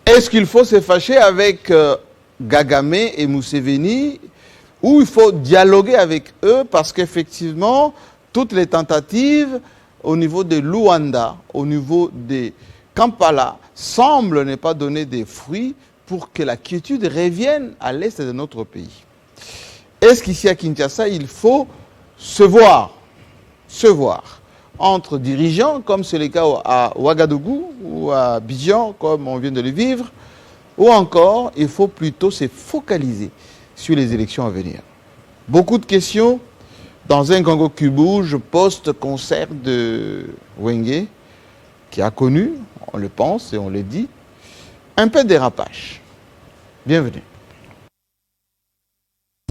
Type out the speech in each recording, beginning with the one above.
Est-ce qu'il faut se fâcher avec Kagame et Museveni ou il faut dialoguer avec eux parce qu'effectivement, toutes les tentatives au niveau de Luanda, au niveau de Kampala, semblent ne pas donner des fruits pour que la quiétude revienne à l'est de notre pays. Est-ce qu'ici à Kinshasa, il faut se voir entre dirigeants, comme c'est le cas à Ouagadougou ou à Abidjan, comme on vient de le vivre, ou encore, il faut plutôt se focaliser sur les élections à venir. Beaucoup de questions dans un Congo qui bouge post-concert de Wenge, qui a connu, on le pense et on le dit, un peu de dérapage. Bienvenue.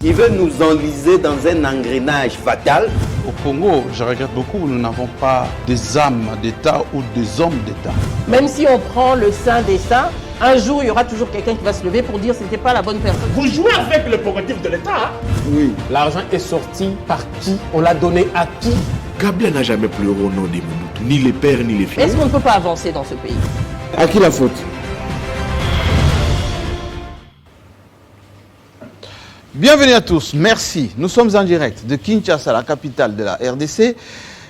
Il veut nous enliser dans un engrenage fatal. Au Congo, je regrette beaucoup, nous n'avons pas des âmes d'État ou des hommes d'État. Même si on prend le saint des saints, un jour il y aura toujours quelqu'un qui va se lever pour dire que ce n'était pas la bonne personne. Vous jouez avec le prérogatif de l'État, hein? Oui. L'argent est sorti par qui? On l'a donné à qui? Kabila n'a jamais pleuré au nom des Mobutu, ni les pères ni les fils. Est-ce qu'on ne peut pas avancer dans ce pays? À qui la faute? Bienvenue à tous, merci. Nous sommes en direct de Kinshasa, la capitale de la RDC,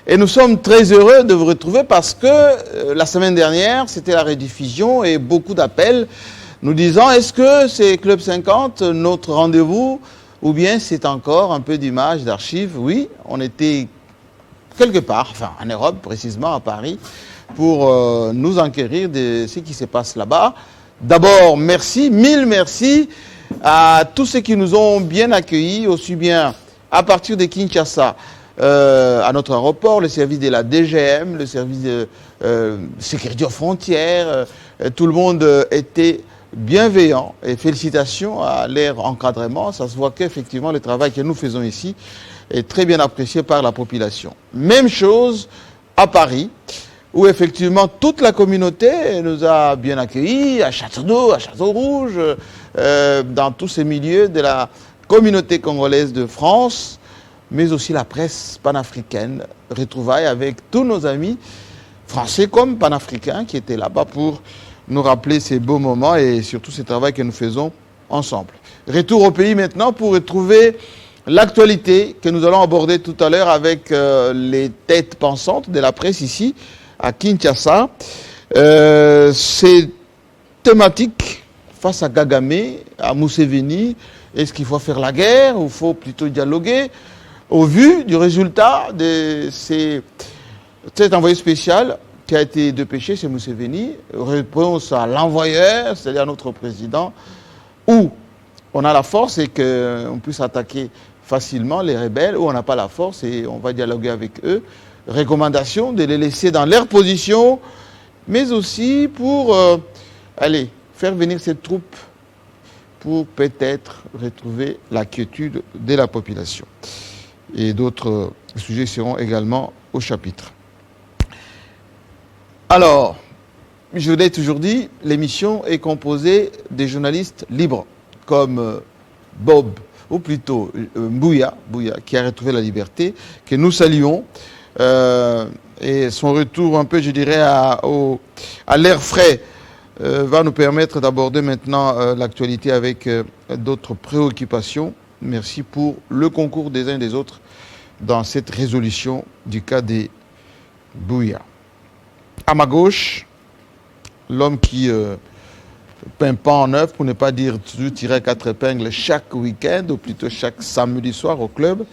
et nous sommes très heureux de vous retrouver parce que la semaine dernière, c'était la rediffusion et beaucoup d'appels nous disant est-ce que c'est Club 50, notre rendez-vous, ou bien c'est encore un peu d'images, d'archives. Oui, on était quelque part, enfin en Europe précisément, à Paris, pour nous enquérir de ce qui se passe là-bas. D'abord, merci, mille merci à tous ceux qui nous ont bien accueillis, aussi bien à partir de Kinshasa, à notre aéroport, le service de la DGM, le service de sécurité aux frontières, tout le monde était bienveillant et félicitations à leur encadrement. Ça se voit qu'effectivement le travail que nous faisons ici est très bien apprécié par la population. Même chose à Paris, où effectivement toute la communauté nous a bien accueillis, à Château-d'Eau, à Château-Rouge, dans tous ces milieux de la communauté congolaise de France, mais aussi la presse panafricaine, retrouvailles avec tous nos amis français comme panafricains qui étaient là-bas pour nous rappeler ces beaux moments et surtout ce travail que nous faisons ensemble. Retour au pays maintenant pour retrouver l'actualité que nous allons aborder tout à l'heure avec les têtes pensantes de la presse ici à Kinshasa. C'est thématique face à Kagame, à Museveni. Est-ce qu'il faut faire la guerre ou il faut plutôt dialoguer? Au vu du résultat de cet envoyé spécial qui a été dépêché, c'est Museveni, réponse à l'envoyeur, c'est-à-dire notre président, où on a la force et qu'on puisse attaquer facilement les rebelles, où on n'a pas la force et on va dialoguer avec eux. Recommandation de les laisser dans leur position, mais aussi pour faire venir ces troupes pour peut-être retrouver la quiétude de la population. Et d'autres sujets seront également au chapitre. Alors, je vous l'ai toujours dit, l'émission est composée des journalistes libres, comme Bob, ou plutôt Mbouya, qui a retrouvé la liberté, que nous saluons. Et son retour un peu, je dirais, à l'air frais va nous permettre d'aborder maintenant l'actualité avec d'autres préoccupations. Merci pour le concours des uns et des autres dans cette résolution du cas des Bouya. À ma gauche, l'homme qui peint pas en neuf, pour ne pas dire toujours tirer 4 épingles chaque week-end, ou plutôt chaque samedi soir au club.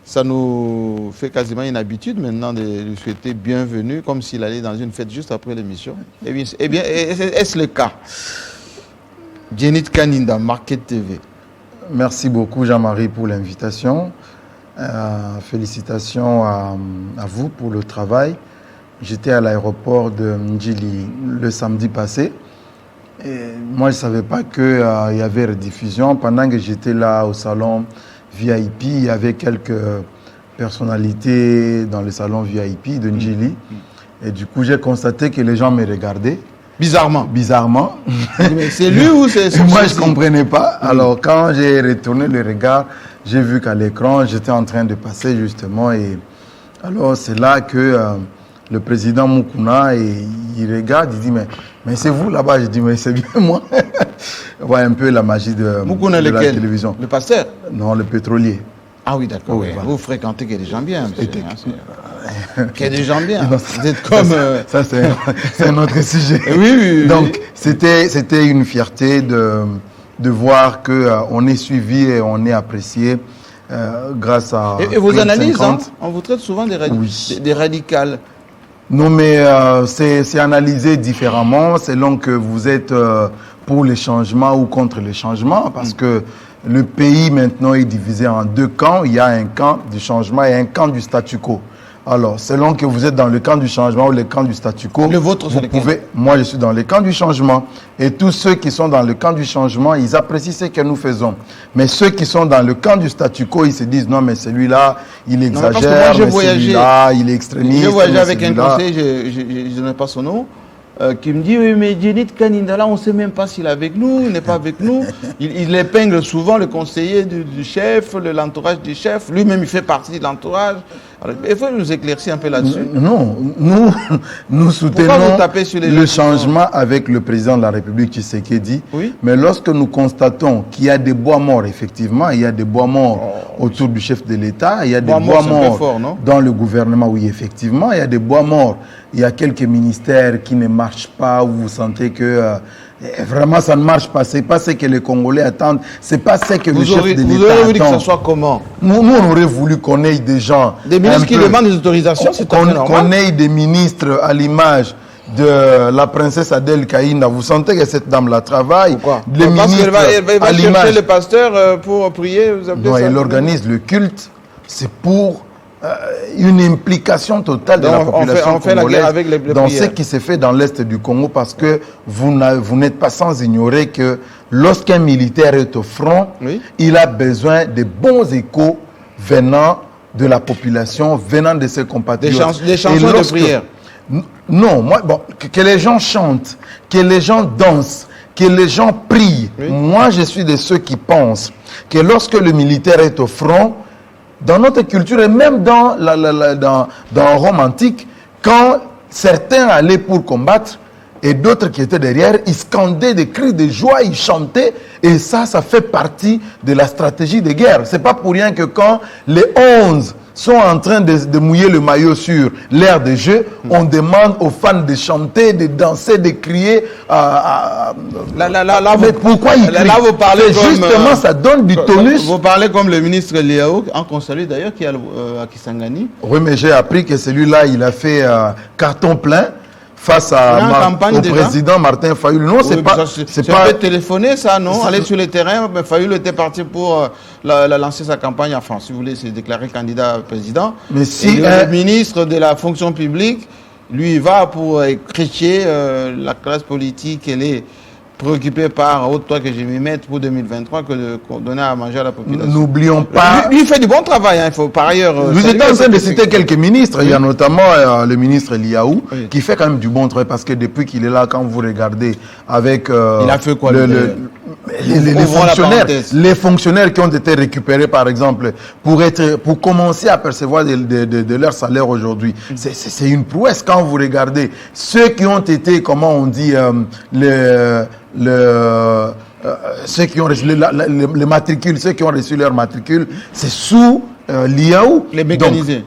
Ça nous fait quasiment une habitude maintenant de lui souhaiter bienvenue, comme s'il allait dans une fête juste après l'émission. Eh bien, est-ce le cas? Djenit Kaninda, Market TV. Merci beaucoup Jean-Marie pour l'invitation. Félicitations à vous pour le travail. J'étais à l'aéroport de Ndjili le samedi passé. Et moi, je ne savais pas qu'il y avait rediffusion. Pendant que j'étais là au salon VIP, il y avait quelques personnalité dans le salon VIP de Ndjili. Et du coup, j'ai constaté que les gens me regardaient. Bizarrement. Bizarrement. Mais c'est lui ou c'est Moi, je ne comprenais pas. Alors, quand j'ai retourné le regard, j'ai vu qu'à l'écran, j'étais en train de passer justement. Et alors, c'est là que le président Moukouna, il regarde, il dit, mais c'est vous là-bas? Je dis, mais c'est bien moi. On voit un peu la magie de la télévision. Le pasteur? Non, le pétrolier. Ah oui, d'accord. Oui, voilà. Vous fréquentez qu'il y a des gens bien, monsieur. Qu'il y a des gens bien. Vous êtes comme... Ça, c'est un autre sujet. Oui. Donc, c'était une fierté de voir qu'on est suivi et on est apprécié grâce à... Et vos analyses, hein, on vous traite souvent des radicales. Non, mais c'est analysé différemment selon que vous êtes pour les changements ou contre les changements, parce que le pays maintenant est divisé en deux camps. Il y a un camp du changement et un camp du statu quo. Alors, selon que vous êtes dans le camp du changement ou le camp du statu quo, le vôtre, vous pouvez... Moi, je suis dans le camp du changement. Et tous ceux qui sont dans le camp du changement, ils apprécient ce que nous faisons. Mais ceux qui sont dans le camp du statu quo, ils se disent, non, mais celui-là, il exagère, mais celui-là, il est extrémiste. J'ai voyagé avec un conseiller, je ne sais pas son nom, qui me dit, oui, mais Djenit Kanindala, on ne sait même pas s'il est avec nous, il n'est pas avec nous. Il épingle souvent le conseiller du chef, l'entourage du chef. Lui-même, il fait partie de l'entourage. Alors, il faut nous éclaircir un peu là-dessus. Non, nous soutenons le changement avec le président de la République, Tshisekedi. Oui. Mais lorsque nous constatons qu'il y a des bois morts, effectivement, il y a des bois morts autour du chef de l'État, il y a des bois morts dans le gouvernement, oui, effectivement, il y a des bois morts. Il y a quelques ministères qui ne marchent pas, où vous sentez que vraiment ça ne marche pas. Ce n'est pas ce que les Congolais attendent. Ce n'est pas ce que le chef de l'État attend. Vous auriez voulu que ça soit comment? Nous, on aurait voulu qu'on ait des gens... Des ministres qui demandent des autorisations, c'est normal. Qu'on ait des ministres à l'image de la princesse Adèle Kaïna. Vous sentez que cette dame-là travaille. Pourquoi? Les parce qu'elle va chercher le pasteur pour prier. Non, elle organise le culte. C'est pour... une implication totale de la population congolaise avec les dans ce qui se fait dans l'Est du Congo, parce que vous n'êtes pas sans ignorer que lorsqu'un militaire est au front, il a besoin de bons échos venant de la population, venant de ses compatriotes. Des chansons de prière. Non, que les gens chantent, que les gens dansent, que les gens prient. Moi, je suis de ceux qui pensent que lorsque le militaire est au front, dans notre culture et même dans Rome antique, quand certains allaient pour combattre et d'autres qui étaient derrière, ils scandaient des cris de joie, ils chantaient, et ça fait partie de la stratégie de guerre. C'est pas pour rien que quand les 11 sont en train de mouiller le maillot sur l'aire de jeu, on demande aux fans de chanter, de danser, de crier. Mais pourquoi ils crient? Là, vous parlez justement, ça donne du tonus. Vous parlez comme le ministre Liao, en conseiller d'ailleurs, qui est à Kisangani. Oui, mais j'ai appris que celui-là, il a fait carton plein face au président Martin Fayulu. Non, c'est pas... C'est pas téléphoner, ça, non? Aller sur le terrain, mais Fayulu était parti pour lancer sa campagne. Enfin, si vous voulez, c'est déclaré candidat président. Mais si le ministre de la fonction publique, lui, il va pour critiquer la classe politique. Elle est préoccupée par, toi que je m'y mette pour 2023, que de donner à manger à la population. N'oublions pas... Lui, il fait du bon travail, hein, il faut par ailleurs... Vous êtes en train de citer quelques ministres. Il y a notamment le ministre Liaou, qui fait quand même du bon travail, parce que depuis qu'il est là, quand vous regardez avec... il a fait quoi les fonctionnaires qui ont été récupérés, par exemple, pour commencer à percevoir de leur salaire aujourd'hui. C'est une prouesse quand vous regardez. Ceux qui ont été, comment on dit, ceux qui ont reçu les matricules, ceux qui ont reçu leur matricule, c'est sous l'IAU. Les mécanisés.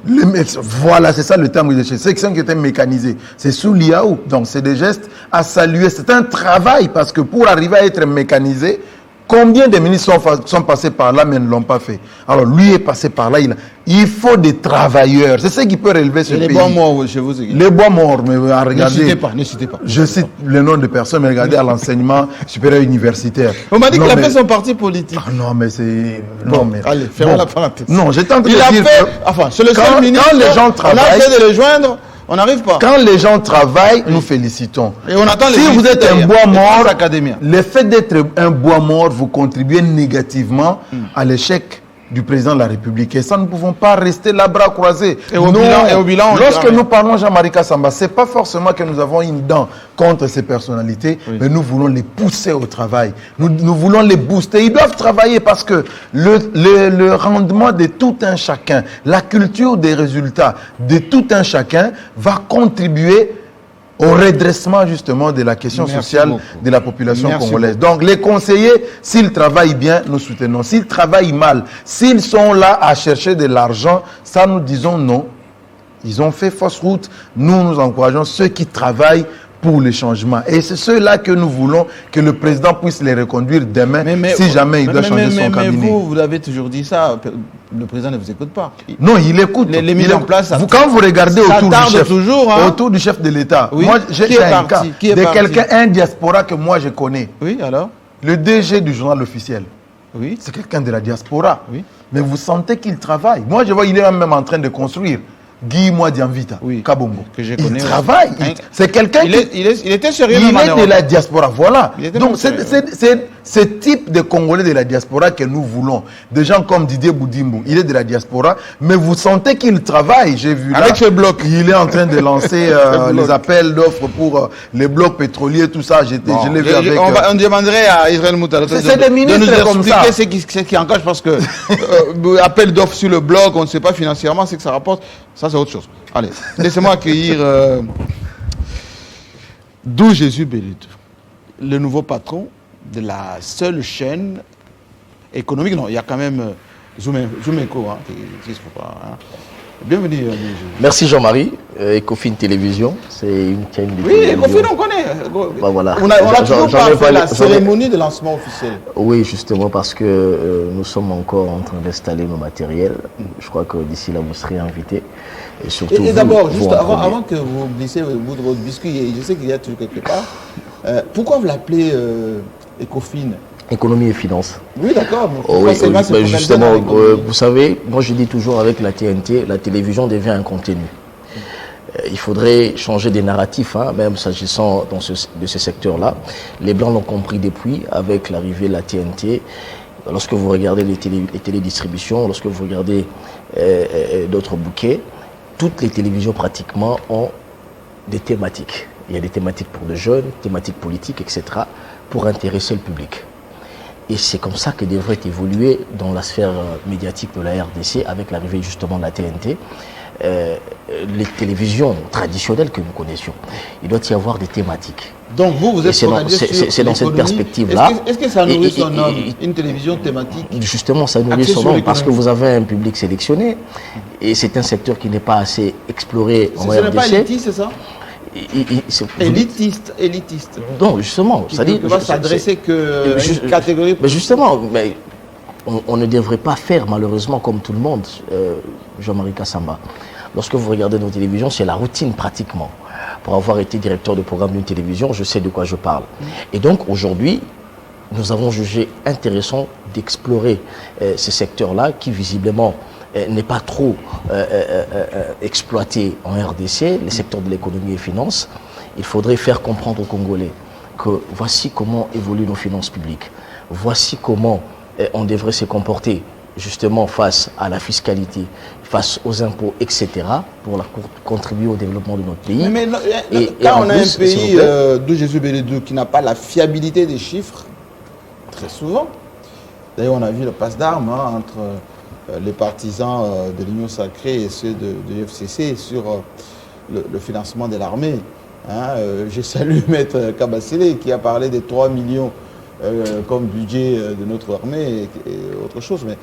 Voilà, c'est ça le terme que je cherche. Ceux qui étaient mécanisés, c'est sous l'IAU. Donc, c'est des gestes à saluer. C'est un travail, parce que pour arriver à être mécanisé, combien de ministres sont passés par là mais ne l'ont pas fait? Alors, lui est passé par là. Il faut des travailleurs. C'est ce qui peut relever ce pays. Les bois morts chez vous, c'est qui? Les bois morts, mais regardez. Ne citez pas. Je cite le nom de personnes, mais regardez à l'enseignement supérieur universitaire. On m'a dit qu'il a fait son parti politique. Non, mais c'est... Non, mais... Allez, fermons la parenthèse. Non, j'ai tenté de dire que... Enfin, c'est le seul ministre... Quand les gens travaillent... On a fait de le joindre... On n'arrive pas. Quand les gens travaillent, nous félicitons. Et on attend si vous êtes un bois mort, le fait d'être un bois mort, vous contribuez négativement à l'échec du président de la République. Et ça, nous ne pouvons pas rester là, bras croisés. Et au bilan, on lorsque dira, nous parlons Jean-Marie Kassamba, ce n'est pas forcément que nous avons une dent contre ces personnalités, mais nous voulons les pousser au travail. Nous voulons les booster. Ils doivent travailler parce que le rendement de tout un chacun, la culture des résultats de tout un chacun va contribuer au redressement justement de la question sociale de la population congolaise. Donc les conseillers, s'ils travaillent bien, nous soutenons. S'ils travaillent mal, s'ils sont là à chercher de l'argent, ça nous disons non. Ils ont fait fausse route. Nous encourageons ceux qui travaillent pour les changements. Et c'est ceux-là que nous voulons que le président puisse les reconduire demain si jamais il doit changer son cabinet. Mais vous avez toujours dit ça, le président ne vous écoute pas. Non, il écoute. Les mises en place, quand vous regardez autour du chef de l'État, oui. Moi j'ai un cas de quelqu'un, un diaspora que moi je connais. Oui, alors le DG du journal officiel. Oui. C'est quelqu'un de la diaspora. Oui. Mais vous sentez qu'il travaille. Moi je vois, il est même en train de construire. Guy Mwadianvita, Kabongo. Que je connais. Il travaille. C'est quelqu'un qui... Il était sérieux. Il est de la diaspora, voilà. Donc c'est ce type de Congolais de la diaspora que nous voulons. Des gens comme Didier Boudimbo, il est de la diaspora, mais vous sentez qu'il travaille. J'ai vu là. Avec ce bloc. Il est en train de lancer les appels d'offres pour les blocs pétroliers, tout ça. Je l'ai vu avec... On demanderait à Israël Moutala de nous expliquer ce qui engage, parce que appel d'offres sur le bloc, on ne sait pas financièrement ce que ça rapporte. Ça, c'est autre chose. Allez, laissez-moi accueillir Dou Jésus Bélitou, le nouveau patron de la seule chaîne économique. Non, il y a quand même Zoumeko, qui se faut pas. Bienvenue. Merci Jean-Marie. Ecofin Télévision, c'est une chaîne de télévision. Oui, Ecofin, on connaît. Bah, voilà. On a toujours pas fait la cérémonie de lancement officiel. Oui, justement, parce que nous sommes encore en train d'installer nos matériels. Je crois que d'ici là, vous serez invités. Et surtout, et d'abord, juste avant que vous glissez votre biscuit, je sais qu'il y a toujours quelque part, pourquoi vous l'appelez Ecofin? Économie et finances. Oui, d'accord. Oui, justement, vous savez, moi je dis toujours avec la TNT, la télévision devient un contenu. Il faudrait changer des narratifs, même s'agissant de ce secteur-là. Les Blancs l'ont compris depuis, avec l'arrivée de la TNT. Lorsque vous regardez les télédistributions, lorsque vous regardez d'autres bouquets, toutes les télévisions pratiquement ont des thématiques. Il y a des thématiques pour de jeunes, thématiques politiques, etc., pour intéresser le public. Et c'est comme ça que devrait évoluer dans la sphère médiatique de la RDC avec l'arrivée justement de la TNT. Les télévisions traditionnelles que nous connaissions, il doit y avoir des thématiques. Donc vous êtes c'est dans cette perspective-là. Est-ce que ça nourrit son homme, une télévision thématique? Justement, ça nourrit son homme parce que vous avez un public sélectionné et c'est un secteur qui n'est pas assez exploré en RDC. Ce n'est pas élitiste, c'est ça? Élitiste. Non, justement. Ça dit, ne va s'adresser que une catégorie. Mais justement, on ne devrait pas faire malheureusement comme tout le monde, Jean-Marie Kassamba. Lorsque vous regardez nos télévisions, c'est la routine pratiquement. Pour avoir été directeur de programme d'une télévision, je sais de quoi je parle. Et donc aujourd'hui, nous avons jugé intéressant d'explorer ce secteur-là qui visiblement n'est pas trop exploité en RDC, les secteurs de l'économie et finances. Il faudrait faire comprendre aux Congolais que voici comment évoluent nos finances publiques. Voici comment on devrait se comporter justement face à la fiscalité, face aux impôts, etc., pour contribuer au développement de notre pays. Mais quand on a un pays d'où Jésus Bélédou qui n'a pas la fiabilité des chiffres, très souvent, d'ailleurs on a vu le passe d'armes entre les partisans de l'Union sacrée et ceux de l'UFCC sur le financement de l'armée. Je salue Maître Kabasele qui a parlé des 3 millions comme budget de notre armée et autre chose. Mais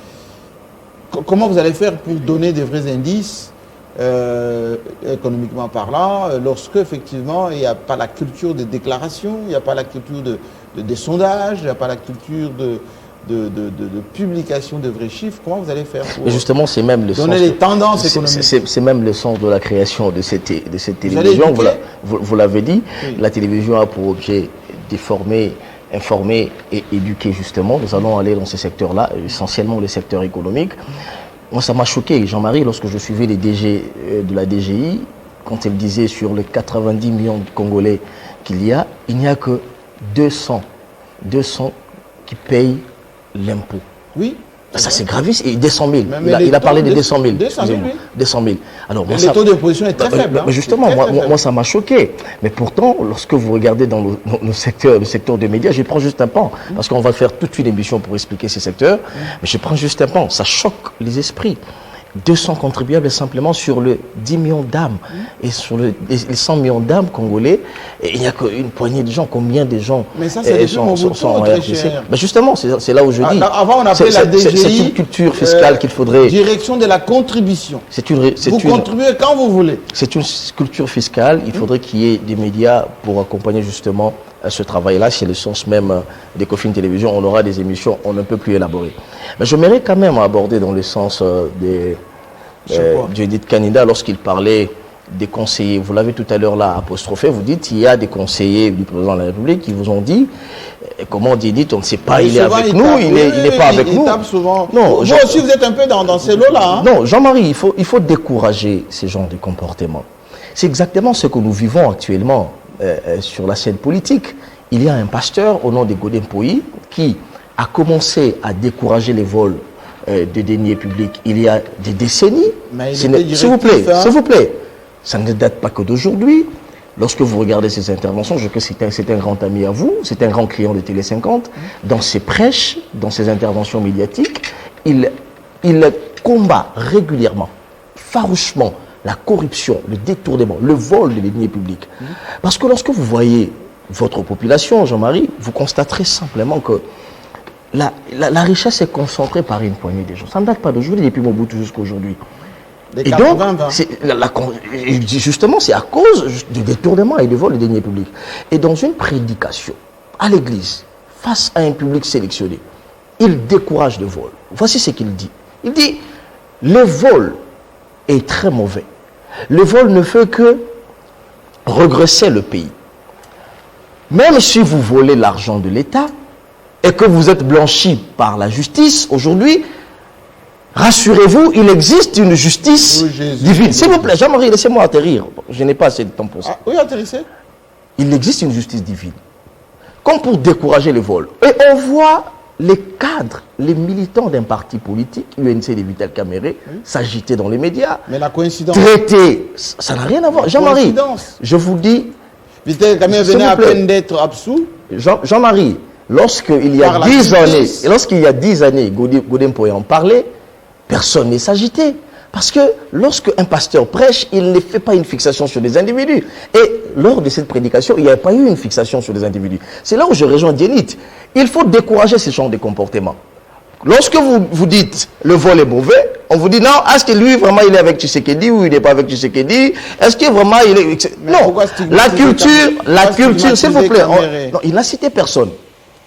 comment vous allez faire pour donner des vrais indices économiquement parlant lorsque effectivement il n'y a pas la culture des déclarations, il n'y a pas la culture des sondages, il n'y a pas la culture de publication de vrais chiffres? Comment vous allez faire pour justement, c'est même le donner les tendances économiques? C'est même le sens de la création de cette télévision. Vous l'avez dit, oui. La télévision a pour objet de former, informer et éduquer justement. Nous allons aller dans ce secteur-là, essentiellement le secteur économique. Moi, ça m'a choqué, Jean-Marie, lorsque je suivais les DG de la DGI, quand elle disait sur les 90 millions de Congolais qu'il y a, il n'y a que 200 qui payent l'impôt. Oui. Ça, c'est gravissime. Et 200 000. Mais Il a parlé de 200 000. 200 000, oui. 200 000. Alors, Et le taux d'imposition est très faible. Hein. Mais justement, Très, très moi, faible. ça m'a choqué. Mais pourtant, lorsque vous regardez dans le secteur des médias, je prends juste un pan. Parce qu'on va faire toute une émission pour expliquer ces secteurs. Mais je prends juste un pan. Ça choque les esprits. 200 contribuables simplement sur le 10 millions d'âmes. Et sur les 100 millions d'âmes congolais, et il n'y a qu'une poignée de gens. Combien de gens Mais ça, c'est depuis Mobutu, très RDC. cher. Mais justement, c'est là où je dis. Avant, on appelait la DGI. C'est une culture fiscale qu'il faudrait. Direction de la contribution. Vous contribuez quand vous voulez. C'est une culture fiscale. Il faudrait qu'il y ait des médias pour accompagner justement ce travail-là. C'est le sens même des Cofin Télévision. On aura des émissions, on ne peut plus élaborer. Mais je mérite quand même à aborder dans le sens d'Edith Kanida lorsqu'il parlait des conseillers. Vous l'avez tout à l'heure là apostrophé. Vous dites il y a des conseillers du président de la République qui vous ont dit, comment on dit, on ne sait pas, il est avec nous, il n'est pas avec nous. Souvent. Non, vous aussi, vous êtes un peu dans ces lots-là. Hein? Non, Jean-Marie, il faut décourager ces genres de comportements. C'est exactement ce que nous vivons actuellement sur la scène politique. Il y a un pasteur au nom de Godin Poyi qui a commencé à décourager les vols de deniers publics il y a des décennies. S'il vous plaît, ça ne date pas que d'aujourd'hui. Lorsque vous regardez ses interventions, je sais que c'est un grand ami à vous, c'est un grand client de Télé 50. Dans ses prêches, dans ses interventions médiatiques, il combat régulièrement, farouchement, la corruption, le détournement, le vol de deniers publics. Parce que lorsque vous voyez votre population, Jean-Marie, vous constaterez simplement que la richesse est concentrée par une poignée de gens. Ça ne date pas d'aujourd'hui, depuis Mobutu jusqu'à aujourd'hui. Et donc, justement, c'est à cause du détournement et du vol de deniers publics. Et dans une prédication à l'église, face à un public sélectionné, il décourage le vol. Voici ce qu'il dit. Il dit, le vol est très mauvais. Le vol ne fait que regresser le pays. Même si vous volez l'argent de l'État et que vous êtes blanchi par la justice aujourd'hui, rassurez-vous, il existe une justice divine. S'il vous plaît, Jean-Marie, laissez-moi atterrir. Je n'ai pas assez de temps pour ça. Oui, atterrissez. Il existe une justice divine. Comme pour décourager le vol. Et on voit les cadres, les militants d'un parti politique, l'UNC de Vital Kamerhe, s'agiter dans les médias. Mais la coïncidence. Traiter, ça n'a rien à voir. Jean-Marie, je vous dis. Vital Kamerhe venait à peine d'être absous. Jean-Marie, lorsqu'il y a 10 années, Godin Poyi en parlait, personne n'est s'agité. Parce que lorsqu'un pasteur prêche, il ne fait pas une fixation sur des individus. Et lors de cette prédication, il n'y a pas eu une fixation sur des individus. C'est là où je rejoins Dienit. Il faut décourager ce genre de comportement. Lorsque vous dites le vol est mauvais, on vous dit non, est-ce que lui vraiment il est avec Tshisekedi ou il n'est pas avec Tshisekedi? Est-ce que vraiment il est... Non, la culture, s'il vous plaît, non, il n'a cité personne.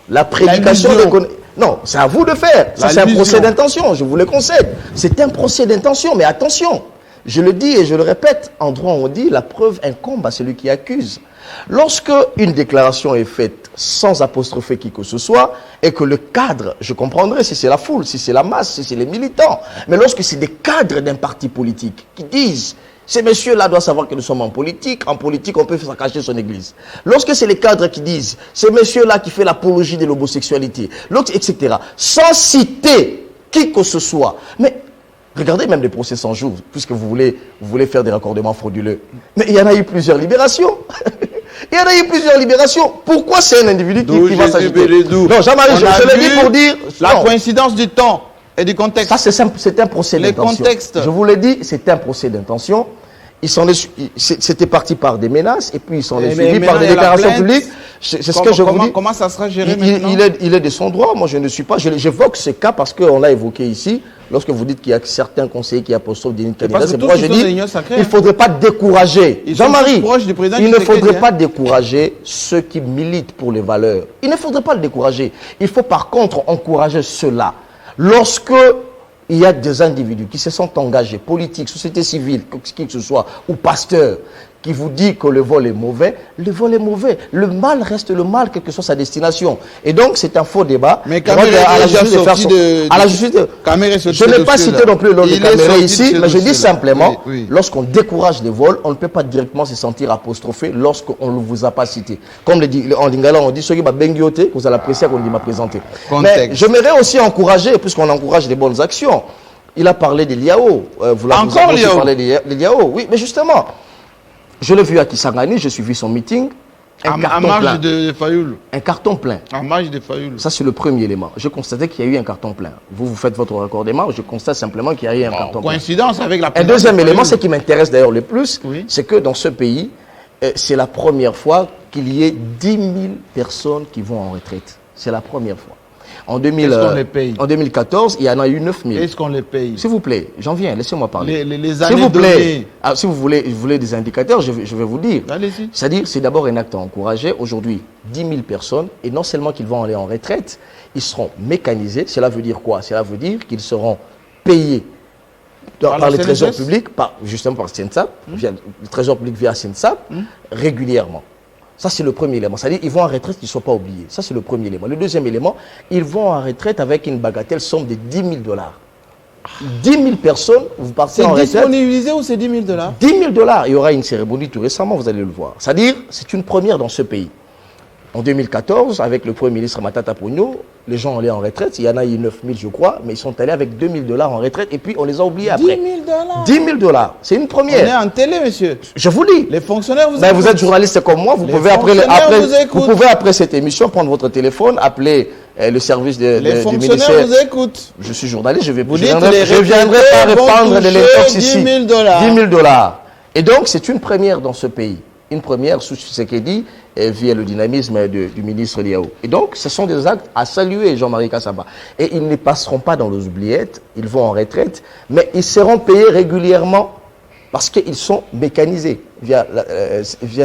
La prédication de... Non, c'est à vous de faire. Ça, c'est un procès d'intention, je vous le concède. C'est un procès d'intention, mais attention. Je le dis et je le répète, en droit on dit, la preuve incombe à celui qui accuse. Lorsque une déclaration est faite sans apostropher qui que ce soit, et que le cadre, je comprendrai si c'est la foule, si c'est la masse, si c'est les militants, mais lorsque c'est des cadres d'un parti politique qui disent ces messieurs-là doivent savoir que nous sommes en politique on peut faire cacher son église. Lorsque c'est les cadres qui disent ces messieurs-là qui font l'apologie de l'homosexualité, etc., sans citer qui que ce soit, mais regardez même les procès 100 jours, puisque vous voulez faire des raccordements frauduleux. Mais il y en a eu plusieurs libérations. Il y en a eu plusieurs libérations. Pourquoi c'est un individu qui va s'agiter? Non, Jean-Marie, je l'ai dit pour dire... La coïncidence du temps et du contexte. Ça, c'est un procès d'intention. Je vous l'ai dit, c'est un procès d'intention. C'était parti par des menaces et puis ils sont suivis par des déclarations publiques. C'est ce que je vous dis. Comment ça sera géré maintenant? Il est de son droit. Moi, je ne suis pas. J'évoque ce cas parce qu'on l'a évoqué ici. Lorsque vous dites qu'il y a certains conseillers qui apostrophent Dienit Kanida, c'est pourquoi je dis il ne faudrait pas décourager. Jean-Marie, il ne faudrait pas décourager ceux qui militent pour les valeurs. Il ne faudrait pas le décourager. Il faut par contre encourager ceux-là. Lorsque il y a des individus qui se sont engagés, politiques, société civile, qui que ce soit, ou pasteurs, qui vous dit que le vol est mauvais, le vol est mauvais. Le mal reste le mal, quelle que soit sa destination. Et donc, c'est un faux débat. Mais Caméré est déjà sorti Je n'ai pas cité non plus le nom de Caméré ici, mais je dis simplement, lorsqu'on décourage les vols, on ne peut pas directement se sentir apostrophé lorsqu'on ne vous a pas cité. Comme en lingala, on dit, ceux qui m'ont bengioté, que vous allez apprécier qu'on m'a présenté. Mais j'aimerais aussi encourager, puisqu'on encourage les bonnes actions. Il a parlé des Liao. Encore Liao. Parlé des Liao. Oui, mais justement, je l'ai vu à Kisangani, j'ai suivi son meeting. En marge de Fayoul. Un carton plein. En marge de Fayoul. Ça, c'est le premier élément. Je constatais qu'il y a eu un carton plein. Vous faites votre raccordement, je constate simplement qu'il y a eu un carton plein. Coïncidence avec la Un deuxième élément, ce qui m'intéresse d'ailleurs le plus, c'est que dans ce pays, c'est la première fois qu'il y ait 10 000 personnes qui vont en retraite. C'est la première fois. En 2014, il y en a eu 9 000. Est-ce qu'on les paye? S'il vous plaît, j'en viens, laissez-moi parler. Les années données. Si vous voulez des indicateurs, je vais vous dire. Allez-y. C'est-à-dire, c'est d'abord un acte à encourager. Aujourd'hui, 10 000 personnes, et non seulement qu'ils vont aller en retraite, ils seront mécanisés. Cela veut dire quoi? Cela veut dire qu'ils seront payés par le Trésor public, justement par CNSAP, le Trésor public via CNSAP, régulièrement. Ça, c'est le premier élément. C'est-à-dire qu'ils vont en retraite, qu'ils ne soient pas oubliés. Ça, c'est le premier élément. Le deuxième élément, ils vont en retraite avec une bagatelle somme de 10 000 $. 10 000 personnes, vous partez en retraite. C'est disponibilisé ou c'est 10 000 $? 10 000 $. Il y aura une cérémonie tout récemment, vous allez le voir. C'est-à-dire, c'est une première dans ce pays. En 2014, avec le Premier ministre Matata Ponyo, les gens allaient en retraite. Il y en a eu 9 000, je crois, mais ils sont allés avec 2 000 $ en retraite et puis on les a oubliés après. 10 000 $. 10 000 $. C'est une première. On est en télé, monsieur. Je vous dis. Les fonctionnaires vous écoutent. Vous êtes journaliste comme moi. Vous pouvez après cette émission prendre votre téléphone, appeler le service du ministère. Les fonctionnaires vous écoutent. Je suis journaliste, je viendrai pas répandre les l'intox ici. 10 000 $. 10 000 $. Et donc, c'est une première dans ce pays. Une première sous ce qui est dit via le dynamisme du ministre Liao. Et donc, ce sont des actes à saluer, Jean-Marie Kassamba. Et ils ne passeront pas dans les oubliettes, ils vont en retraite, mais ils seront payés régulièrement parce qu'ils sont mécanisés via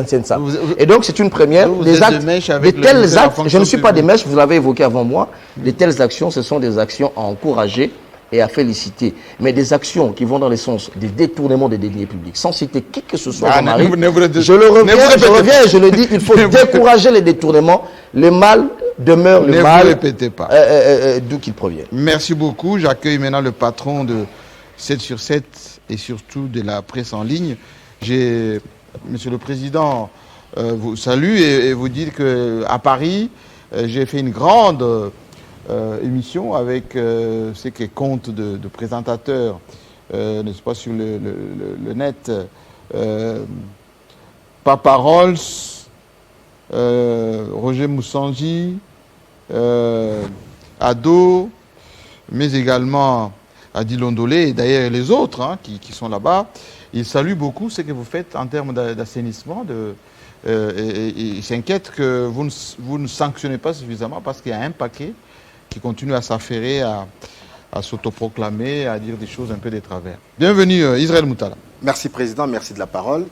CNSA. Et donc, c'est une première. Des actes, de tels actes, je ne suis pas des mèches, vous l'avez évoqué avant moi, de telles actions, ce sont des actions à encourager et à féliciter. Mais des actions qui vont dans le sens des détournements des deniers publics, sans citer qui que ce soit, je reviens et je le dis, il faut décourager les détournements. Le mal demeure le mal. Ne vous répétez pas. D'où qu'il provient. Merci beaucoup. J'accueille maintenant le patron de 7 sur 7 et surtout de la presse en ligne. Monsieur le Président, vous salue et vous dit qu'à Paris, j'ai fait une grande émission avec ce qui compte de présentateurs, n'est-ce pas, sur le net. Papa Rolls, Roger Moussangi, Ado, mais également Adi Londolé et d'ailleurs les autres qui sont là-bas. Ils saluent beaucoup ce que vous faites en termes d'assainissement. Et ils s'inquiètent que vous ne sanctionnez pas suffisamment parce qu'il y a un paquet qui continue à s'affairer, à s'autoproclamer, à dire des choses un peu de travers. Bienvenue Israël Moutala. Merci Président, merci de la parole.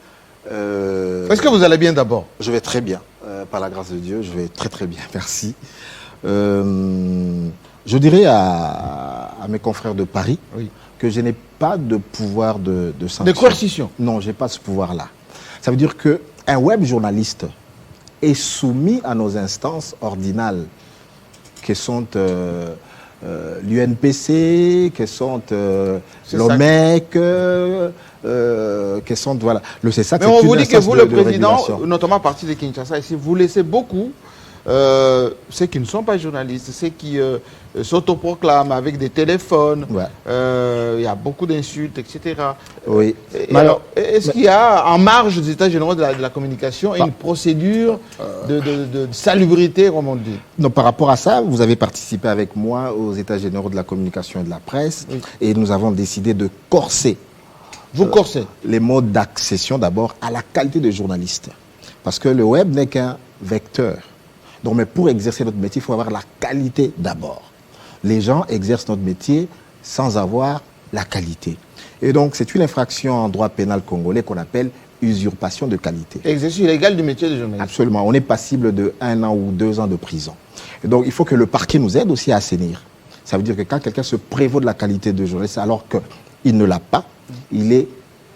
Est-ce que vous allez bien d'abord? Je vais très bien, par la grâce de Dieu, je vais très très bien, merci. Je dirais à mes confrères de Paris que je n'ai pas de pouvoir de sanction. De coercition? Non, je n'ai pas ce pouvoir-là. Ça veut dire qu'un web journaliste est soumis à nos instances ordinales, qui sont l'UNPC, qui sont l'OMEC, qui sont, voilà, le CESAC. Mais on vous dit que vous, le Président, notamment à partir de Kinshasa, ici, vous laissez beaucoup ceux qui ne sont pas journalistes, ceux qui s'autoproclament avec des téléphones, il y a beaucoup d'insultes, etc. Oui. Alors, est-ce qu'il y a, en marge des États généraux de la communication, une procédure de salubrité, comme on dit? Non, par rapport à ça, vous avez participé avec moi aux États généraux de la communication et de la presse, et nous avons décidé de corser. Vous corsez les modes d'accession d'abord à la qualité de journaliste. Parce que le web n'est qu'un vecteur. Donc, mais pour exercer notre métier, il faut avoir la qualité d'abord. Les gens exercent notre métier sans avoir la qualité. Et donc, c'est une infraction en droit pénal congolais qu'on appelle usurpation de qualité. Exercice illégal du métier de journaliste. Absolument. On est passible de 1 an ou 2 ans de prison. Et donc, il faut que le parquet nous aide aussi à assainir. Ça veut dire que quand quelqu'un se prévaut de la qualité de journaliste alors qu'il ne l'a pas, il est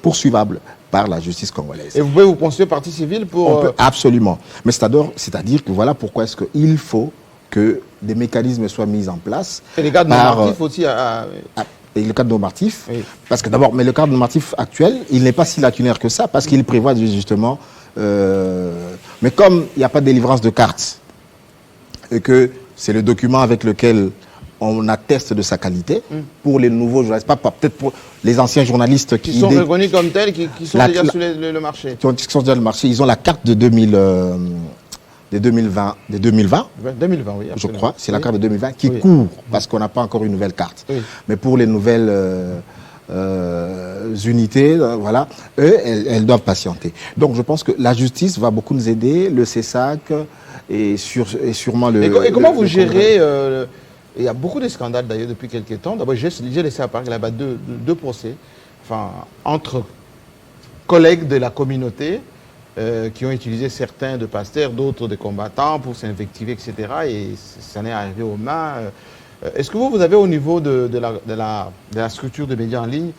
poursuivable par la justice congolaise. Et vous pouvez vous constituer partie civile pour... On peut, absolument. Mais c'est-à-dire que voilà pourquoi est-ce qu'il faut que des mécanismes soient mis en place. Et les cadres normatifs aussi et le cadre normatif, oui. Parce que d'abord, mais le cadre normatif actuel, il n'est pas si lacunaire que ça, parce qu'il prévoit justement... mais comme il n'y a pas de délivrance de cartes, et que c'est le document avec lequel on atteste de sa qualité, pour les nouveaux journalistes, pas peut-être pour les anciens journalistes qui sont reconnus comme tels, qui sont déjà sur le marché. Qui sont déjà sur le marché, ils ont la carte de 2020, oui, je crois, c'est la carte de 2020 qui court, parce qu'on n'a pas encore une nouvelle carte. Oui. Mais pour les nouvelles unités, voilà, eux, elles doivent patienter. Donc je pense que la justice va beaucoup nous aider, le CESAC et sûrement le... Et comment vous gérez... il y a beaucoup de scandales d'ailleurs depuis quelques temps. D'abord, j'ai laissé apparaître là-bas deux procès, enfin, entre collègues de la communauté, qui ont utilisé certains de pasteurs, d'autres de combattants pour s'invectiver, etc. Et ça n'est arrivé aux mains. Est-ce que vous avez au niveau de la structure de médias en ligne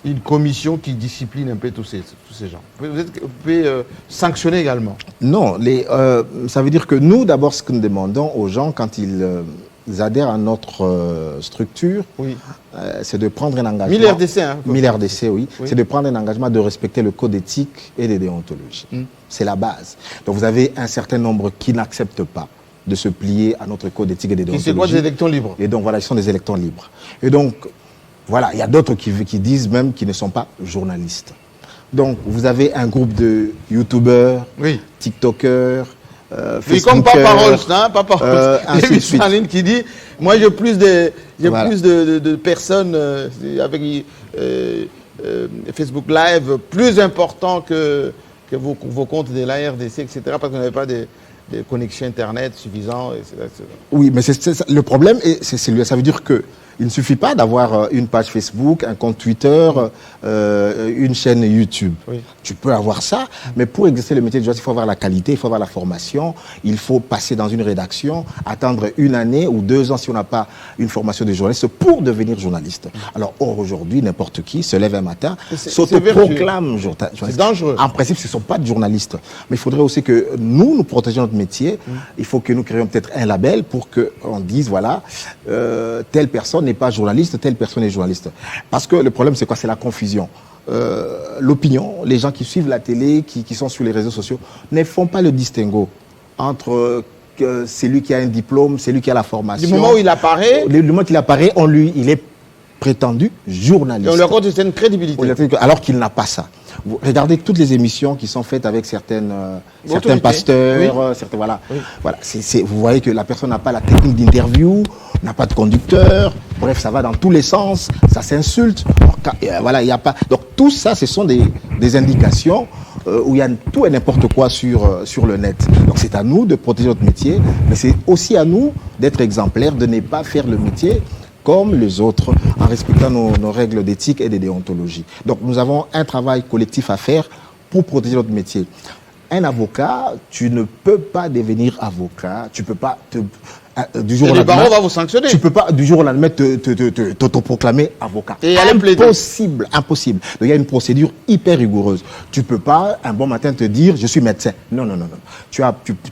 une commission qui discipline un peu tous ces gens? Vous pouvez sanctionner également? Non, ça veut dire que nous, d'abord, ce que nous demandons aux gens quand ils adhèrent à notre structure, c'est de prendre un engagement. 1000 RDC, hein? 1000 RDC, oui. C'est de prendre un engagement de respecter le code éthique et de déontologie. C'est la base. Donc vous avez un certain nombre qui n'acceptent pas de se plier à notre code éthique et de déontologie. C'est quoi des électeurs libres? Et donc voilà, ils sont des électeurs libres. Et donc, voilà, il y a d'autres qui disent même qu'ils ne sont pas journalistes. Donc vous avez un groupe de youtubeurs, tiktokers, oui, comme Papa Rolls, hein, Papa Rolls, qui dit, moi j'ai plus de personnes avec Facebook Live plus important que vos comptes de la RDC, etc. parce que vous n'avez pas des connexions Internet suffisantes, etc. Oui, mais le problème, ça veut dire que il ne suffit pas d'avoir une page Facebook, un compte Twitter, une chaîne YouTube. Oui. Tu peux avoir ça, mais pour exercer le métier de journaliste, il faut avoir la qualité, il faut avoir la formation, il faut passer dans une rédaction, attendre 1 année ou 2 ans si on n'a pas une formation de journaliste pour devenir journaliste. Alors, aujourd'hui, n'importe qui se lève un matin, s'autoproclame journaliste. C'est dangereux. En principe, ce ne sont pas de journalistes. Mais il faudrait aussi que nous protégions notre métier. Il faut que nous créions peut-être un label pour qu'on dise, voilà, telle personne n'est pas journaliste, telle personne est journaliste. Parce que le problème, c'est quoi? C'est la confusion. L'opinion, les gens qui suivent la télé, qui sont sur les réseaux sociaux, ne font pas le distinguo entre celui qui a un diplôme, celui qui a la formation. Du moment où il apparaît... Du moment qu'il apparaît, il est prétendu journaliste. Et on lui accorde une crédibilité. Alors qu'il n'a pas ça. Vous regardez toutes les émissions qui sont faites avec certains pasteurs, voilà. Vous voyez que la personne n'a pas la technique d'interview, n'a pas de conducteur, bref, ça va dans tous les sens, ça s'insulte. Voilà, il y a pas. Donc tout ça, ce sont des indications où il y a tout et n'importe quoi sur le net. Donc c'est à nous de protéger notre métier, mais c'est aussi à nous d'être exemplaires, de ne pas faire le métier comme les autres, en respectant nos règles d'éthique et de déontologie. Donc nous avons un travail collectif à faire pour protéger notre métier. Un avocat, tu ne peux pas devenir avocat, tu ne peux pas du jour au lendemain... Le barreau va vous sanctionner. Tu ne peux pas du jour au lendemain t'autoproclamer avocat. Et impossible. Donc il y a une procédure hyper rigoureuse. Tu ne peux pas un bon matin te dire je suis médecin. Non. Tu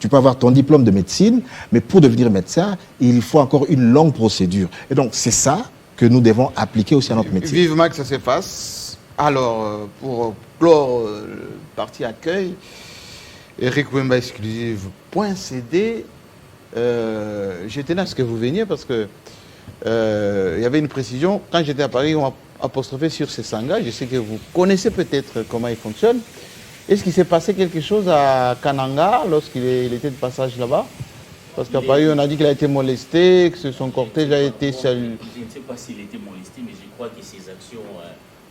peux avoir ton diplôme de médecine, mais pour devenir médecin, il faut encore une longue procédure. Et donc c'est ça que nous devons appliquer aussi à notre métier. Vivement que ça s'efface. Alors, pour clore le parti accueil, Eric Wemba exclusive.cd. Je tenais à ce que vous veniez parce que il y avait une précision. Quand j'étais à Paris, on m'a apostrophé sur ces sangas. Je sais que vous connaissez peut-être comment ils fonctionnent. Est-ce qu'il s'est passé quelque chose à Kananga lorsqu'il était de passage là-bas? Parce qu'à Paris, on a dit qu'il a été molesté, que son cortège a été salué. Je ne sais pas s'il a été molesté, mais je crois que ses actions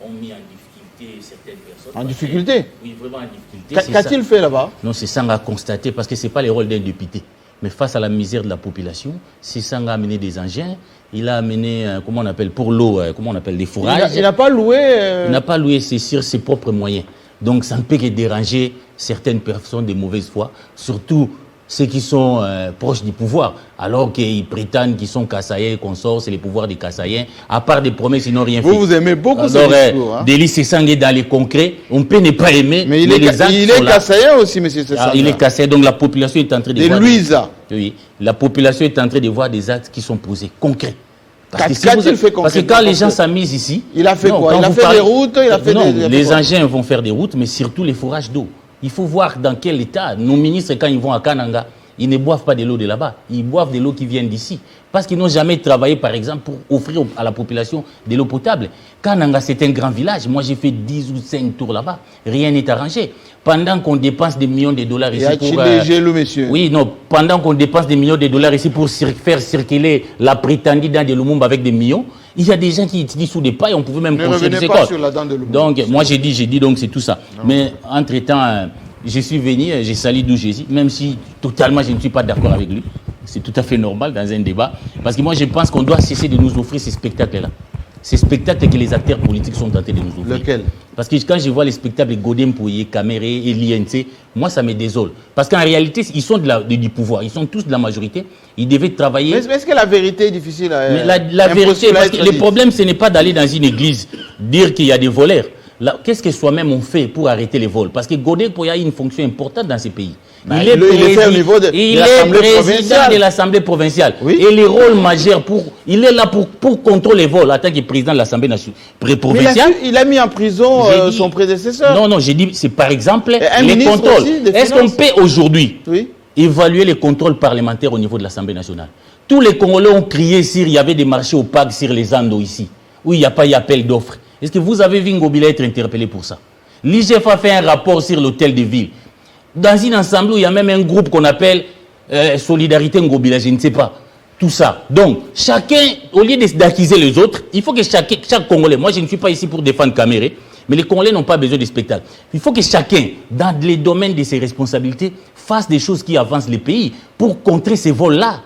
ont mis en difficulté certaines personnes. En difficulté? Oui, vraiment en difficulté. Qu'a-t-il fait là-bas? Non, c'est ça à constater, parce que ce n'est pas le rôle d'un député. Mais face à la misère de la population, Sissanga a amené des engins, il a amené, comment on appelle, pour l'eau, comment on appelle, des fourrages. Il n'a pas loué... Il n'a pas loué, c'est sur ses propres moyens. Donc ça ne peut que déranger certaines personnes de mauvaise foi, surtout ceux qui sont proches du pouvoir, alors qu'ils prétendent qu'ils sont Kassaïens et consorts, c'est les pouvoirs des Kassaïens. À part des promesses, ils n'ont rien fait. Vous aimez beaucoup ce discours. Délice Sessang dans les concrets, on peut ne pas aimer, mais il est Kassaïen aussi, M. Sessang. Il est Kassaïen, donc la population est en train de voir... Louisa. Oui, la population est en train de voir des actes qui sont posés, concrets. Parce que quand les gens s'amusent ici... Il a fait quoi? Il a fait des routes, il a fait des... Les engins vont faire des routes, mais surtout les forages d'eau. Il faut voir dans quel état nos ministres, quand ils vont à Kananga, ils ne boivent pas de l'eau de là-bas. Ils boivent de l'eau qui vient d'ici. Parce qu'ils n'ont jamais travaillé, par exemple, pour offrir à la population de l'eau potable. Kananga, c'est un grand village. Moi, j'ai fait 10 ou 5 tours là-bas. Rien n'est arrangé. Pendant qu'on dépense des millions de dollars ici pour... monsieur. Oui, non. Pendant qu'on dépense des millions de dollars ici pour faire circuler la prétendue dent de Lumumba avec des millions, il y a des gens qui utilisent sous des pailles. On pouvait même construire des écoles. Sur la dent de Lumumba. Donc, moi, j'ai dit, donc c'est tout ça. Non. Mais entre-temps... je suis venu, j'ai sali d'où Jésus, même si totalement je ne suis pas d'accord avec lui. C'est tout à fait normal dans un débat. Parce que moi, je pense qu'on doit cesser de nous offrir ces spectacles-là. Ces spectacles que les acteurs politiques sont tentés de nous offrir. Lequel? Parce que quand je vois les spectacles de Godem Pouye, Kamere et l'INC, moi, ça me désole. Parce qu'en réalité, ils sont du pouvoir. Ils sont tous de la majorité. Ils devaient travailler... Mais est-ce que la vérité est difficile à... Mais la vérité, parce que le problème, ce n'est pas d'aller dans une église, dire qu'il y a des voleurs. Qu'est-ce que soi-même on fait pour arrêter les vols? Parce que Godem Pouye a une fonction importante dans ces pays. Il est président de l'Assemblée provinciale. Oui. Et le rôle majeur il est là pour contrôler les vols en tant que président de l'Assemblée provinciale. Mais il a mis en prison son prédécesseur. Non, j'ai dit, c'est par exemple les contrôles. Est-ce qu'on peut aujourd'hui évaluer les contrôles parlementaires au niveau de l'Assemblée nationale? Tous les Congolais ont crié s'il y avait des marchés opaques sur les Andes ici, où il n'y a pas d'appel d'offres. Est-ce que vous avez vu Ngobila être interpellé pour ça? L'IGF a fait un rapport sur l'hôtel de ville. Dans une ensemble où il y a même un groupe qu'on appelle Solidarité Ngobila, je ne sais pas. Tout ça. Donc, chacun, au lieu d'accuser les autres, il faut que chaque Congolais, moi je ne suis pas ici pour défendre Caméré, mais les Congolais n'ont pas besoin de spectacle. Il faut que chacun, dans les domaines de ses responsabilités, fasse des choses qui avancent les pays pour contrer ces vols-là.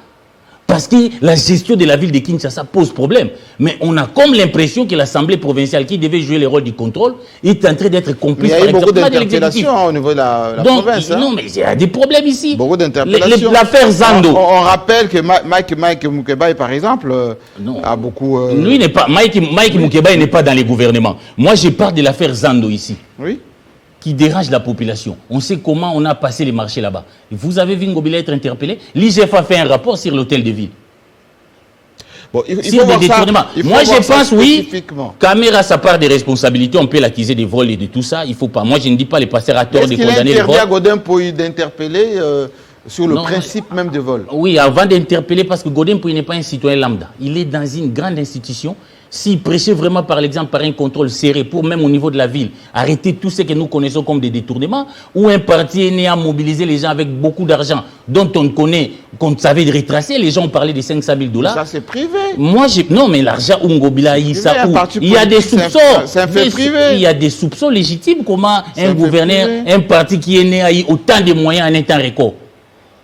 Parce que la gestion de la ville de Kinshasa pose problème. Mais on a comme l'impression que l'Assemblée provinciale, qui devait jouer le rôle du contrôle, est en train d'être complice. Il y a eu beaucoup d'interpellations au niveau de la province. Non, mais il y a des problèmes ici. Beaucoup d'interpellations. L'affaire Zando. On rappelle que Mike Mukeba, par exemple, a beaucoup... Lui n'est pas... Mike Mukeba n'est pas dans les gouvernements. Moi, je parle de l'affaire Zando ici. Oui. Qui dérange la population. On sait comment on a passé les marchés là-bas. Vous avez vu Ngobila être interpellé. L'IGF a fait un rapport sur l'hôtel de ville. Bon, il faut voir ça, moi, je pense, oui, Kamera a sa part de responsabilité. On peut l'accuser des vols et de tout ça. Il ne faut pas. Moi, je ne dis pas les passeurs à tort de condamner les vols. Est-ce qu'il interdit à Godem Pouye d'interpeller sur le principe même de vol? Oui, avant d'interpeller, parce que Godem Pouye n'est pas un citoyen lambda. Il est dans une grande institution. S'il prêchait vraiment, par exemple, par un contrôle serré, pour même au niveau de la ville, arrêter tout ce que nous connaissons comme des détournements, ou un parti est né à mobiliser les gens avec beaucoup d'argent, dont on connaît, qu'on savait retracer, les gens ont parlé de 500 000 $. Ça, c'est privé. Non, mais l'argent où Ngobila, il y a des soupçons. C'est un fait privé. Il y a des soupçons légitimes. Comment un gouverneur, un parti qui est né a eu autant de moyens en un temps record?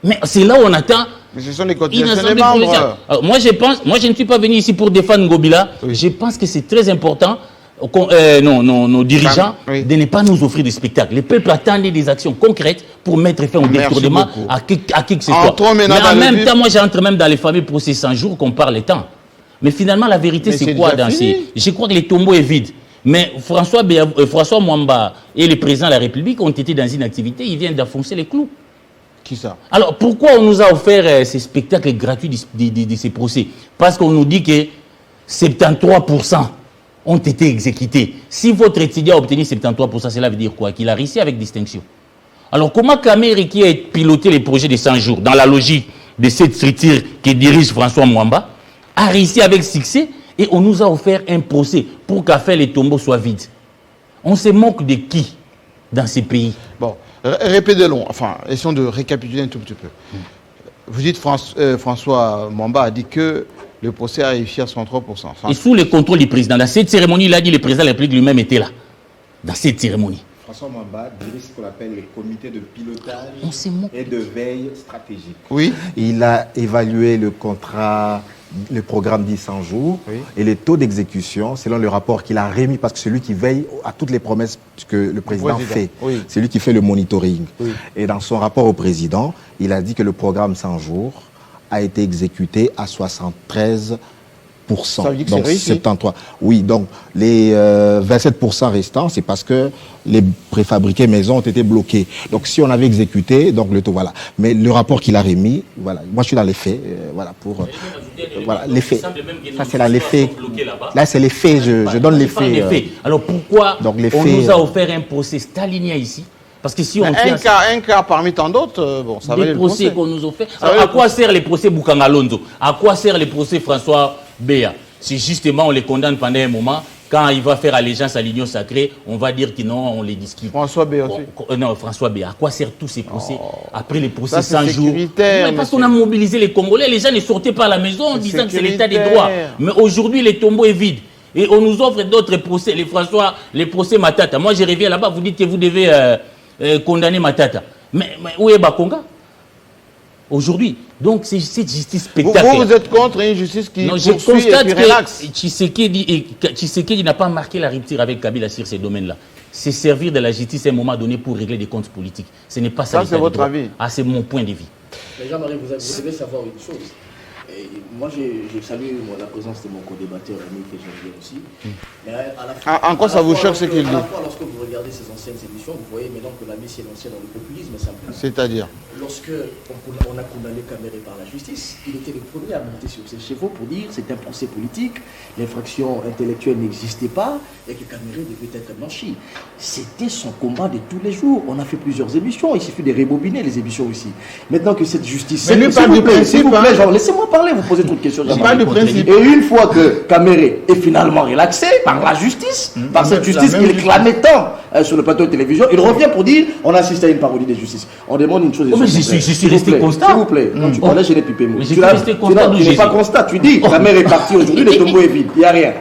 Mais c'est là où on attend. Mais ce sont les cotisations des membres. Alors, moi, je ne suis pas venu ici pour défendre Ngobila. Oui. Je pense que c'est très important, nos dirigeants, de ne pas nous offrir des spectacles. Le peuple attend des actions concrètes pour mettre fin au détournement à qui que ce soit. Mais en même temps, moi, j'entre même dans les familles pour ces 100 jours qu'on parle le temps. Mais finalement, la vérité, c'est quoi dans ces... Je crois que le tombeau est vide. Mais François Mwamba et le président de la République ont été dans une activité, ils viennent d'enfoncer les clous. Qui ça? Alors, pourquoi on nous a offert ces spectacles gratuits de ces procès? Parce qu'on nous dit que 73% ont été exécutés. Si votre étudiant a obtenu 73%, cela veut dire quoi? Qu'il a réussi avec distinction. Alors, comment Kamere, qui a piloté les projets de 100 jours, dans la logique de cette structure que dirige François Mwamba, a réussi avec succès et on nous a offert un procès pour qu'afin les tombeaux soient vides? On se moque de qui dans ces pays? Bon. Répétez-le, enfin, essayons de récapituler un tout petit peu. Vous dites François Mwamba a dit que le procès a réussi à 103%. Enfin, et sous le contrôle du président. Dans cette cérémonie, il a dit le président de la République lui-même était là. Dans cette cérémonie. François Mwamba dirige ce qu'on appelle les comités de pilotage et de veille stratégique. Oui. Il a évalué le contrat le programme dit 100 jours, et les taux d'exécution, selon le rapport qu'il a remis, parce que c'est lui qui veille à toutes les promesses que le président fait. C'est lui qui fait le monitoring. Et dans son rapport au président, il a dit que le programme 100 jours a été exécuté à 73%. Ça veut dire que donc c'est réussi. 73. Oui, donc les 27% restants, c'est parce que les préfabriqués maisons ont été bloqués. Donc si on avait exécuté, donc le taux, voilà. Mais le rapport qu'il a remis, voilà, moi je suis dans les faits, voilà, pour... voilà, les faits. Ça c'est là les faits. Là c'est les faits, je donne les faits. Alors pourquoi donc, les on faits, nous a offert un procès stalinien ici? Parce que si on un cas parmi tant d'autres, bon, ça va les procès qu'on nous a fait. Alors, à quoi sert les procès Boukanga Lonzo? À quoi sert les procès François Béa? Si justement on les condamne pendant un moment, quand il va faire allégeance à l'union sacrée, on va dire que non, on les discute. François Béa aussi. Non, François Béa. À quoi servent tous ces procès? Après les procès ça, 100 jours. Parce qu'on a mobilisé les Congolais, les gens ne sortaient pas à la maison en disant que c'est l'état des droits. Mais aujourd'hui, le tombeau est vide. Et on nous offre d'autres procès, les procès Matata. Moi, je reviens là-bas, vous dites que vous devez condamner Matata. Mais où est Bakonga aujourd'hui? Donc, c'est cette justice spectaculaire. Vous êtes contre une justice qui non, je poursuit constate et puis relaxe. Que Tshisekedi n'a pas marqué la rupture avec Kabila sur ces domaines-là. C'est servir de la justice à un moment donné pour régler des comptes politiques. Ce n'est pas ça. Ça, c'est votre avis. Ah, c'est mon point de vue. Mais Jean-Marie, vous devez savoir une chose. Et moi, je salue la présence de mon co-débatteur, ami, que j'aime bien aussi. Mais à la fois, en quoi ça vous choque ce qu'il dit? À la fois, lorsque vous regardez ces anciennes émissions, vous voyez maintenant que l'ami s'est lancé dans le populisme simplement. C'est-à-dire? Lorsque on a condamné Kamere par la justice, il était le premier à monter sur ses chevaux pour dire c'est un procès politique, l'infraction intellectuelle n'existait pas et que Kamere devait être blanchi. C'était son combat de tous les jours. On a fait plusieurs émissions, il suffit de rebobiner les émissions aussi. Maintenant que cette justice... Mais lui parle du principe, genre, laissez-moi parler, vous posez trop de questions. Il parle du principe. Et une fois que Kamere est finalement relaxé par la justice, par cette justice qu'il clamait tant sur le plateau de télévision, il revient pour dire on assiste à une parodie de justice. On demande une chose. Je suis resté constant. S'il vous plaît, quand tu parlais, j'ai les pipés mots. Tu n'es pas constat, tu dis Kamere est parti aujourd'hui, le tombeau est vide, il n'y a rien.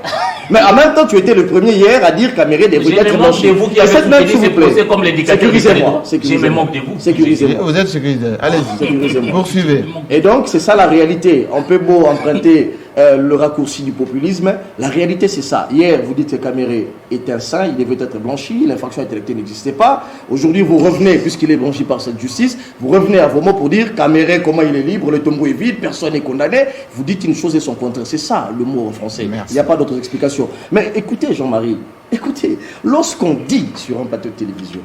Mais en même temps, tu étais le premier hier à dire Kamere devrait être blanchi. Comme l'éducateur. Sécurisez-moi. Je me moque de vous. Sécurisez-moi. Vous êtes sécurisé. Allez-y. Poursuivez. Et donc, c'est ça la réalité. On peut beau emprunter le raccourci du populisme. La réalité, c'est ça. Hier, vous dites que Kamere est un saint, il devait être blanchi, l'infraction intellectuelle n'existait pas. Aujourd'hui, vous revenez, puisqu'il est blanchi par cette justice, vous revenez à vos mots pour dire Kamere, comment il est libre, le tombeau est vide, personne n'est condamné. Vous dites une chose et son contraire. C'est ça le mot en français. Merci. Il n'y a pas d'autres explications. Mais écoutez, Jean-Marie, écoutez, lorsqu'on dit sur un plateau de télévision,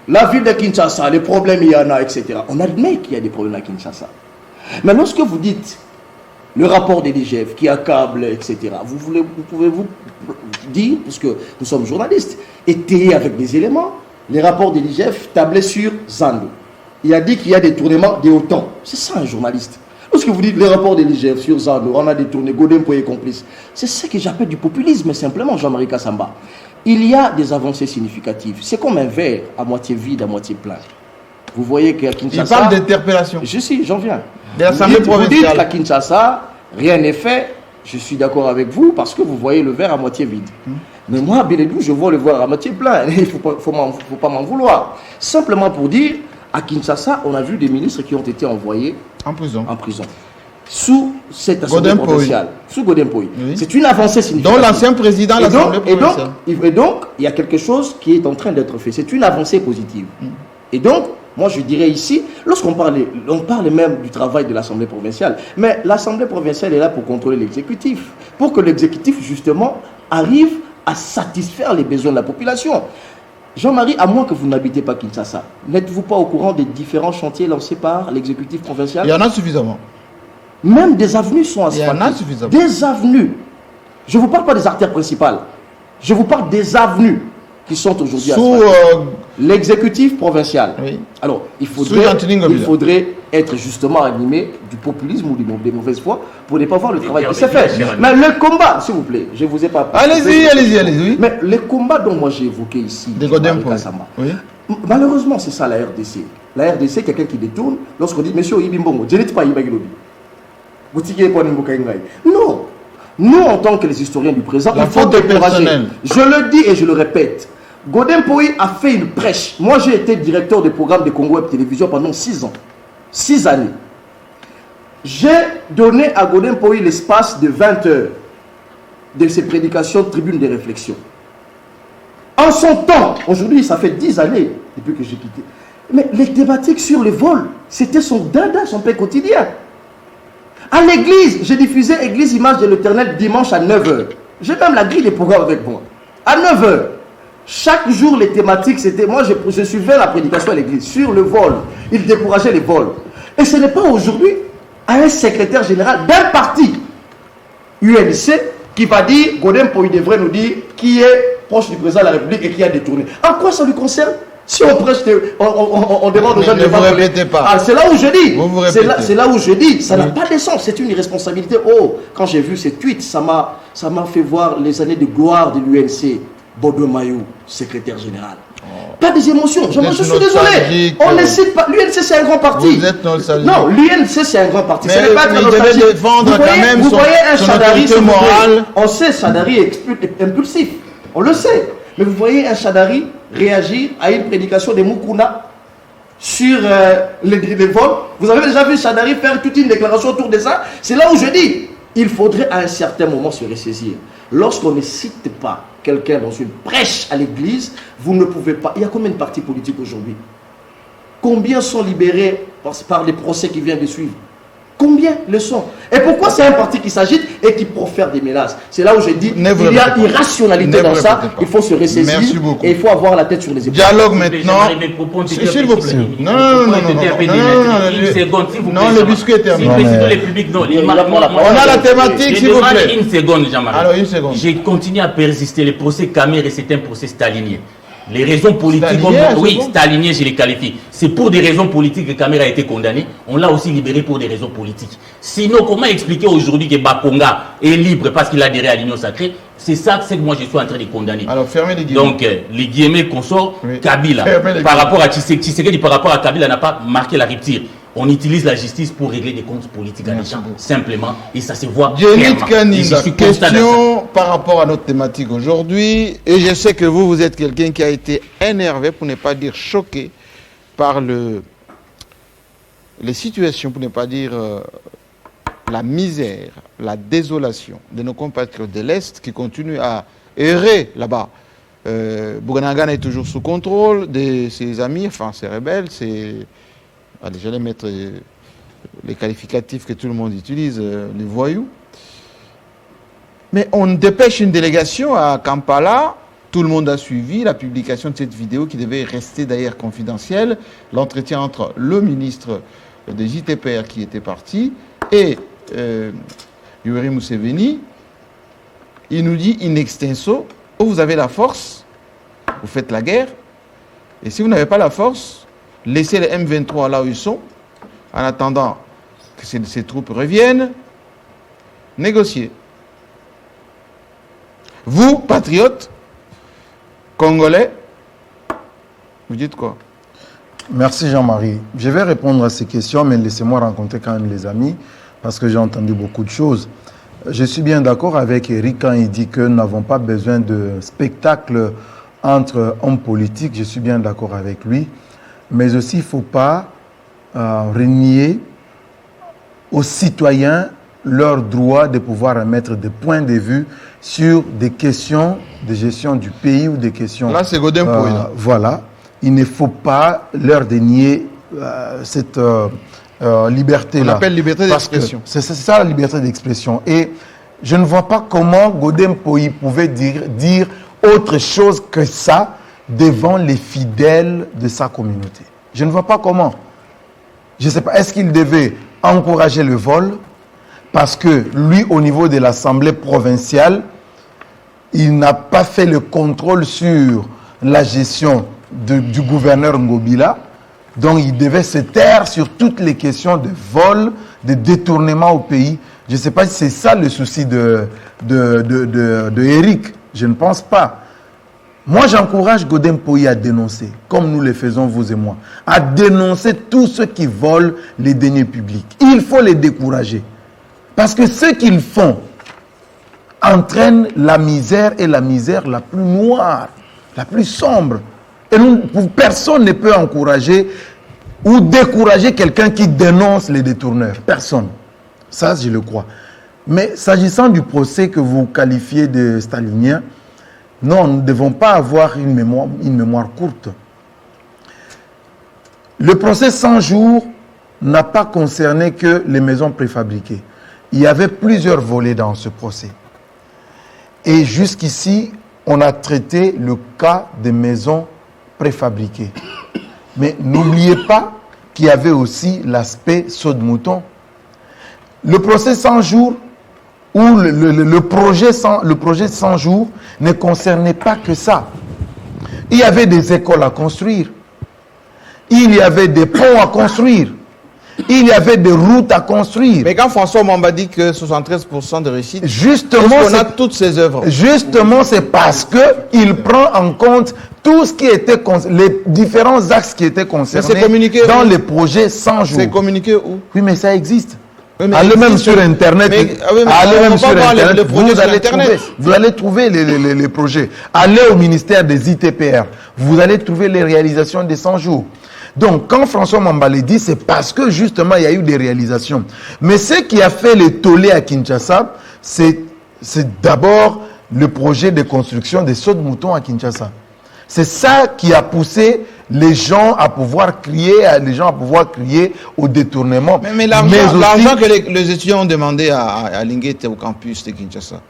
la ville de Kinshasa, les problèmes il y en a, etc. On admet qu'il y a des problèmes à Kinshasa. Mais lorsque vous dites le rapport des DGF qui accable, etc., vous pouvez vous dire, parce que nous sommes journalistes, étayer avec des éléments, les rapports des DGF tablaient sur Zando. Il a dit qu'il y a des tournements des OTAN. C'est ça un journaliste. Lorsque vous dites les rapports des DGF sur Zando, on a détourné, Godin Poye complice. C'est ça que j'appelle du populisme, simplement, Jean-Marie Kassamba. Il y a des avancées significatives. C'est comme un verre à moitié vide, à moitié plein. Vous voyez qu'à Kinshasa... Il parle d'interpellation. J'en viens. De l'Assemblée provinciale. Vous dites qu'à Kinshasa, rien n'est fait. Je suis d'accord avec vous parce que vous voyez le verre à moitié vide. Mais moi, Bénédou, je vois le verre à moitié plein. Il ne faut pas m'en vouloir. Simplement pour dire, à Kinshasa, on a vu des ministres qui ont été envoyés en prison. Sous cette assemblée provinciale. Sous Godin Poye. Oui. C'est une avancée significative. Dont l'ancien président de l'Assemblée provinciale. Et donc, il y a quelque chose qui est en train d'être fait. C'est une avancée positive. Et donc, moi je dirais ici, lorsqu'on parle même du travail de l'Assemblée provinciale, mais l'Assemblée provinciale est là pour contrôler l'exécutif, pour que l'exécutif justement arrive à satisfaire les besoins de la population. Jean-Marie, à moins que vous n'habitez pas Kinshasa, n'êtes-vous pas au courant des différents chantiers lancés par l'exécutif provincial? Il y en a suffisamment. Même des avenues sont asphaltées. Il y en a suffisamment. Des avenues. Je ne vous parle pas des artères principales. Je vous parle des avenues qui sont aujourd'hui asphaltées. L'exécutif provincial. Oui. Alors, il faudrait être justement animé du populisme ou des mauvaises foi pour ne pas voir le travail qui s'est fait. Mais le combat, s'il vous plaît, je ne vous ai pas... Allez-y. Mais les combats dont moi j'ai évoqué ici, oui. Malheureusement, c'est ça la RDC. La RDC, quelqu'un qui détourne, lorsqu'on dit, monsieur Ibimbongo, je n'ai pas Ibagilobi. Non. Nous, en tant que les historiens du présent, il faut décourager. Je le dis et je le répète. Godin Poye a fait une prêche. Moi, j'ai été directeur du programme de Congo Web Télévision pendant 6 ans. 6 années. J'ai donné à Godin Poyi l'espace de 20 heures de ses prédications tribune de réflexion. En son temps, aujourd'hui ça fait 10 années depuis que j'ai quitté, mais les thématiques sur le vol, c'était son dada, son pain quotidien. À l'église, j'ai diffusé Église Image de l'Éternel dimanche à 9h. J'ai même la grille des programmes avec moi. À 9h. Chaque jour, les thématiques, c'était... Moi, je suivais la prédication à l'église sur le vol. Il décourageait les vols. Et ce n'est pas aujourd'hui à un secrétaire général d'un parti UNC qui va dire, Godin Poyi devrait nous dire qui est proche du président de la République et qui a détourné. En quoi ça lui concerne? Si on prêche, on demande aux gens de ne vous répétez pas. Ah, c'est là où je dis. C'est là où je dis. Ça n'a pas de sens. C'est une irresponsabilité. Oh, quand j'ai vu ces tweets, ça m'a fait voir les années de gloire de l'UNC. Bodo Mayou, secrétaire général. Pas des émotions. Je suis désolé. On ne cite pas. L'UNC, c'est un grand parti. Vous êtes nostalgique. Non, l'UNC, c'est un grand parti. Mais ce n'est pas il devait défendre quand même vous voyez un Chadari moral. On sait Chadari est impulsif. On le sait. Mais vous voyez un Chadari réagir à une prédication de Moukouna sur les vols. Vous avez déjà vu Chadari faire toute une déclaration autour de ça. C'est là où je dis, il faudrait à un certain moment se ressaisir. Lorsqu'on ne cite pas quelqu'un dans une prêche à l'église, vous ne pouvez pas. Il y a combien de partis politiques aujourd'hui? Combien sont libérés par les procès qui viennent de suivre? Combien le sont? Et pourquoi c'est un parti qui s'agite et qui profère des menaces? C'est là où je dis, il y a irrationalité dans ça, il faut se ressaisir et il faut avoir la tête sur les épaules. Dialogue maintenant. S'il vous plaît. Non, le biscuit est terminé. On a la thématique, s'il vous plaît. Une seconde, Jean-Marie. Alors, une seconde. J'ai continué à persister. Le procès Kamer, c'est un procès stalinien. Les raisons politiques, stalinien, je les qualifie. C'est pour des raisons politiques que Kamer a été condamné. On l'a aussi libéré pour des raisons politiques. Sinon, comment expliquer aujourd'hui que Bakonga est libre parce qu'il a adhéré à l'Union sacrée? C'est ça que moi je suis en train de condamner. Alors, fermez les guillemets. Donc, les guillemets qu'on sort, Kabila, par rapport à Tshisekedi, par rapport à Kabila, n'a pas marqué la rupture. On utilise la justice pour régler des comptes politiques à des gens, simplement, et ça se voit clairement. Question par rapport à notre thématique aujourd'hui, et je sais que vous êtes quelqu'un qui a été énervé, pour ne pas dire choqué, par les situations, pour ne pas dire la misère, la désolation de nos compatriotes de l'Est qui continuent à errer là-bas. Bouganagana est toujours sous contrôle de ses amis, enfin ses rebelles, j'allais mettre les qualificatifs que tout le monde utilise, les voyous. Mais on dépêche une délégation à Kampala. Tout le monde a suivi la publication de cette vidéo qui devait rester d'ailleurs confidentielle. L'entretien entre le ministre de JTPR qui était parti et Yoweri Museveni. Il nous dit in extenso, vous avez la force, vous faites la guerre. Et si vous n'avez pas la force, laissez les M23 là où ils sont, en attendant que ces troupes reviennent, négocier. Vous, patriotes, congolais, vous dites quoi? Merci Jean-Marie. Je vais répondre à ces questions, mais laissez-moi rencontrer quand même les amis, parce que j'ai entendu beaucoup de choses. Je suis bien d'accord avec Eric quand il dit que nous n'avons pas besoin de spectacle entre hommes politiques. Je suis bien d'accord avec lui. Mais aussi, il ne faut pas renier aux citoyens leur droit de pouvoir émettre des points de vue sur des questions de gestion du pays ou des questions... Là, c'est Godin Poyi. Voilà. Il ne faut pas leur dénier cette liberté-là. On appelle liberté d'expression. C'est ça la liberté d'expression. Et je ne vois pas comment Godin Poyi pouvait dire autre chose que ça devant les fidèles de sa communauté. Je ne vois pas comment. Je ne sais pas, est-ce qu'il devait encourager le vol? Parce que lui, au niveau de l'Assemblée provinciale, il n'a pas fait le contrôle sur la gestion du gouverneur Ngobila. Donc il devait se taire sur toutes les questions de vol, de détournement au pays. Je ne sais pas si c'est ça le souci de Eric. Je ne pense pas. Moi, j'encourage Godin Poyi à dénoncer, comme nous le faisons, vous et moi, à dénoncer tous ceux qui volent les deniers publics. Il faut les décourager. Parce que ce qu'ils font entraîne la misère, et la misère la plus noire, la plus sombre. Et personne ne peut encourager ou décourager quelqu'un qui dénonce les détourneurs. Personne. Ça, je le crois. Mais s'agissant du procès que vous qualifiez de stalinien, non, nous ne devons pas avoir une mémoire courte. Le procès 100 jours n'a pas concerné que les maisons préfabriquées. Il y avait plusieurs volets dans ce procès. Et jusqu'ici, on a traité le cas des maisons préfabriquées. Mais n'oubliez pas qu'il y avait aussi l'aspect saut de mouton. Le procès 100 jours, ou le projet 100 jours ne concernait pas que ça. Il y avait des écoles à construire. Il y avait des ponts à construire. Il y avait des routes à construire. Mais quand François Mamba dit que 73% de réussite, justement, on a toutes ces œuvres. Justement, c'est parce qu'il prend en compte tout ce qui était, les différents axes qui étaient concernés dans les projets 100 jours. C'est communiqué où? Oui, mais ça existe. Oui, allez même sur Internet. Vous allez trouver les projets. Allez au ministère des ITPR. Vous allez trouver les réalisations des 100 jours. Donc, quand François Mambale dit, c'est parce que justement, il y a eu des réalisations. Mais ce qui a fait le tollé à Kinshasa, c'est d'abord le projet de construction des sauts de moutons à Kinshasa. C'est ça qui a poussé les gens à pouvoir crier, au détournement. Mais l'argent que les étudiants ont demandé à Linguete au campus de Kinshasa,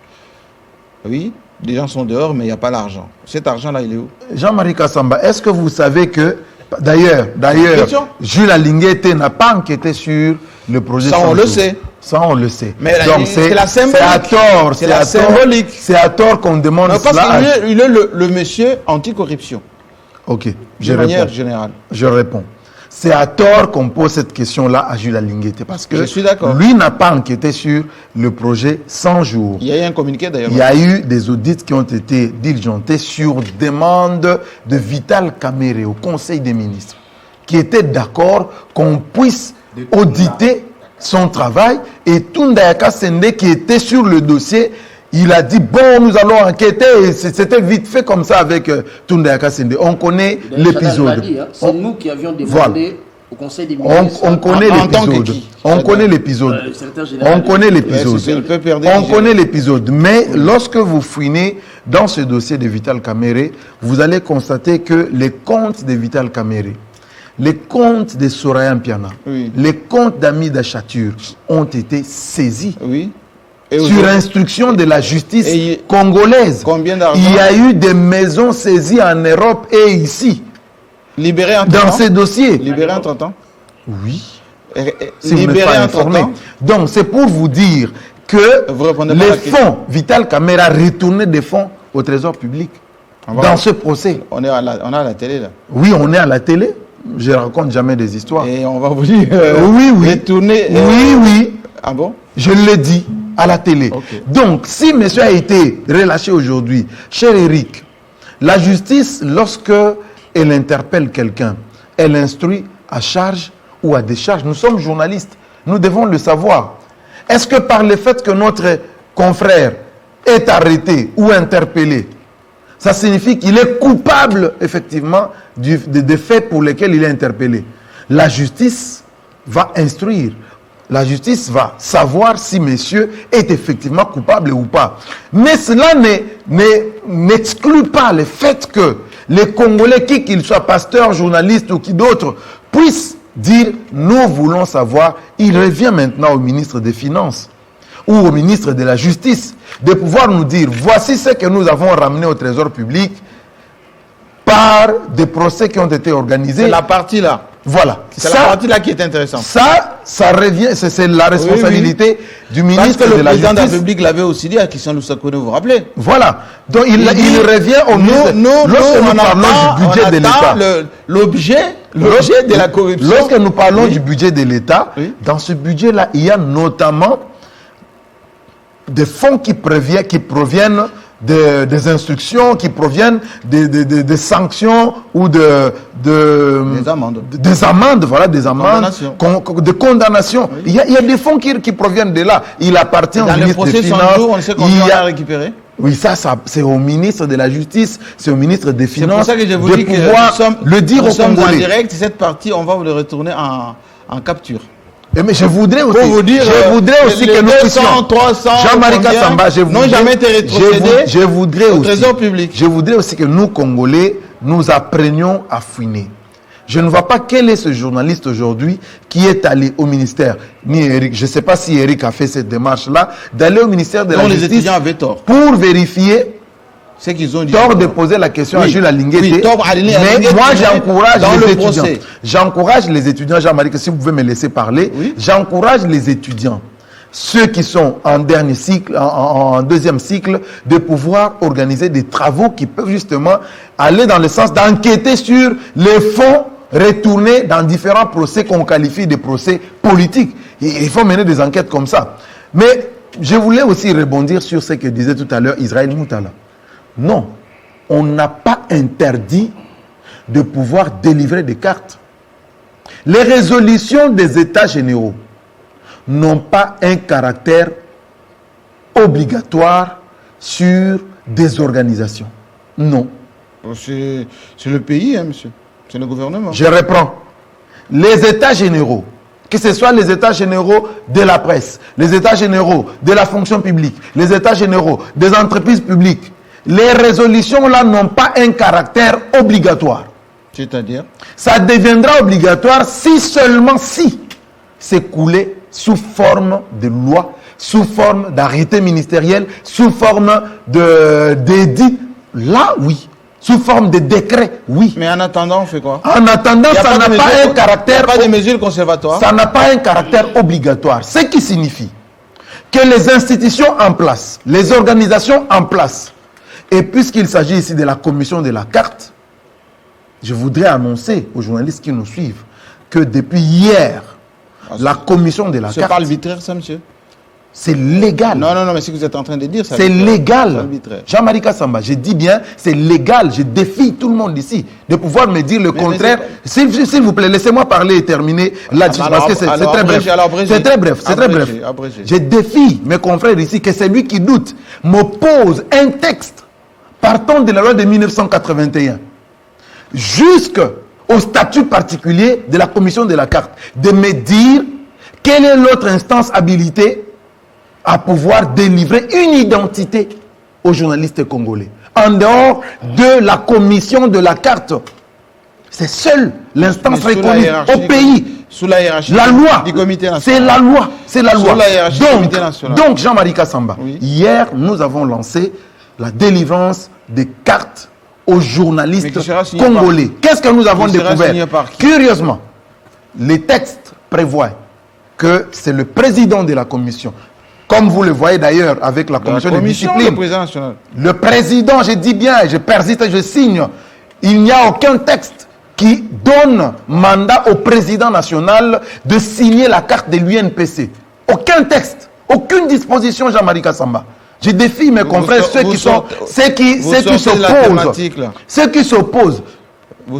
oui, les gens sont dehors, mais il n'y a pas l'argent. Cet argent-là, il est où? Jean-Marie Kassamba, est-ce que vous savez que, d'ailleurs, Jules Linguete n'a pas enquêté sur le projet? Ça, on le sait. Ça, on le sait. Mais c'est la symbolique. C'est à tort. C'est la symbolique. C'est à tort qu'on demande cela. Parce qu'il est le monsieur anticorruption. Ok, de manière générale. Je réponds. C'est à tort qu'on pose cette question-là à Jules Linguete. Parce que lui n'a pas enquêté sur le projet 100 jours. Il y a eu un communiqué d'ailleurs. Il y a eu des audits qui ont été diligentés sur demande de Vital Kamerhe au Conseil des ministres, qui était d'accord qu'on puisse auditer son travail. Et Tundayaka Sende, qui était sur le dossier, il a dit, bon, nous allons enquêter. Et c'était vite fait comme ça avec Tundayaka Sende. On connaît l'épisode. C'est nous qui avions demandé au Conseil des ministres. On connaît l'épisode. On connaît l'épisode. On connaît l'épisode. On connaît l'épisode. Mais lorsque vous fouinez dans ce dossier de Vital Kamerhe, vous allez constater que les comptes de Vital Kamerhe, les comptes de Soraya Mpiana, les comptes d'Amida Chatur ont été saisis. Oui. Sur instruction de la justice congolaise. Combien d'argent? Il y a eu des maisons saisies en Europe et ici. Libérées en dans ces dossiers. Libérées en 30 ans? Oui. Si libérées en 30 ans. Donc c'est pour vous dire que les fonds, Vital Kamerhe a retourné des fonds au trésor public dans ce procès. On est à la télé là. Oui, on est à la télé. Je ne raconte jamais des histoires. Et on va vous dire retourner. Oui. Ah bon? Je l'ai dit à la télé. Okay. Donc, si monsieur a été relâché aujourd'hui, cher Eric, la justice, lorsque elle interpelle quelqu'un, elle instruit à charge ou à décharge. Nous sommes journalistes, nous devons le savoir. Est-ce que par le fait que notre confrère est arrêté ou interpellé, ça signifie qu'il est coupable, effectivement, des faits pour lesquels il est interpellé? La justice va instruire. La justice va savoir si monsieur est effectivement coupable ou pas. Mais cela n'exclut pas le fait que les Congolais, qui qu'ils soient pasteurs, journalistes ou qui d'autres, puissent dire « nous voulons savoir ». Il revient maintenant au ministre des Finances ou au ministre de la Justice de pouvoir nous dire « voici ce que nous avons ramené au trésor public par des procès qui ont été organisés ». C'est la partie là. Voilà. C'est la partie là qui est intéressante. Ça revient, c'est la responsabilité du ministre de la Justice. Parce que le président de la République l'avait aussi dit à Christian Loussakone, vous vous rappelez? Voilà. Donc il revient au ministre. Lorsque nous parlons du budget de l'État. L'objet de la corruption. Lorsque nous parlons du budget de l'État, dans ce budget-là, il y a notamment des fonds qui proviennent des instructions, qui proviennent des sanctions ou des amendes, voilà, des amendes, de condamnations. Oui. Il y a des fonds qui proviennent de là. Il appartient au ministre des Finances. Jours, on sait combien on a récupéré. Oui, ça c'est au ministre de la Justice, c'est au ministre des Finances. C'est pour ça que je vous dis que le dire aux Congolais. En direct, cette partie, on va vous le retourner en capture. Mais je voudrais aussi, pour vous dire, que nous puissions, 300, Jean-Marie Kassamba, n'ont jamais été rétrocédés au trésor public. Je voudrais aussi que nous, Congolais, nous apprenions à fouiner. Je ne vois pas quel est ce journaliste aujourd'hui qui est allé au ministère, ni Eric, je ne sais pas si Eric a fait cette démarche-là, d'aller au ministère de la Justice les étudiants avaient tort. Pour vérifier. C'est qu'ils ont dit. Tort de poser la question à Jules Alinguete. Oui, mais moi, j'encourage les étudiants. J'encourage les étudiants, Jean-Marie, si vous pouvez me laisser parler, j'encourage les étudiants, ceux qui sont en dernier cycle, en deuxième cycle, de pouvoir organiser des travaux qui peuvent justement aller dans le sens d'enquêter sur les fonds retournés dans différents procès qu'on qualifie de procès politiques. Il faut mener des enquêtes comme ça. Mais je voulais aussi rebondir sur ce que disait tout à l'heure Israël Moutala. Non, on n'a pas interdit de pouvoir délivrer des cartes. Les résolutions des États généraux n'ont pas un caractère obligatoire sur des organisations. Non. C'est le pays, hein, monsieur. C'est le gouvernement. Je reprends. Les États généraux, que ce soit les États généraux de la presse, les États généraux de la fonction publique, les États généraux des entreprises publiques, les résolutions là n'ont pas un caractère obligatoire. C'est-à-dire? Ça deviendra obligatoire si seulement si c'est coulé sous forme de loi, sous forme d'arrêté ministériel, sous forme d'édit. Là, oui. Sous forme de décret, oui. Mais en attendant, on fait quoi? En attendant, ça n'a pas un caractère... Pas des mesures conservatoires. Ça n'a pas un caractère obligatoire. Ce qui signifie que les institutions en place, les organisations en place, et puisqu'il s'agit ici de la commission de la carte, je voudrais annoncer aux journalistes qui nous suivent que depuis hier, la commission de la carte... C'est pas arbitraire ça, monsieur? C'est légal. Non, mais ce que vous êtes en train de dire, c'est légal. Jean-Marie Kassamba, je dis bien, c'est légal. Je défie tout le monde ici de pouvoir me dire le contraire. S'il vous plaît, laissez-moi parler et terminer là-dessus, parce que c'est très bref. C'est très bref, c'est très bref. Je défie mes confrères ici que celui qui doute m'oppose un texte partant de la loi de 1981 jusqu'au statut particulier de la commission de la carte, de me dire quelle est l'autre instance habilitée à pouvoir délivrer une identité aux journalistes congolais. En dehors de la commission de la carte. C'est seule l'instance reconnue au pays. Sous la hiérarchie la loi du comité national. C'est la loi. C'est la loi. Sous la hiérarchie du comité national. Donc, Jean-Marie Kassamba, hier, nous avons lancé la délivrance des cartes aux journalistes congolais. Qu'est-ce que nous avons découvert? Curieusement, les textes prévoient que c'est le président de la commission. Comme vous le voyez d'ailleurs avec la commission de discipline. Le président, je dis bien, je persiste et je signe. Il n'y a aucun texte qui donne mandat au président national de signer la carte de l'UNPC. Aucun texte, aucune disposition, Jean-Marie Kassamba. Je défie mes confrères, ceux qui s'opposent.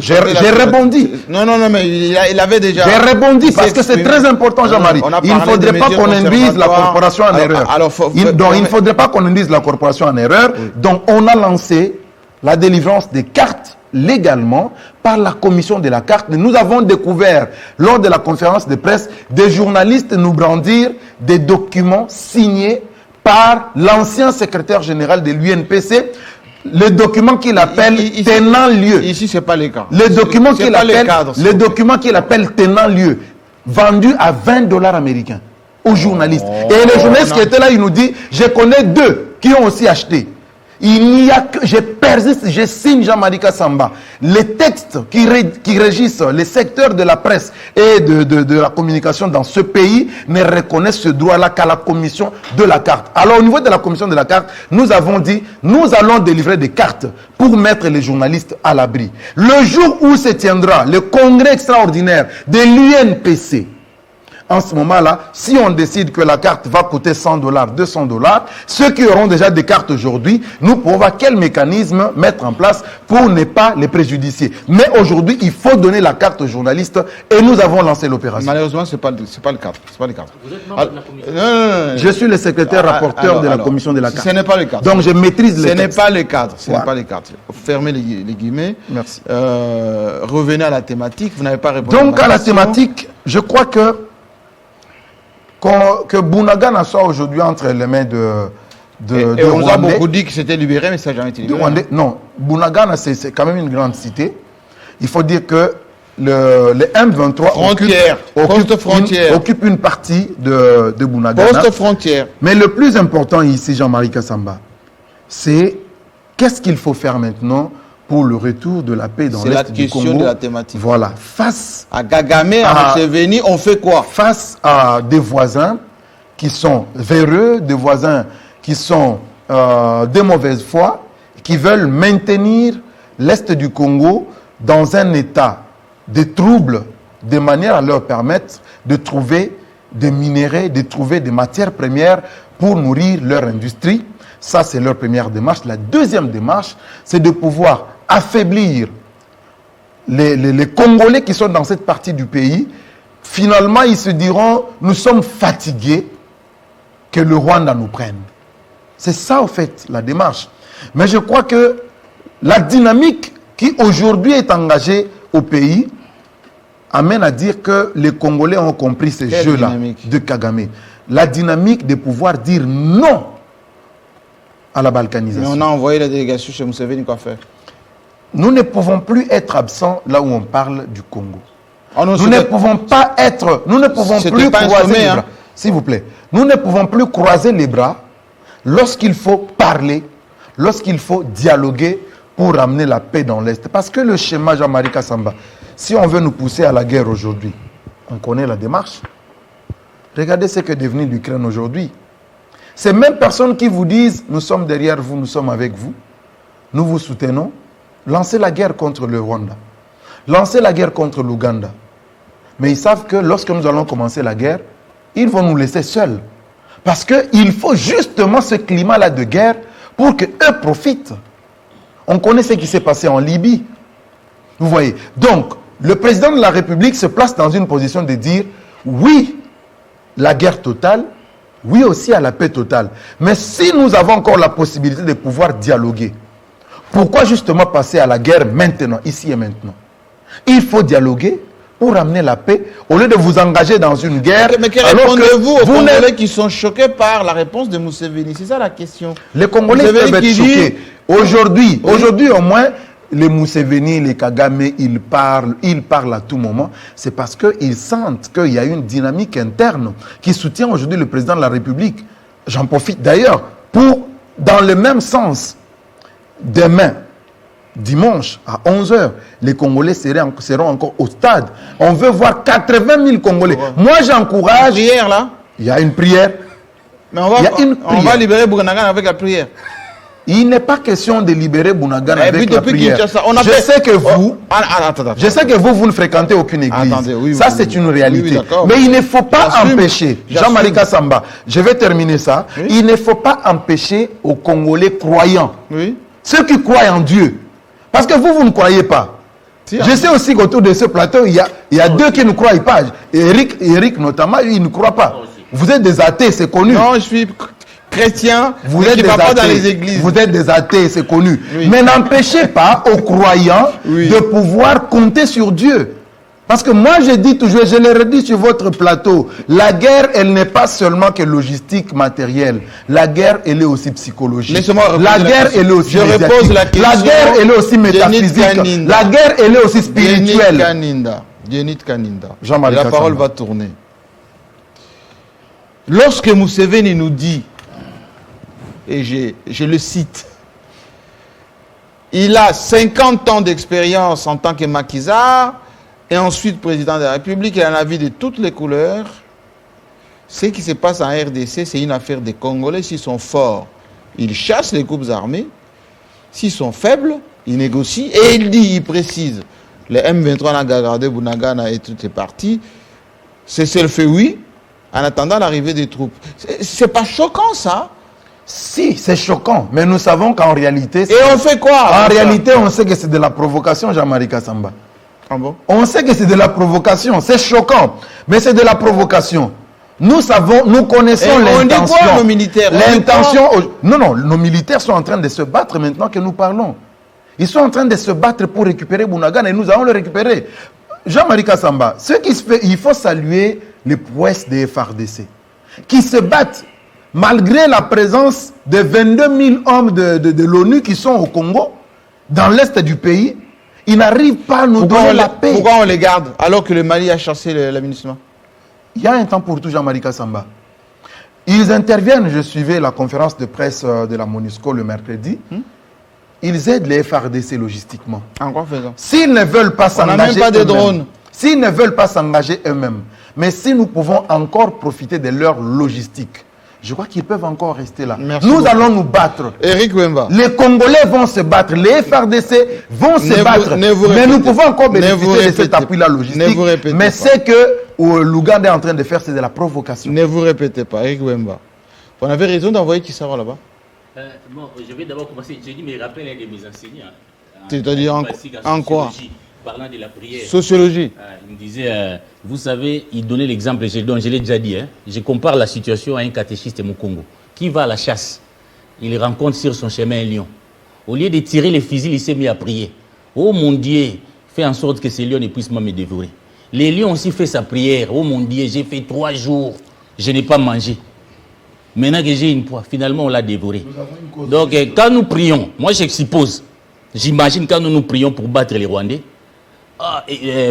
J'ai rebondi. Non, mais il avait déjà... J'ai rebondi parce que c'est très important, Jean-Marie. Il ne faudrait pas qu'on induise la corporation en erreur. Il ne faudrait pas qu'on induise la corporation en erreur. Donc, on a lancé la délivrance des cartes légalement par la commission de la carte. Nous avons découvert, lors de la conférence de presse, des journalistes nous brandir des documents signés par l'ancien secrétaire général de l'UNPC, le document qu'il appelle tenant lieu. Ici, ce n'est pas le cas. Le document qu'il appelle tenant lieu, vendu à $20 américains aux journalistes. Et les journalistes qui étaient là, ils nous disent, je connais 2 qui ont aussi acheté. Il n'y a que, je persiste, je signe Jean-Marie Kassamba. Les textes qui régissent les secteurs de la presse et de la communication dans ce pays ne reconnaissent ce droit-là qu'à la commission de la carte. Alors au niveau de la commission de la carte, nous avons dit, nous allons délivrer des cartes pour mettre les journalistes à l'abri. Le jour où se tiendra le congrès extraordinaire de l'UNPC, en ce moment-là, si on décide que la carte va coûter $100, $200, ceux qui auront déjà des cartes aujourd'hui, nous pourrons voir quel mécanisme mettre en place pour ne pas les préjudicier. Mais aujourd'hui, il faut donner la carte aux journalistes et nous avons lancé l'opération. Malheureusement, ce n'est pas le cas. Vous êtes membre de la commission? Non. Je suis le secrétaire rapporteur de la commission de la carte. Ce n'est pas le cadre. Donc je maîtrise les textes. Ce n'est pas le cadre. Ce n'est pas le cadre. Fermez les guillemets. Merci. Revenez à la thématique. Vous n'avez pas répondu. Donc à la thématique, je crois que que Bunagana soit aujourd'hui entre les mains de et on nous a beaucoup dit que c'était libéré, mais ça n'a jamais été libéré. Non, Bunagana, c'est quand même une grande cité. Il faut dire que les M23 occupent une partie de Bunagana. Poste-frontière. Mais le plus important ici, Jean-Marie Kassamba, c'est qu'est-ce qu'il faut faire maintenant pour le retour de la paix dans l'Est du Congo. C'est la question de la thématique. Voilà. Face à Kagame, à Museveni, on fait quoi? Face à des voisins qui sont véreux, des voisins qui sont de mauvaise foi, qui veulent maintenir l'Est du Congo dans un état de trouble, de manière à leur permettre de trouver des minéraux, de trouver des matières premières pour nourrir leur industrie. Ça, c'est leur première démarche. La deuxième démarche, c'est de pouvoir affaiblir les Congolais qui sont dans cette partie du pays. Finalement, ils se diront, nous sommes fatigués que le Rwanda nous prenne. C'est ça, en fait, la démarche. Mais je crois que la dynamique qui aujourd'hui est engagée au pays amène à dire que les Congolais ont compris ces jeux-là de Kagame. La dynamique de pouvoir dire non à la balkanisation. Mais on a envoyé la délégation chez Museveni, quoi faire? Nous ne pouvons plus être absents là où on parle du Congo. Oh non, nous ne pouvons pas être, nous ne pouvons plus croiser les bras. S'il vous plaît, nous ne pouvons plus croiser les bras lorsqu'il faut parler, lorsqu'il faut dialoguer pour ramener la paix dans l'Est. Parce que le schéma Jean-Marie Kassamba, si on veut nous pousser à la guerre aujourd'hui, on connaît la démarche. Regardez ce qu'est devenu l'Ukraine aujourd'hui. Ces mêmes personnes qui vous disent « nous sommes derrière vous, nous sommes avec vous, nous vous soutenons », lancez la guerre contre le Rwanda, lancez la guerre contre l'Ouganda. Mais ils savent que lorsque nous allons commencer la guerre, ils vont nous laisser seuls. Parce qu'il faut justement ce climat-là de guerre pour qu'eux profitent. On connaît ce qui s'est passé en Libye. Vous voyez. Donc, le président de la République se place dans une position de dire oui, la guerre totale, oui aussi à la paix totale. Mais si nous avons encore la possibilité de pouvoir dialoguer, pourquoi justement passer à la guerre maintenant, ici et maintenant? Il faut dialoguer pour ramener la paix, au lieu de vous engager dans une guerre. Mais que répondez-vous aux Congolais qui sont choqués par la réponse de Museveni? C'est ça la question. Les Congolais peuvent être choqués. Aujourd'hui, au moins, les Museveni, les Kagame, ils parlent à tout moment. C'est parce qu'ils sentent qu'il y a une dynamique interne qui soutient aujourd'hui le président de la République. J'en profite d'ailleurs pour, dans le même sens, demain, dimanche à 11h, les Congolais seront encore au stade. On veut voir 80 000 Congolais. Moi, j'encourage. Prière là. Il y a une prière. Mais on va libérer Bunagana avec la prière. Il n'est pas question de libérer Bunagana avec la prière. Je sais que vous ne fréquentez aucune église. Ça, c'est une réalité. Mais il ne faut pas empêcher, Jean-Marie Kassamba, je vais terminer ça. Il ne faut pas empêcher aux Congolais croyants, ceux qui croient en Dieu. Parce que vous ne croyez pas. Je sais aussi qu'autour de ce plateau, il y a deux qui ne croient pas. Eric notamment, il ne croit pas. Vous êtes des athées, c'est connu. Non, je suis chrétien, vous êtes des athées, dans les églises. Vous êtes des athées, c'est connu. Mais n'empêchez pas aux croyants de pouvoir compter sur Dieu. Parce que moi, je dis toujours, je l'ai redit sur votre plateau, la guerre, elle n'est pas seulement que logistique, matérielle. La guerre, elle est aussi psychologique. La guerre, elle est aussi médiatique. La guerre, elle est aussi métaphysique. La guerre, elle est aussi spirituelle. Dienit Kaninda. La parole va tourner. Lorsque Museveni nous dit, et je le cite, il a 50 ans d'expérience en tant que maquisard, et ensuite président de la République, il a un avis de toutes les couleurs. Ce qui se passe en RDC, c'est une affaire des Congolais. S'ils sont forts, ils chassent les groupes armés. S'ils sont faibles, ils négocient. Et il précise, les M23 n'ont gardé Bunagana et toutes les parties. C'est le fait, oui, en attendant l'arrivée des troupes. C'est pas choquant, ça? Si, c'est choquant. Mais nous savons qu'en réalité... Et on fait quoi? En réalité, on sait que c'est de la provocation, Jean-Marie Kassamba. Ah bon? On sait que c'est de la provocation, c'est choquant, mais c'est de la provocation. Nous savons, nous connaissons l'intention. On dit quoi, nos militaires? L'intention. Non, nos militaires sont en train de se battre maintenant que nous parlons. Ils sont en train de se battre pour récupérer Bunagana et nous allons le récupérer. Jean-Marie Kassamba, ce qui se fait, il faut saluer les prouesses des FARDC. qui se battent malgré la présence de 22 000 hommes de l'ONU qui sont au Congo, dans l'est du pays. Ils n'arrivent pas à nous donner la paix. Pourquoi on les garde alors que le Mali a chassé la MINUSMA? Il y a un temps pour tout, Jean-Marie Kassamba. Ils interviennent, je suivais la conférence de presse de la MONUSCO le mercredi. Ils aident les FARDC logistiquement. En quoi faisant? S'ils ne veulent pas s'engager on n'a même pas de drones. S'ils ne veulent pas s'engager eux-mêmes, mais si nous pouvons encore profiter de leur logistique, je crois qu'ils peuvent encore rester là. Nous allons nous battre. Eric Wemba. Les Congolais vont se battre, les FARDC vont se battre. Mais nous pouvons encore bénéficier de cet appui-là logistique. Mais c'est que l'Ouganda est en train de faire, c'est de la provocation. Ne vous répétez pas, Eric Wemba. On avait raison d'envoyer Kisaro là-bas. Bon, je vais d'abord commencer. J'ai dit, mais rappelle un de mes enseignants. C'est-à-dire en quoi? Parlant de la prière. Sociologie. Il me disait, vous savez, il donnait l'exemple, je l'ai déjà dit, je compare la situation à un catéchiste au Congo qui va à la chasse. Il rencontre sur son chemin un lion. Au lieu de tirer les fusils, il s'est mis à prier. Oh mon Dieu, fais en sorte que ces lions ne puissent pas me dévorer. Les lions aussi fait sa prière. Oh mon Dieu, j'ai fait 3 jours, je n'ai pas mangé. Maintenant que j'ai une poids, finalement on l'a dévoré. Donc quand nous prions, moi je suppose, j'imagine quand nous prions pour battre les Rwandais,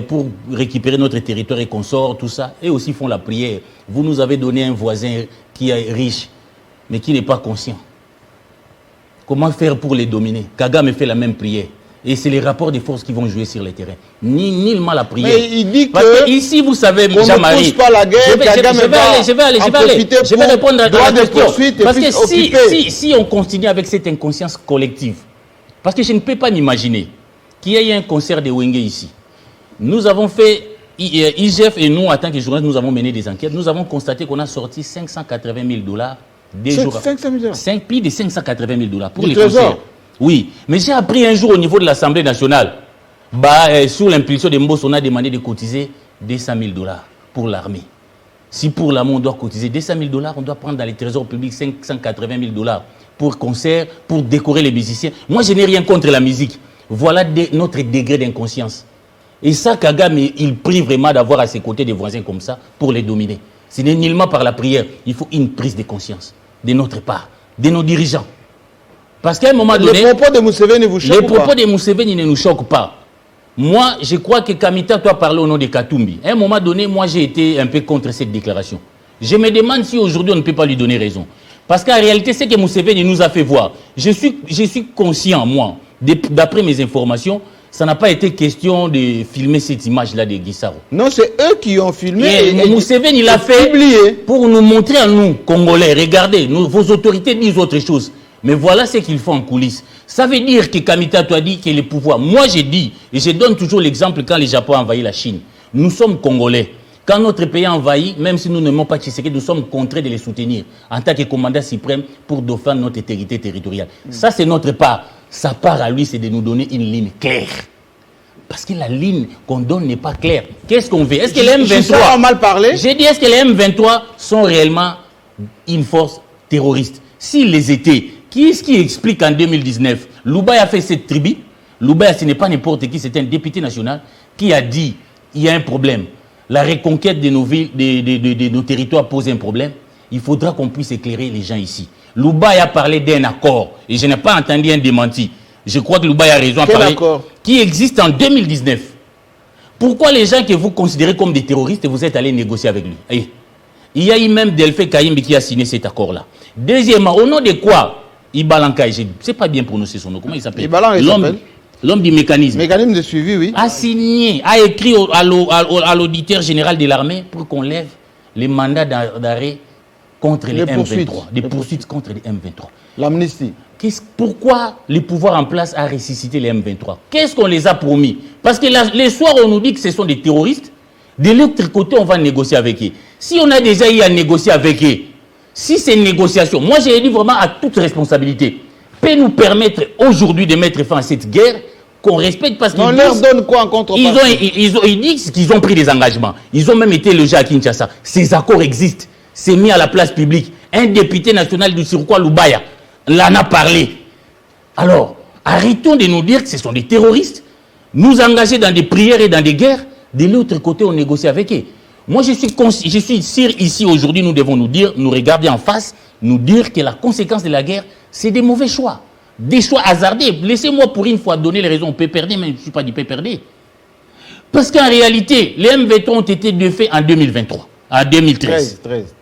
pour récupérer notre territoire et consorts, tout ça, et aussi font la prière. Vous nous avez donné un voisin qui est riche, mais qui n'est pas conscient. Comment faire pour les dominer? Kagame fait la même prière. Et c'est les rapports de force qui vont jouer sur le terrain. Nullement la prière. Mais il dit parce que ici, vous savez, Jean-Marie, ne pousse pas la guerre, je vais répondre à la question. Parce que si on continue avec cette inconscience collective, parce que je ne peux pas m'imaginer qu'il y ait un concert de Wenge ici. Nous avons fait, IGF et nous, en tant que journalistes, nous avons mené des enquêtes. Nous avons constaté qu'on a sorti $580 000 des jours. 500 000 plus de $580 000 pour les concerts. Oui, mais j'ai appris un jour au niveau de l'Assemblée nationale, sous l'impulsion de Mbos, on a demandé de cotiser $200 000 pour l'armée. Si pour l'armée on doit cotiser $200 000, on doit prendre dans les trésors publics $580 000 pour concert, pour décorer les musiciens. Moi, je n'ai rien contre la musique. Voilà notre degré d'inconscience. Et ça, Kagame, il prie vraiment d'avoir à ses côtés des voisins comme ça pour les dominer. Ce n'est nullement par la prière. Il faut une prise de conscience de notre part, de nos dirigeants. Parce qu'à un moment donné... Les propos de Museveni vous choquent pas? Les propos de Museveni ne nous choquent pas. Moi, je crois que Kamita, toi, parlé au nom de Katumbi. À un moment donné, moi, j'ai été un peu contre cette déclaration. Je me demande si aujourd'hui, on ne peut pas lui donner raison. Parce qu'en réalité, ce que Museveni nous a fait voir, je suis conscient, moi, d'après mes informations, ça n'a pas été question de filmer cette image-là de Gisaro. Non, c'est eux qui ont filmé. Et Museveni l'a fait publié pour nous montrer à nous, Congolais, regardez, vos autorités disent autre chose. Mais voilà ce qu'ils font en coulisses. Ça veut dire que Kamita a dit que les pouvoirs... Moi, j'ai dit, et je donne toujours l'exemple quand le Japon a envahi la Chine. Nous sommes Congolais. Quand notre pays a envahi, même si nous n'aimons pas Tshisekedi, nous sommes contraints de les soutenir en tant que commandant suprême pour défendre notre intégrité territoriale. Ça, c'est notre part. Sa part à lui, c'est de nous donner une ligne claire. Parce que la ligne qu'on donne n'est pas claire. Qu'est-ce qu'on veut? Est-ce que les M23... mal parlé. J'ai dit, est-ce que les M23 sont réellement une force terroriste? S'ils les étaient, qui est-ce qui explique qu'en 2019, Loubaya a fait cette tribu? Loubaya, ce n'est pas n'importe qui, c'est un député national qui a dit, il y a un problème. La reconquête de nos villes, de nos territoires pose un problème. Il faudra qu'on puisse éclairer les gens ici. Loubaya a parlé d'un accord, et je n'ai pas entendu un démenti. Je crois que Loubaya a raison à parler. Qui existe en 2019. Pourquoi les gens que vous considérez comme des terroristes, vous êtes allés négocier avec lui? Il y a eu même Delphé Kayimbi qui a signé cet accord-là. Deuxièmement, au nom de quoi Ibalanka, je ne sais pas bien prononcer son nom, comment il s'appelle? L'homme du mécanisme. Mécanisme de suivi, oui. A signé, a écrit à l'auditeur général de l'armée pour qu'on lève les mandats d'arrêt contre les M23. Des poursuites contre les M23. L'amnistie. Pourquoi le pouvoir en place a ressuscité les M23? Qu'est-ce qu'on les a promis? Parce que les soirs, on nous dit que ce sont des terroristes. De l'autre côté, on va négocier avec eux. Si on a déjà eu à négocier avec eux, si c'est une négociation, moi j'ai dit vraiment à toute responsabilité, peut nous permettre aujourd'hui de mettre fin à cette guerre, qu'on respecte parce qu'ils on leur donne quoi en contrepartie? Ils disent qu'ils ont pris des engagements. Ils ont même été logés à Kinshasa. Ces accords existent. C'est mis à la place publique. Un député national du Surquois, Loubaya, l'en a parlé. Alors, arrêtons de nous dire que ce sont des terroristes. Nous engager dans des prières et dans des guerres. De l'autre côté, on négocie avec eux. Moi, je suis sûr ici, aujourd'hui, nous devons nous regarder en face, nous dire que la conséquence de la guerre, c'est des mauvais choix. Des choix hasardés. Laissez-moi pour une fois donner les raisons au PPRD, mais je ne suis pas du PPRD. Parce qu'en réalité, les M23 ont été défaits en 2023, en 2013. 13.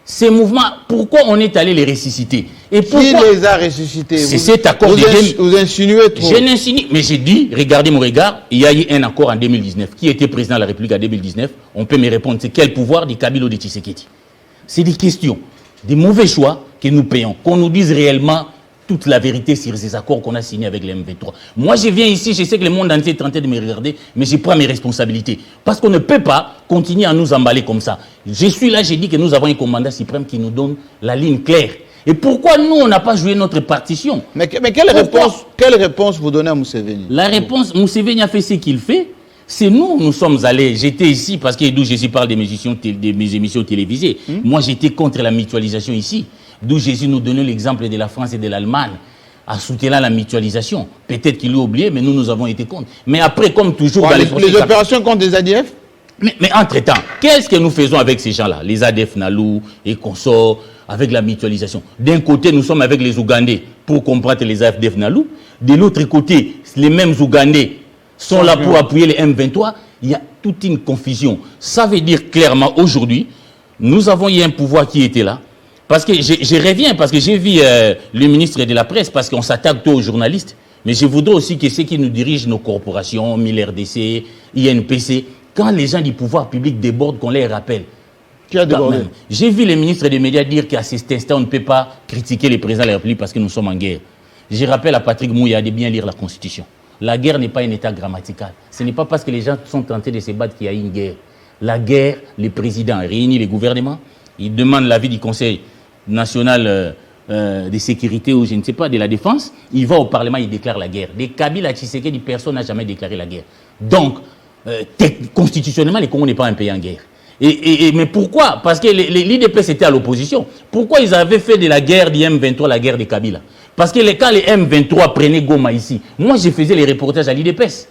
Ces mouvements, pourquoi on est allé les ressusciter? Et pourquoi... Qui les a ressuscités? C'est cet accord vous insinuez trop. Je n'insinue, mais j'ai dit, regardez mon regard, il y a eu un accord en 2019. Qui était président de la République en 2019? On peut me répondre, c'est quel pouvoir de Kabila ou de Tshisekedi? C'est des questions, des mauvais choix que nous payons, qu'on nous dise réellement toute la vérité sur ces accords qu'on a signés avec les M23. Moi, je viens ici, je sais que le monde entier est en train de me regarder, mais je prends mes responsabilités. Parce qu'on ne peut pas continuer à nous emballer comme ça. Je suis là, j'ai dit que nous avons un commandant suprême qui nous donne la ligne claire. Et pourquoi nous, on n'a pas joué notre partition? Mais quelle réponse vous donnez à Museveni? La réponse, Museveni a fait ce qu'il fait. C'est nous sommes allés. J'étais ici parce que d'où je parle de mes émissions télévisées. Moi, j'étais contre la mutualisation ici. D'où Jésus nous donnait l'exemple de la France et de l'Allemagne à soutenir la mutualisation. Peut-être qu'il l'a oublié, mais nous avons été contre. Mais après, comme toujours... Ouais, dans les opérations contre les ADF? Mais entre-temps, qu'est-ce que nous faisons avec ces gens-là? Les ADF Nalu et consorts, avec la mutualisation. D'un côté, nous sommes avec les Ougandais pour combattre les ADF Nalu. De l'autre côté, les mêmes Ougandais sont là pour appuyer les M23. Il y a toute une confusion. Ça veut dire clairement, aujourd'hui, nous avons eu un pouvoir qui était là. Parce que je reviens, parce que j'ai vu le ministre de la Presse, parce qu'on s'attaque aux journalistes, mais je voudrais aussi que ceux qui nous dirigent nos corporations, MIL-RDC, INPC, quand les gens du pouvoir public débordent, qu'on les rappelle. Qui a débordé? J'ai vu les ministres des médias dire qu'à cet instant, on ne peut pas critiquer le président de la République parce que nous sommes en guerre. Je rappelle à Patrick Mouya de bien lire la Constitution. La guerre n'est pas un état grammatical. Ce n'est pas parce que les gens sont tentés de se battre qu'il y a une guerre. La guerre, le président réunit les gouvernements, il demande l'avis du Conseil national de sécurité ou je ne sais pas, de la défense, il va au Parlement, il déclare la guerre. Des Kabila à Tshisekedi, personne n'a jamais déclaré la guerre. Donc, constitutionnellement, le Congo n'est pas un pays en guerre. Mais pourquoi? Parce que l'IDPS était à l'opposition. Pourquoi ils avaient fait de la guerre du M23 la guerre des Kabila? Parce que quand les M23 prenaient Goma ici, moi je faisais les reportages à l'IDPS.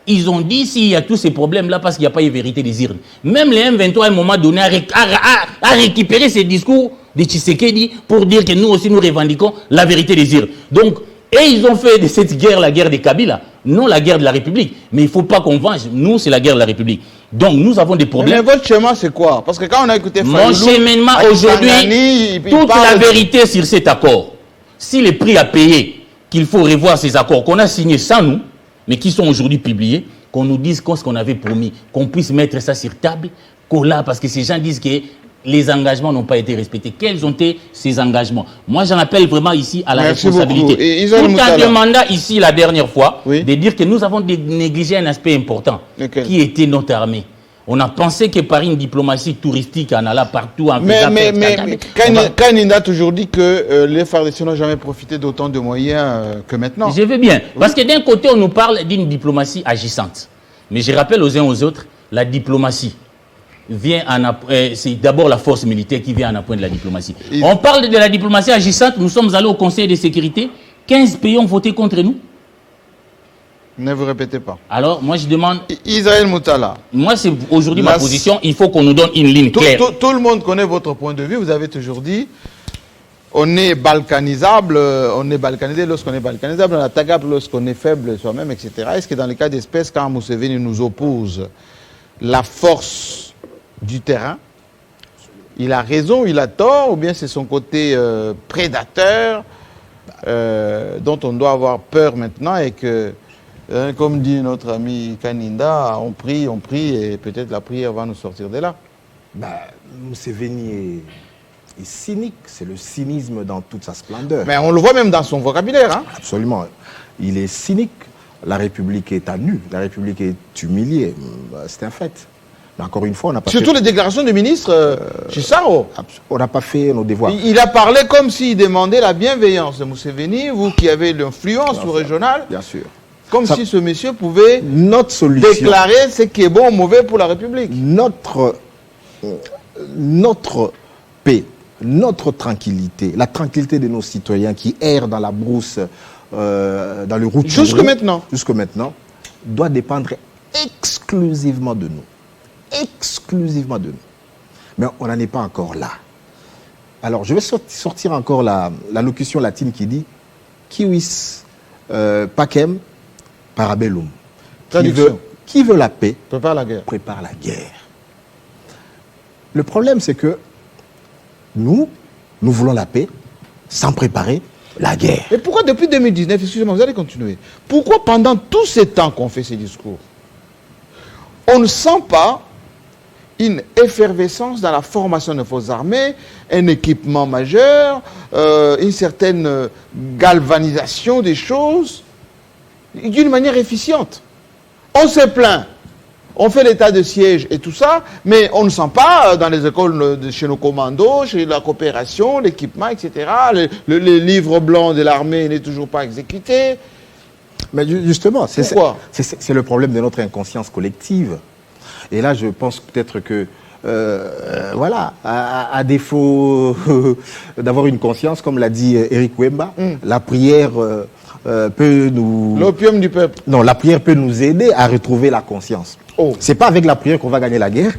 Ils ont dit s'il y a tous ces problèmes-là parce qu'il n'y a pas eu vérité des urnes. Même les M23 à un moment donné a récupéré ces discours de Tshisekedi pour dire que nous aussi nous revendiquons la vérité des urnes. Donc, et ils ont fait de cette guerre la guerre des Kabila, non la guerre de la République. Mais il ne faut pas qu'on venge, nous c'est la guerre de la République. Donc nous avons des problèmes. Mais votre chemin c'est quoi? Parce que quand on a écouté mon cheminement aujourd'hui, toute la vérité sur cet accord, si les prix à payer, qu'il faut revoir ces accords qu'on a signés sans nous, mais qui sont aujourd'hui publiés, qu'on nous dise ce qu'on avait promis, qu'on puisse mettre ça sur table, parce que ces gens disent que les engagements n'ont pas été respectés. Quels ont été ces engagements? Moi, j'en appelle vraiment ici à la responsabilité. Tout en demandant ici la dernière fois de dire que nous avons négligé un aspect important, qui était notre armée. On a pensé que par une diplomatie touristique en allant partout en faisant... Mais Kanina a toujours dit que les FARDC n'ont jamais profité d'autant de moyens que maintenant. Je veux bien. Parce que d'un côté, on nous parle d'une diplomatie agissante. Mais je rappelle aux uns aux autres, la diplomatie vient c'est d'abord la force militaire qui vient en appoint de la diplomatie. On parle de la diplomatie agissante, nous sommes allés au Conseil de sécurité, 15 pays ont voté contre nous. Ne vous répétez pas. Alors, moi je demande... Israël Moutala. Moi, c'est aujourd'hui ma position, il faut qu'on nous donne une ligne claire. Tout le monde connaît votre point de vue, vous avez toujours dit, on est balkanisable, on est balkanisé lorsqu'on est balkanisable, on est attaquable lorsqu'on est faible soi-même, etc. Est-ce que dans les cas d'espèce, quand Museveni nous oppose la force du terrain, il a raison, il a tort, ou bien c'est son côté prédateur dont on doit avoir peur maintenant et que, comme dit notre ami Kaninda, on prie et peut-être la prière va nous sortir de là. Museveni est cynique, c'est le cynisme dans toute sa splendeur. Mais on le voit même dans son vocabulaire. Hein? Absolument. Il est cynique. La République est à nu, la République est humiliée. C'est un fait. Mais encore une fois, on n'a pas Surtout les déclarations du ministre Chissaro. On n'a pas fait nos devoirs. Il a parlé comme s'il demandait la bienveillance de Museveni, vous qui avez l'influence sous-régionale. Bien sûr. Comme si ce monsieur pouvait déclarer ce qui est bon ou mauvais pour la République. Notre paix, notre tranquillité, la tranquillité de nos citoyens qui errent dans la brousse, dans le routier. Jusque maintenant, doit dépendre exclusivement de nous. exclusivement de nous. Mais on n'en est pas encore là. Alors, je vais sortir encore la locution latine qui dit « Kiwis pacem parabellum ». Qui veut la paix prépare la guerre. Prépare la guerre. Le problème, c'est que nous voulons la paix sans préparer la guerre. Et pourquoi depuis 2019, excusez-moi, vous allez continuer, pourquoi pendant tous ces temps qu'on fait ces discours, on ne sent pas une effervescence dans la formation de forces armées, un équipement majeur, une certaine galvanisation des choses d'une manière efficiente? On se plaint, on fait l'état de siège et tout ça, mais on ne sent pas dans les écoles chez nos commandos, chez la coopération, l'équipement, etc. Le livre blanc de l'armée n'est toujours pas exécuté. Mais justement, c'est le problème de notre inconscience collective. Et là, je pense peut-être que, voilà, à défaut d'avoir une conscience, comme l'a dit Eric Wemba, la prière peut nous... L'opium du peuple. Non, la prière peut nous aider à retrouver la conscience. Oh. C'est pas avec la prière qu'on va gagner la guerre.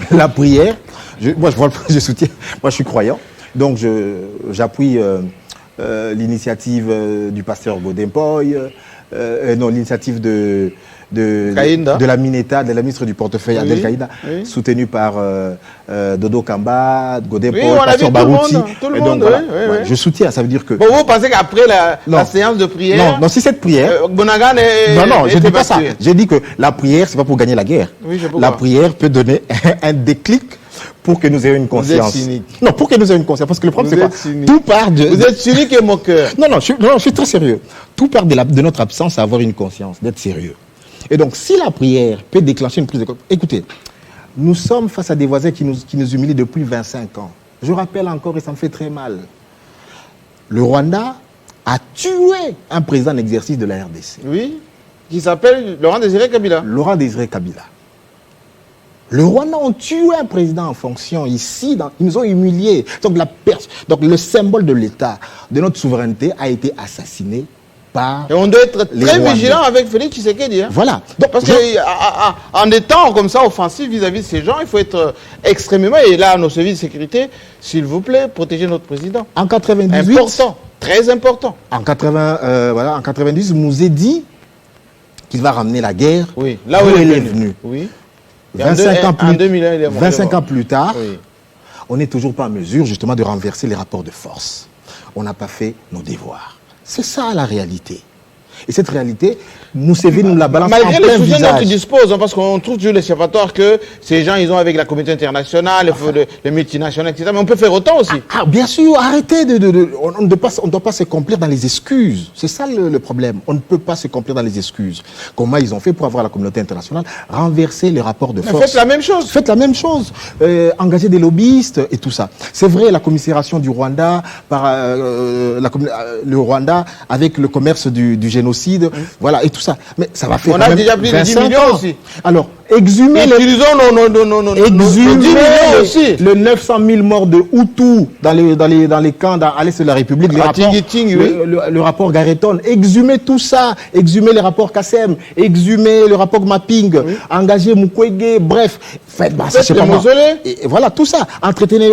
La prière, je soutiens, moi je suis croyant, donc j'appuie l'initiative du pasteur Godempoy, non, l'initiative de la Mineta, de la ministre du portefeuille, Adel Kaïda, soutenue par Dodo Kamba, Godempoy, pasteur Barouti. Tout le monde, je soutiens, ça veut dire que... Bon, vous pensez qu'après la séance de prière... Non, si cette prière... Bonagan est... Non, je ne dis pas ça. J'ai dit que la prière, c'est pas pour gagner la guerre. Oui, la prière peut donner un déclic pour que nous ayons une conscience. Vous êtes cynique. Non, pour que nous ayons une conscience. Parce que le problème, c'est quoi? Tout part de... Vous êtes cynique et moqueur. Non, je suis très sérieux. Tout part de notre absence à avoir une conscience, d'être sérieux. Et donc, si la prière peut déclencher une prise de conscience... Écoutez, nous sommes face à des voisins qui nous humilient depuis 25 ans. Je rappelle encore, et ça me fait très mal, le Rwanda a tué un président en exercice de la RDC. Oui, qui s'appelle Laurent Désiré Kabila. Laurent Désiré Kabila. Le Rwanda a tué un président en fonction ici, ils nous ont humiliés. Donc, le symbole de l'État, de notre souveraineté, a été assassiné. Et on doit être très vigilant avec Félix Tshisekedi. Hein. Voilà. Donc, parce qu'en des temps comme ça, offensifs vis-à-vis de ces gens, il faut être extrêmement... Et là, nos services de sécurité, s'il vous plaît, protégez notre président. En 98... Important, très important. En 90, Mouzé dit qu'il va ramener la guerre. Oui, là où il est venu. Oui. 25 ans plus tard, oui, on n'est toujours pas en mesure, justement, de renverser les rapports de force. On n'a pas fait nos devoirs. C'est ça la réalité. Et cette réalité, Moussévi nous la balance en plein visage. Malgré les soutiens dont tu disposes, parce qu'on trouve toujours l'échappatoire que ces gens, ils ont avec la communauté internationale, les multinationales, etc. Mais on peut faire autant aussi. Bien sûr, arrêtez on ne doit pas se complaire dans les excuses. C'est ça le problème. On ne peut pas se complaire dans les excuses. Comment ils ont fait pour avoir la communauté internationale, renverser les rapports de force. Faites la même chose. Faites la même chose. Engager des lobbyistes et tout ça. C'est vrai, la commisération du Rwanda, le Rwanda avec le commerce du génocide, voilà, et tout ça. Mais ça va faire on a déjà plus de 10 millions aussi. Alors, exhumer le 900 000 morts de Hutus dans les camps à l'est de la République, le rapport Gareton, exhumer tout ça, exhumer les rapports Kassem, exhumer le rapport Mapping, engager Mukwege, bref, faites le mausolée. Et voilà, tout ça. Entretenir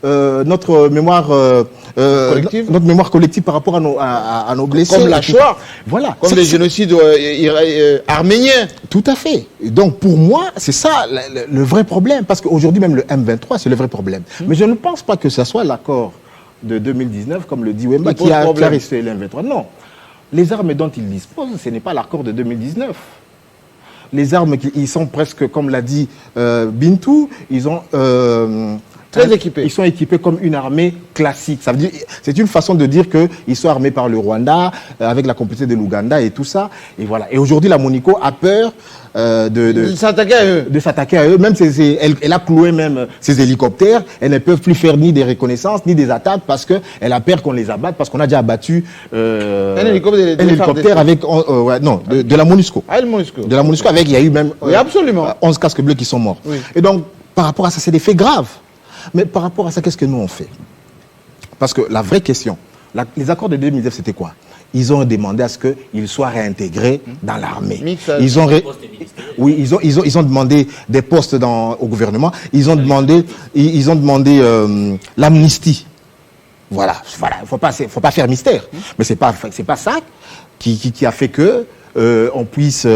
notre mémoire collective par rapport à nos blessés. Comme la Shoah. Voilà. Comme les génocides arméniens. Tout à fait. Et donc, pour moi, c'est ça le vrai problème. Parce qu'aujourd'hui, même le M23, c'est le vrai problème. Mais je ne pense pas que ce soit l'accord de 2019, comme le dit Wemba, qui a clarifié le M23. Non. Les armes dont ils disposent, ce n'est pas l'accord de 2019. Les armes, ils sont presque, comme l'a dit Bintou, ils ont... très équipés. Ils sont équipés comme une armée classique. Ça veut dire, c'est une façon de dire qu'ils sont armés par le Rwanda, avec la complicité de l'Ouganda et tout ça. Et voilà. Et aujourd'hui, la MONUSCO a peur de s'attaquer à eux. De s'attaquer à eux. Même elle a cloué même ses hélicoptères. Elles ne peuvent plus faire ni des reconnaissances, ni des attaques parce qu'elle a peur qu'on les abatte, parce qu'on a déjà abattu un hélicoptère avec... de la MONUSCO. Ah, le MONUSCO. De la MONUSCO avec, il y a eu même... oui, absolument. 11 casques bleus qui sont morts. Oui. Et donc, par rapport à ça, c'est des faits graves. Mais par rapport à ça, qu'est-ce que nous on fait? Parce que la vraie question, les accords de 2019, c'était quoi? ils ont demandé à ce qu'ils soient réintégrés dans l'armée. Oui, ils ont demandé des postes au gouvernement. Ils ont demandé l'amnistie. Voilà. Faut pas faire mystère. Mais c'est pas ça qui a fait que on puisse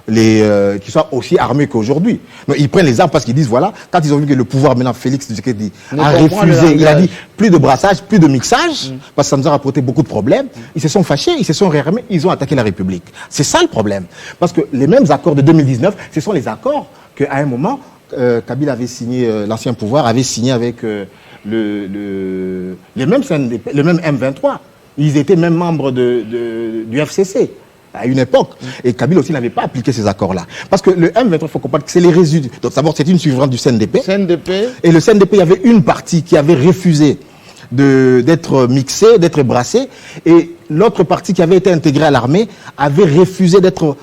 qu'ils soient aussi armés qu'aujourd'hui. Ils prennent les armes parce qu'ils disent, voilà, quand ils ont vu que le pouvoir, maintenant, Félix Tshisekedi a refusé, il a dit, plus de brassage, plus de mixage, parce que ça nous a rapporté beaucoup de problèmes, ils se sont fâchés, ils se sont réarmés, ils ont attaqué la République. C'est ça le problème. Parce que les mêmes accords de 2019, ce sont les accords qu'à un moment, Kabila avait signé, l'ancien pouvoir avait signé avec le même M23. Ils étaient même membres du FCC. À une époque. Et Kabila aussi n'avait pas appliqué ces accords-là. Parce que le M23, il faut comprendre que c'est les résidus. Donc d'abord, c'est une suivante du CNDP. Et le CNDP, il y avait une partie qui avait refusé d'être mixée, d'être brassée. Et l'autre partie qui avait été intégrée à l'armée avait refusé d'être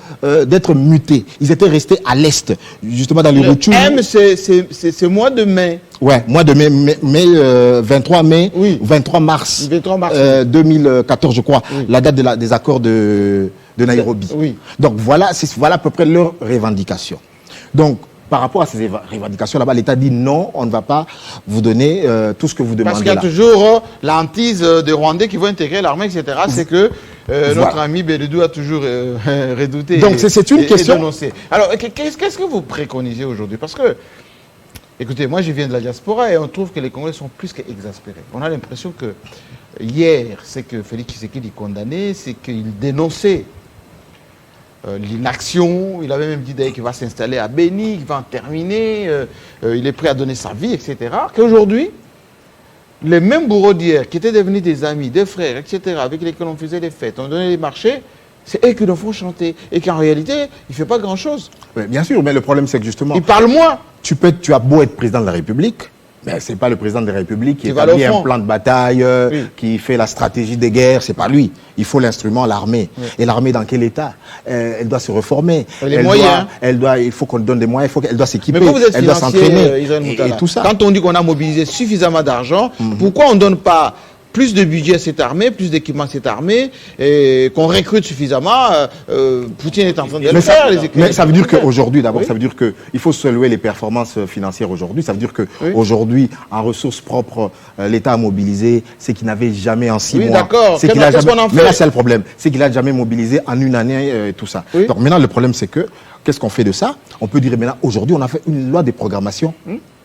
mutée. Ils étaient restés à l'est, justement dans les Rutshuru. M, c'est mois de mai. Ouais, mois de mai, 23 mai, oui. 23 mars 2014, je crois, oui. La date des accords de Nairobi. Oui. Donc voilà à peu près leur revendication. Donc, par rapport à ces revendications là-bas, l'État dit non, on ne va pas vous donner tout ce que vous demandez. Parce qu'il y a toujours l'hantise des Rwandais qui vont intégrer l'armée, etc. C'est que notre ami Bédoudou a toujours redouté. Donc c'est une question. Alors, qu'est-ce que vous préconisez aujourd'hui? Parce que, écoutez, moi je viens de la diaspora et on trouve que les Congolais sont plus qu'exaspérés. On a l'impression que hier, c'est que Félix Tshisekedi est condamné, c'est qu'il dénonçait l'inaction, il avait même dit d'ailleurs qu'il va s'installer à Béni, qu'il va en terminer, il est prêt à donner sa vie, etc. Qu'aujourd'hui, les mêmes bourreaux d'hier, qui étaient devenus des amis, des frères, etc., avec lesquels on faisait les fêtes, on donnait les marchés, c'est eux qui nous font chanter. Et qu'en réalité, il ne fait pas grand-chose. Oui, bien sûr, mais le problème c'est que justement... Il parle moins. Tu as beau être président de la République, mais ce n'est pas le président de la République qui établit un plan de bataille, qui fait la stratégie des guerres, c'est pas lui. Il faut l'instrument, l'armée. Oui. Et l'armée dans quel état? Elle doit se reformer. Il faut qu'on lui donne des moyens, elle doit s'équiper, elle doit s'entraîner. Et tout ça. Quand on dit qu'on a mobilisé suffisamment d'argent, pourquoi on ne donne pas plus de budget à cette armée, plus d'équipement à cette armée, et qu'on recrute suffisamment? Poutine est en train de le faire. Mais ça veut dire qu'aujourd'hui, d'abord, ça veut dire qu'il faut saluer les performances financières aujourd'hui. Ça veut dire qu'aujourd'hui, en ressources propres, l'État a mobilisé ce qu'il n'avait jamais en 6 mois. Oui, d'accord. Mais là, c'est le problème. C'est qu'il n'a jamais mobilisé en une année et tout ça. Oui. Donc maintenant, le problème, c'est que, qu'est-ce qu'on fait de ça? On peut dire maintenant, aujourd'hui, on a fait une loi de programmation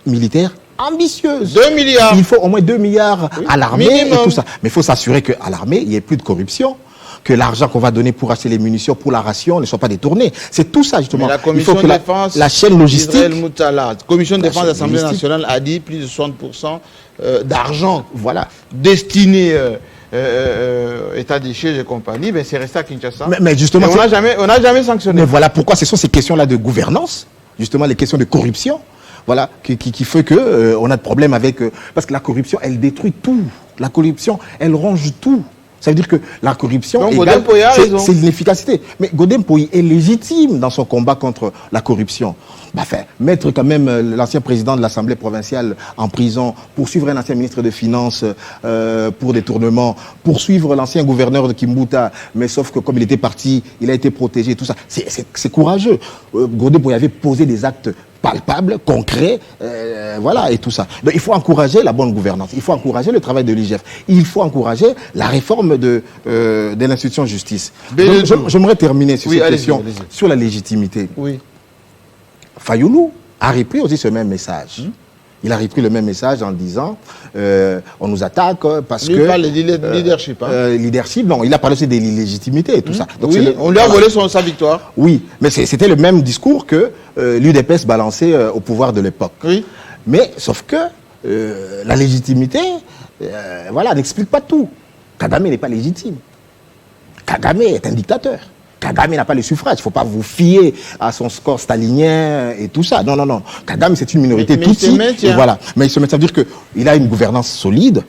militaire ambitieuse. 2 milliards. Il faut au moins 2 milliards à l'armée et tout ça. Mais il faut s'assurer qu'à l'armée, il n'y ait plus de corruption, que l'argent qu'on va donner pour acheter les munitions pour la ration ne soit pas détourné. C'est tout ça, justement. Mais la commission de défense, la chaîne logistique... La commission de défense de l'Assemblée nationale a dit plus de 60% d'argent destiné État des sièges et compagnie, ben c'est resté à Kinshasa. Mais justement... on n'a jamais sanctionné. Mais voilà pourquoi ce sont ces questions-là de gouvernance, justement les questions de corruption, voilà, qui fait que on a de problèmes avec... parce que la corruption, elle détruit tout. La corruption, elle ronge tout. Ça veut dire que la corruption, c'est l'inefficacité. Mais Godem Poyi est légitime dans son combat contre la corruption. Mettre quand même l'ancien président de l'Assemblée provinciale en prison, poursuivre un ancien ministre des Finances pour détournement, poursuivre l'ancien gouverneur de Kimbuta, mais sauf que comme il était parti, il a été protégé, tout ça. C'est courageux. Godem Poyi avait posé des actes palpable, concret, voilà, et tout ça. Donc il faut encourager la bonne gouvernance, il faut encourager le travail de l'IGF, il faut encourager la réforme de l'institution de justice. J'aimerais terminer sur cette question, sur la légitimité. Oui. Fayoulou a repris aussi ce même message. Il a repris le même message en disant on nous attaque parce que... Il parle de leadership. Leadership, non, il a parlé aussi de l'illégitimité et tout ça. Donc on lui a volé sa victoire. Oui, mais c'était le même discours que l'UDPS balançait au pouvoir de l'époque. Oui. Mais sauf que la légitimité, n'explique pas tout. Kagame n'est pas légitime. Kagame est un dictateur. Kagame n'a pas le suffrage, il ne faut pas vous fier à son score stalinien et tout ça. Non. Kagame, c'est une minorité tout petite. Voilà. Mais il se met, ça veut dire qu'il a une gouvernance solide,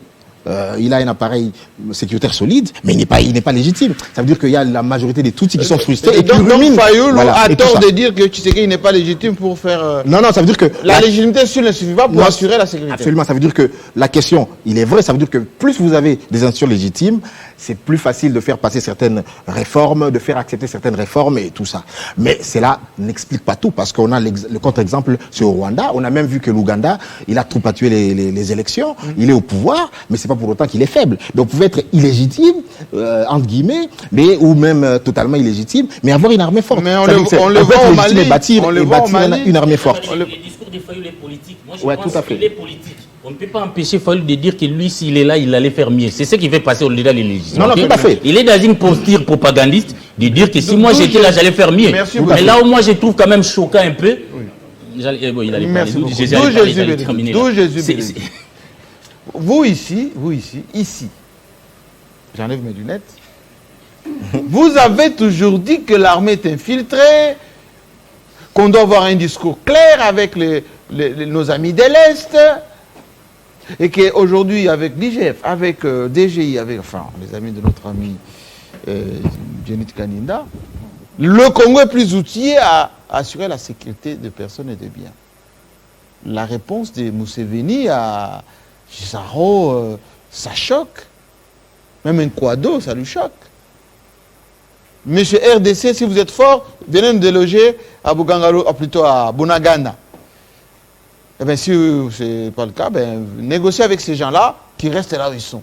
il a un appareil sécuritaire solide, mais il n'est pas légitime. Ça veut dire qu'il y a la majorité des Tutsis qui sont frustrés et qui ruminent. Fayoulou a tort de dire que Tshisekedi n'est pas légitime pour faire... Non, ça veut dire que... La légitimité seule ne suffit pas pour assurer la sécurité. Absolument, ça veut dire que la question, il est vrai, ça veut dire que plus vous avez des institutions légitimes, c'est plus facile de faire passer certaines réformes, de faire accepter certaines réformes et tout ça. Mais cela n'explique pas tout, parce qu'on a le contre-exemple, c'est au Rwanda. On a même vu que l'Ouganda, il a troupatué les élections, il est au pouvoir, mais c'est pas pour autant qu'il est faible. Donc, vous pouvez être illégitime, entre guillemets, ou même totalement illégitime, mais avoir une armée forte. Mais on le voit au Mali. Bâtir une armée forte. Le discours de Fayoulou est politique. Moi, je pense qu'il est politique. On ne peut pas empêcher Fayoulou de dire que lui, s'il est là, il allait faire mieux. C'est ce qui fait passer au-delà des législatives. Non, tout à fait. Il est dans une posture propagandiste de dire que si moi j'étais là, j'allais faire mieux. Mais là où moi je trouve quand même choquant un peu. Il allait parler. D'où Jésus. Vous ici, j'enlève mes lunettes, vous avez toujours dit que l'armée est infiltrée, qu'on doit avoir un discours clair avec nos amis de l'Est, et qu'aujourd'hui, avec l'IGF, avec DGI, avec les amis de notre ami Jenit Kaninda, le Congo est plus outillé à assurer la sécurité de personnes et de biens. La réponse de Museveni à Gisaro, ça choque. Même un Kwado, ça lui choque. Monsieur RDC, si vous êtes fort, venez nous déloger à Bugangalo, plutôt à Bunagana. Eh bien, si ce n'est pas le cas, négociez avec ces gens-là qui restent là où ils sont.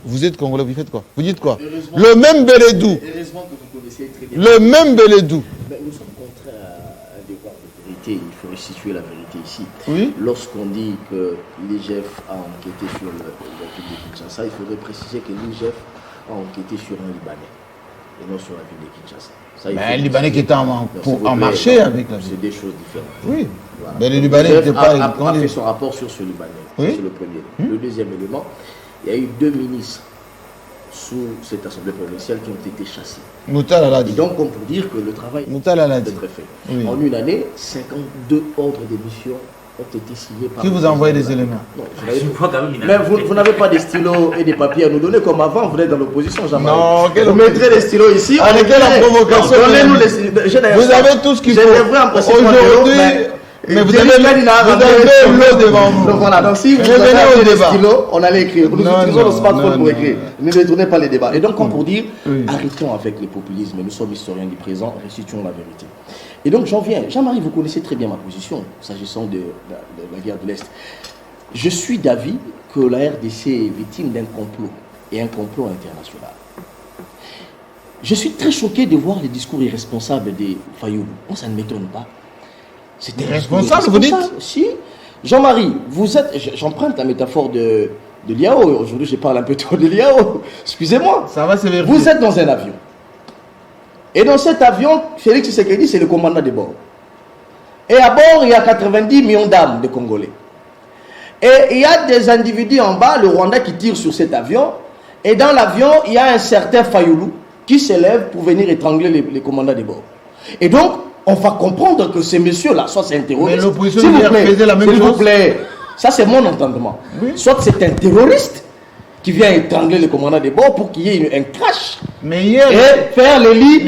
Vous êtes Congolais, vous faites quoi? Vous dites quoi? Le même Bélédou. Le même Bélédou. Nous sommes contraints à un devoir de vérité. Il faut restituer la vérité ici. Oui. Lorsqu'on dit que l'IGF a enquêté sur la ville de Kinshasa, il faudrait préciser que l'IGF a enquêté sur un Libanais et non sur la ville de Kinshasa. Un Libanais qui était en marché avec la ville. C'est des choses différentes. Oui. Voilà. Mais le Libanais n'était pas... a fait son rapport sur ce Libanais. Oui. C'est le premier. Le deuxième élément, il y a eu 2 ministres sous cette assemblée provinciale qui ont été chassés. Moutala l'a dit. Et donc, on peut dire que le travail est très fait. Oui. En une année, 52 ordres d'émission ont été signés par... Qui vous a envoyé des éléments? Non, mais vous n'avez pas des stylos et des papiers à nous donner comme avant, vous êtes dans l'opposition, jamais. Non, vous mettrez les stylos ici. Avec la provocation. Donnez-nous les stylos. Vous avez tout ce qu'il faut. Aujourd'hui... Mais vous avez l'eau devant vous. Donc voilà, donc si vous avez des stylos, on allait écrire. Nous utilisons le smartphone pour écrire. Ne détournez pas les débats. Et donc, comme pour dire, arrêtons avec les populismes. Nous sommes historiens du présent, restituons la vérité. Et donc, j'en viens. Jean-Marie, vous connaissez très bien ma position, s'agissant de la guerre de l'Est. Je suis d'avis que la RDC est victime d'un complot, et un complot international. Je suis très choqué de voir les discours irresponsables des Fayoulou. Moi, ça ne m'étonne pas. C'était responsable, vous dites? Si. Jean-Marie, vous êtes... J'emprunte la métaphore de Liao. Aujourd'hui, je parle un peu trop de Liao. Excusez-moi. Ça va, c'est vous êtes dans un avion. Et dans cet avion, Félix Tshisekedi, c'est le commandant de bord. Et à bord, il y a 90 millions d'âmes de Congolais. Et il y a des individus en bas, le Rwanda, qui tire sur cet avion. Et dans l'avion, il y a un certain Fayoulou qui s'élève pour venir étrangler les commandants de bord. Et donc, on va comprendre que ces messieurs-là, soit c'est un terroriste. Mais l'opposition faisait la même chose. S'il vous plaît, ça c'est mon entendement. Oui. Soit c'est un terroriste qui vient étrangler le commandant de bord pour qu'il y ait un crash. Mais hier, et faire les lits.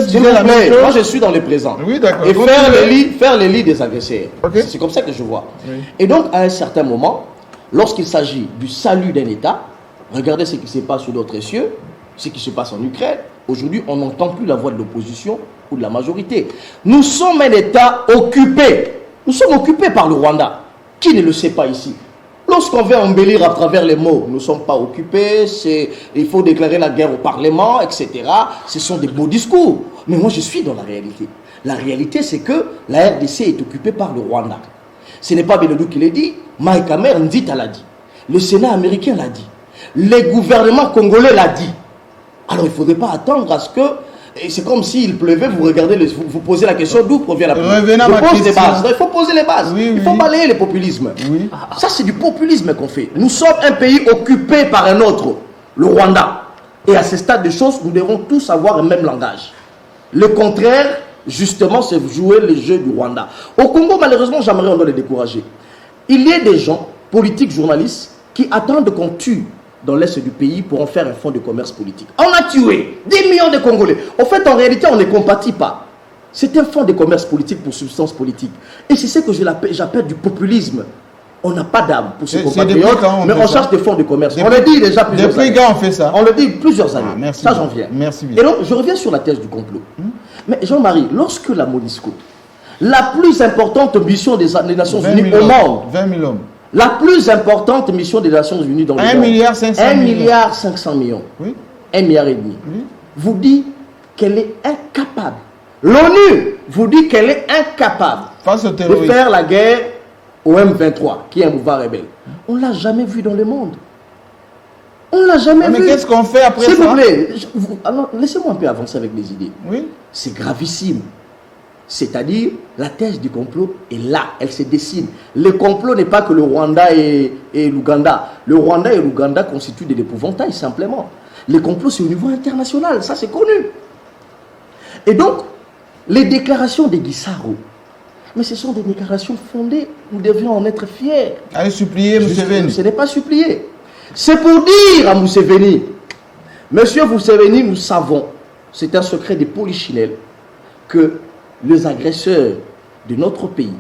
S'il vous plaît, moi je suis dans le présent. Oui, d'accord. Et faire les lits des agresseurs. Okay. C'est comme ça que je vois. Oui. Et donc, à un certain moment, lorsqu'il s'agit du salut d'un État, regardez ce qui se passe sous d'autres cieux, ce qui se passe en Ukraine. Aujourd'hui, on n'entend plus la voix de l'opposition ou de la majorité. Nous sommes un État occupé. Nous sommes occupés par le Rwanda. Qui ne le sait pas ici? Lorsqu'on veut embellir à travers les mots, nous ne sommes pas occupés, il faut déclarer la guerre au Parlement, etc. Ce sont des beaux discours. Mais moi, je suis dans la réalité. La réalité, c'est que la RDC est occupée par le Rwanda. Ce n'est pas Bélédou qui l'a dit, Mike Hammer Ndita l'a dit. Le Sénat américain l'a dit. Le gouvernement congolais l'a dit. Alors, il ne faudrait pas attendre à ce que... Et c'est comme s'il pleuvait, vous regardez, vous posez la question d'où provient la pluie. Il faut poser les bases. Oui, il faut balayer le populisme. Oui. Ça, c'est du populisme qu'on fait. Nous sommes un pays occupé par un autre, le Rwanda. Et à ce stade de choses, nous devons tous avoir le même langage. Le contraire, justement, c'est jouer le jeu du Rwanda. Au Congo, malheureusement, j'aimerais on doit les décourager. Il y a des gens, politiques, journalistes, qui attendent qu'on tue dans l'est du pays pour en faire un fonds de commerce politique. On a tué 10 millions de Congolais. En fait, en réalité, on ne compatit pas. C'est un fonds de commerce politique pour substance politique. Et c'est ce que j'appelle du populisme. On n'a pas d'âme pour ce compatriote, mais on cherche des fonds de commerce. On le dit déjà plusieurs années. Depuis quand on fait ça? On le dit plusieurs années. Merci ça, j'en viens. Merci bien. Et donc, je reviens sur la thèse du complot. Mais Jean-Marie, lorsque la MONUSCO, la plus importante mission des Nations Unies au monde, 20 000 hommes. La plus importante mission des Nations Unies dans le monde. 1 milliard 500 millions. Oui. 1 milliard et demi. Oui. Vous dit qu'elle est incapable. L'ONU vous dit qu'elle est incapable de faire la guerre au M23, qui est un mouvement rebelle. On ne l'a jamais vu dans le monde. On ne l'a jamais vu. Mais qu'est-ce qu'on fait après ça? S'il vous plaît, laissez-moi un peu avancer avec les idées. Oui. C'est gravissime. C'est-à-dire, la thèse du complot est là, elle se dessine. Le complot n'est pas que le Rwanda et l'Ouganda. Le Rwanda et l'Ouganda constituent des épouvantails, simplement. Le complot, c'est au niveau international, ça c'est connu. Et donc, les déclarations de Gisaro, mais ce sont des déclarations fondées, nous devions en être fiers. Allez supplier Museveni. Ce n'est pas supplier. C'est pour dire à Museveni, Monsieur Museveni, nous savons, c'est un secret des polichinelles, que les agresseurs de notre pays,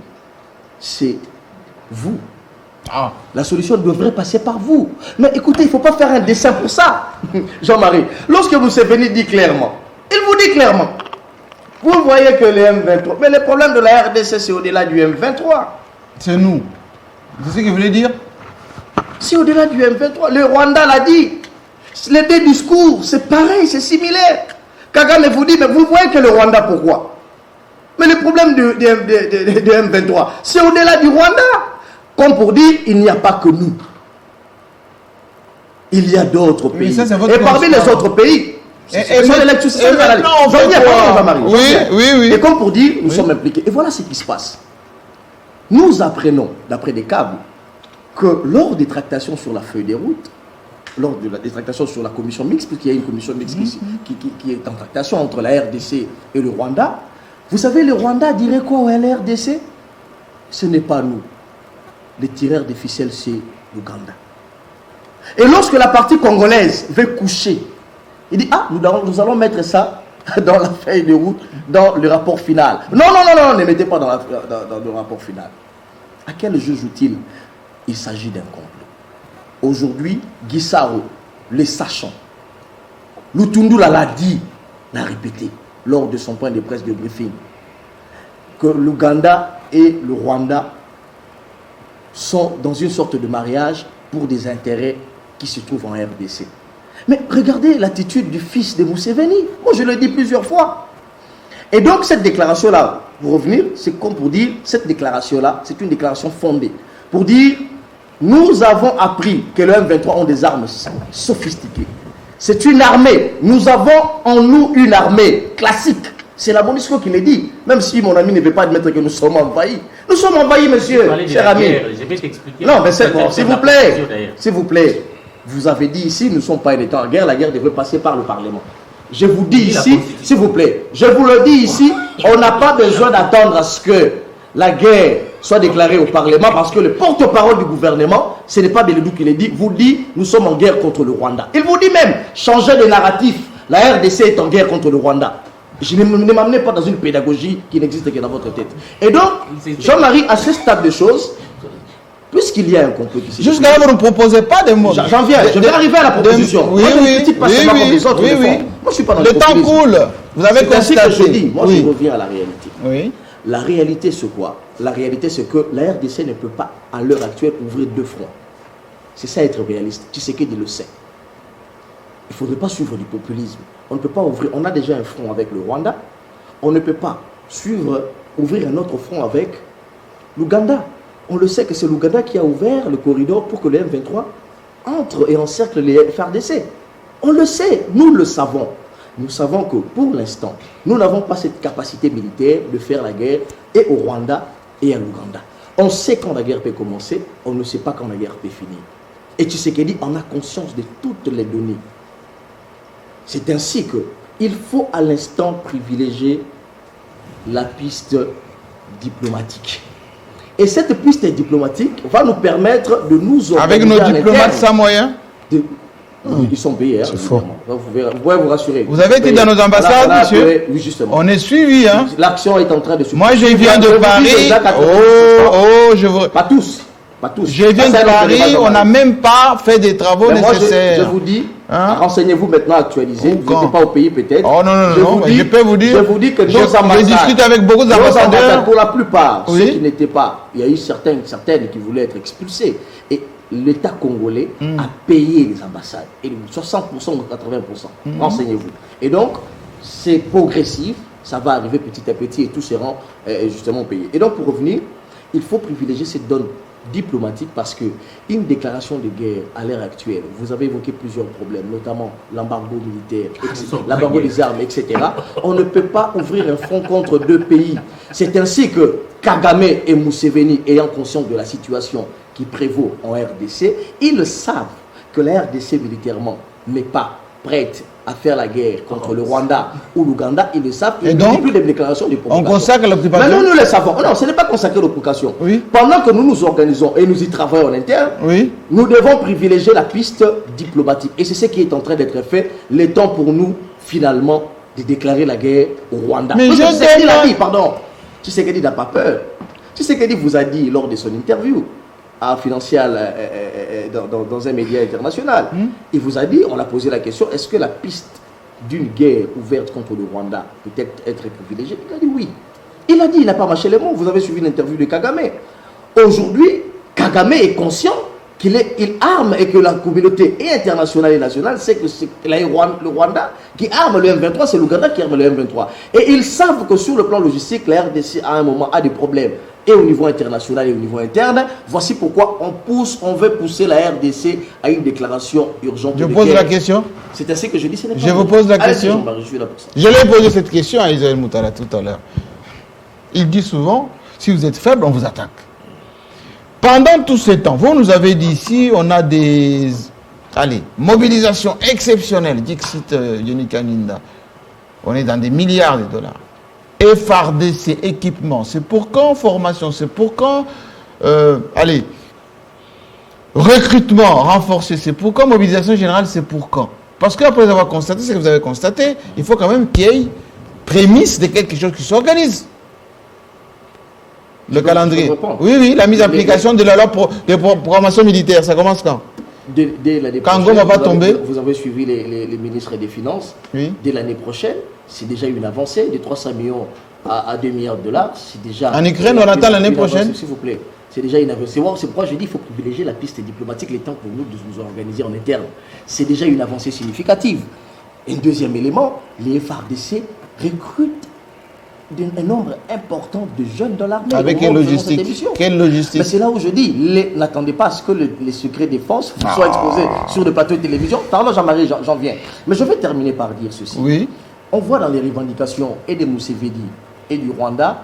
c'est vous. La solution devrait passer par vous. Mais écoutez, il ne faut pas faire un dessin pour ça. Jean-Marie, lorsque Museveni dit clairement, il vous dit clairement, vous voyez que le M23, mais le problème de la RDC, c'est au-delà du M23. C'est nous. C'est ce qu'il voulait dire? C'est au-delà du M23. Le Rwanda l'a dit. Les deux discours, c'est pareil, c'est similaire. Kagame vous dit, mais vous voyez que le Rwanda, pourquoi? Mais le problème de M23, c'est au-delà du Rwanda. Comme pour dire, il n'y a pas que nous. Il y a d'autres pays. Ça, et parmi les autres pays, et comme pour dire, nous sommes impliqués. Et voilà ce qui se passe. Nous apprenons, d'après des câbles, que lors des tractations sur la feuille des routes, lors des tractations sur la commission mixte, puisqu'il y a une commission mixte qui est en tractation entre la RDC et le Rwanda, vous savez, le Rwanda dirait quoi à la RDC? Ce n'est pas nous. Les tireurs de ficelles, c'est l'Ouganda. Et lorsque la partie congolaise veut coucher, il dit, nous allons mettre ça dans la feuille de route, dans le rapport final. Non, ne mettez pas dans le rapport final. À quel jeu joue-t-il? Il s'agit d'un complot. Aujourd'hui, Gisaro, les sachant, Lutundula l'a dit, l'a répété, lors de son point de presse de briefing, que l'Ouganda et le Rwanda sont dans une sorte de mariage pour des intérêts qui se trouvent en RDC. Mais regardez l'attitude du fils de Museveni. Moi, je le dis plusieurs fois. Et donc, cette déclaration-là, pour revenir, c'est comme pour dire, cette déclaration-là, c'est une déclaration fondée. Pour dire, nous avons appris que le M23 ont des armes sophistiquées. C'est une armée. Nous avons en nous une armée classique. C'est la MONUSCO qui le dit. Même si mon ami ne veut pas admettre que nous sommes envahis. Nous sommes envahis, monsieur, cher ami. Je vais t'expliquer. Non, mais c'est bon. S'il vous plaît. S'il vous plaît. Vous avez dit ici, nous ne sommes pas en état en guerre. La guerre devrait passer par le Parlement. Je vous dis ici, s'il vous plaît. Je vous le dis ici, on n'a pas besoin d'attendre à ce que la guerre soit déclarée au Parlement, parce que le porte-parole du gouvernement, ce n'est pas Beledou qui le dit, vous dit, nous sommes en guerre contre le Rwanda. Il vous dit même, changez de narratif. La RDC est en guerre contre le Rwanda. Je ne m'amenez pas dans une pédagogie qui n'existe que dans votre tête. Et donc, Jean-Marie, à ce stade de choses, puisqu'il y a un complot qui jusqu'à là, vous ne proposez pas des mots. J'en viens, je vais arriver à la proposition. Oui, moi, je ne critique pas seulement comme les autres. Moi, je suis pas dans le temps coule. Vous avez constaté. C'est ainsi que je dis. Moi, je reviens à la réalité. Oui. La réalité, c'est quoi? La réalité, c'est que la RDC ne peut pas, à l'heure actuelle, ouvrir deux fronts. C'est ça, être réaliste. Tshisekedi le sait. Il ne faudrait pas suivre du populisme. On ne peut pas ouvrir. On a déjà un front avec le Rwanda. On ne peut pas ouvrir un autre front avec l'Ouganda. On le sait que c'est l'Ouganda qui a ouvert le corridor pour que le M23 entre et encercle les FARDC. On le sait, nous le savons. Nous savons que pour l'instant, nous n'avons pas cette capacité militaire de faire la guerre et au Rwanda et à l'Ouganda. On sait quand la guerre peut commencer, on ne sait pas quand la guerre peut finir. Et Tshisekedi en a conscience de toutes les données. C'est ainsi qu'il faut à l'instant privilégier la piste diplomatique. Et cette piste diplomatique va nous permettre de nous organiser. Avec nos diplomates sans moyens Ils sont payés. C'est faux. Vous pouvez vous rassurer. Vous avez été dans nos ambassades, monsieur? Oui, justement. On est suivi, hein? L'action est en train de se... Moi, je viens de Paris. Je veux... Pas tous. Pas tous. Je viens de Paris, on n'a même pas fait des travaux nécessaires. Je vous dis, renseignez-vous maintenant, actualisez. Vous n'êtes pas au pays peut-être. Oh non, je peux vous dire. Je vous dis que nos ambassades... Je discute avec beaucoup d'ambassadeurs. Pour la plupart, ceux qui n'étaient pas, il y a eu certaines qui voulaient être expulsés. Et l'État congolais a payé les ambassades. Et 60% ou 80%. Renseignez-vous. Et donc, c'est progressif. Ça va arriver petit à petit et tout sera justement payé. Et donc, pour revenir, il faut privilégier cette donne diplomatique parce que une déclaration de guerre à l'heure actuelle, vous avez évoqué plusieurs problèmes, notamment l'embargo militaire, l'embargo des armes, etc. On ne peut pas ouvrir un front contre deux pays. C'est ainsi que Kagame et Museveni, ayant conscience de la situation qui prévaut en RDC, ils savent que la RDC militairement n'est pas prête à faire la guerre contre le Rwanda ou l'Ouganda. Ils le savent. Et donc, plus des déclarations de provocation. On consacre l'occupation. Mais nous le savons. Non, ce n'est pas consacrer l'occupation. Oui. Pendant que nous nous organisons et nous y travaillons en interne, nous devons privilégier la piste diplomatique. Et c'est ce qui est en train d'être fait. Le temps pour nous, finalement, de déclarer la guerre au Rwanda. Mais Tshisekedi l'a dit, pardon. Tshisekedi n'a pas peur. Tshisekedi vous a dit lors de son interview à Financial dans un média international, il vous a dit, on a posé la question, est-ce que la piste d'une guerre ouverte contre le Rwanda peut être privilégiée? Il a dit oui. Il a dit, il n'a pas mâché les mots. Vous avez suivi l'interview de Kagame. Aujourd'hui, Kagame est conscient qu'il arme et que la communauté internationale et nationale sait que c'est le Rwanda qui arme le M23, c'est l'Ouganda qui arme le M23. Et ils savent que sur le plan logistique, la RDC à un moment a des problèmes. Et au niveau international et au niveau interne, voici pourquoi on veut pousser la RDC à une déclaration urgente. Je pose la question. C'est ainsi que je dis, ce n'est pas Je vous pose la question. Je suis là pour ça. Je l'ai posé cette question à Israël Moutala tout à l'heure. Il dit souvent, si vous êtes faible, on vous attaque. Pendant tout ce temps, vous nous avez dit ici, on a des mobilisations exceptionnelles, Dixit Yonika Ninda. On est dans des milliards de dollars. FARDC, équipement, c'est pour quand? Formation, c'est pour quand? Recrutement renforcé, c'est pour quand? Mobilisation générale, c'est pour quand? Parce qu'après avoir constaté ce que vous avez constaté, il faut quand même qu'il y ait prémisse de quelque chose qui s'organise. Le calendrier. Oui, la mise en application de la loi de programmation militaire, ça commence quand? Dès l'année prochaine. Quand va pas tomber. Vous avez suivi les ministres des Finances. Oui. Dès l'année prochaine, c'est déjà une avancée de 300 millions à 2 milliards de dollars. C'est déjà. En Ukraine, on attend l'année prochaine. S'il vous plaît. C'est déjà une avancée. C'est pourquoi je dis qu'il faut privilégier la piste diplomatique, les temps pour nous de nous organiser en interne. C'est déjà une avancée significative. Et un deuxième élément, les FARDC recrutent un nombre important de jeunes dans l'armée. Avec quelle logistique? Mais c'est là où je dis, n'attendez pas à ce que les secrets défense soient exposés sur le plateau de télévision. Pardon Jean-Marie, j'en viens. Mais je vais terminer par dire ceci. Oui. On voit dans les revendications et des Museveni et du Rwanda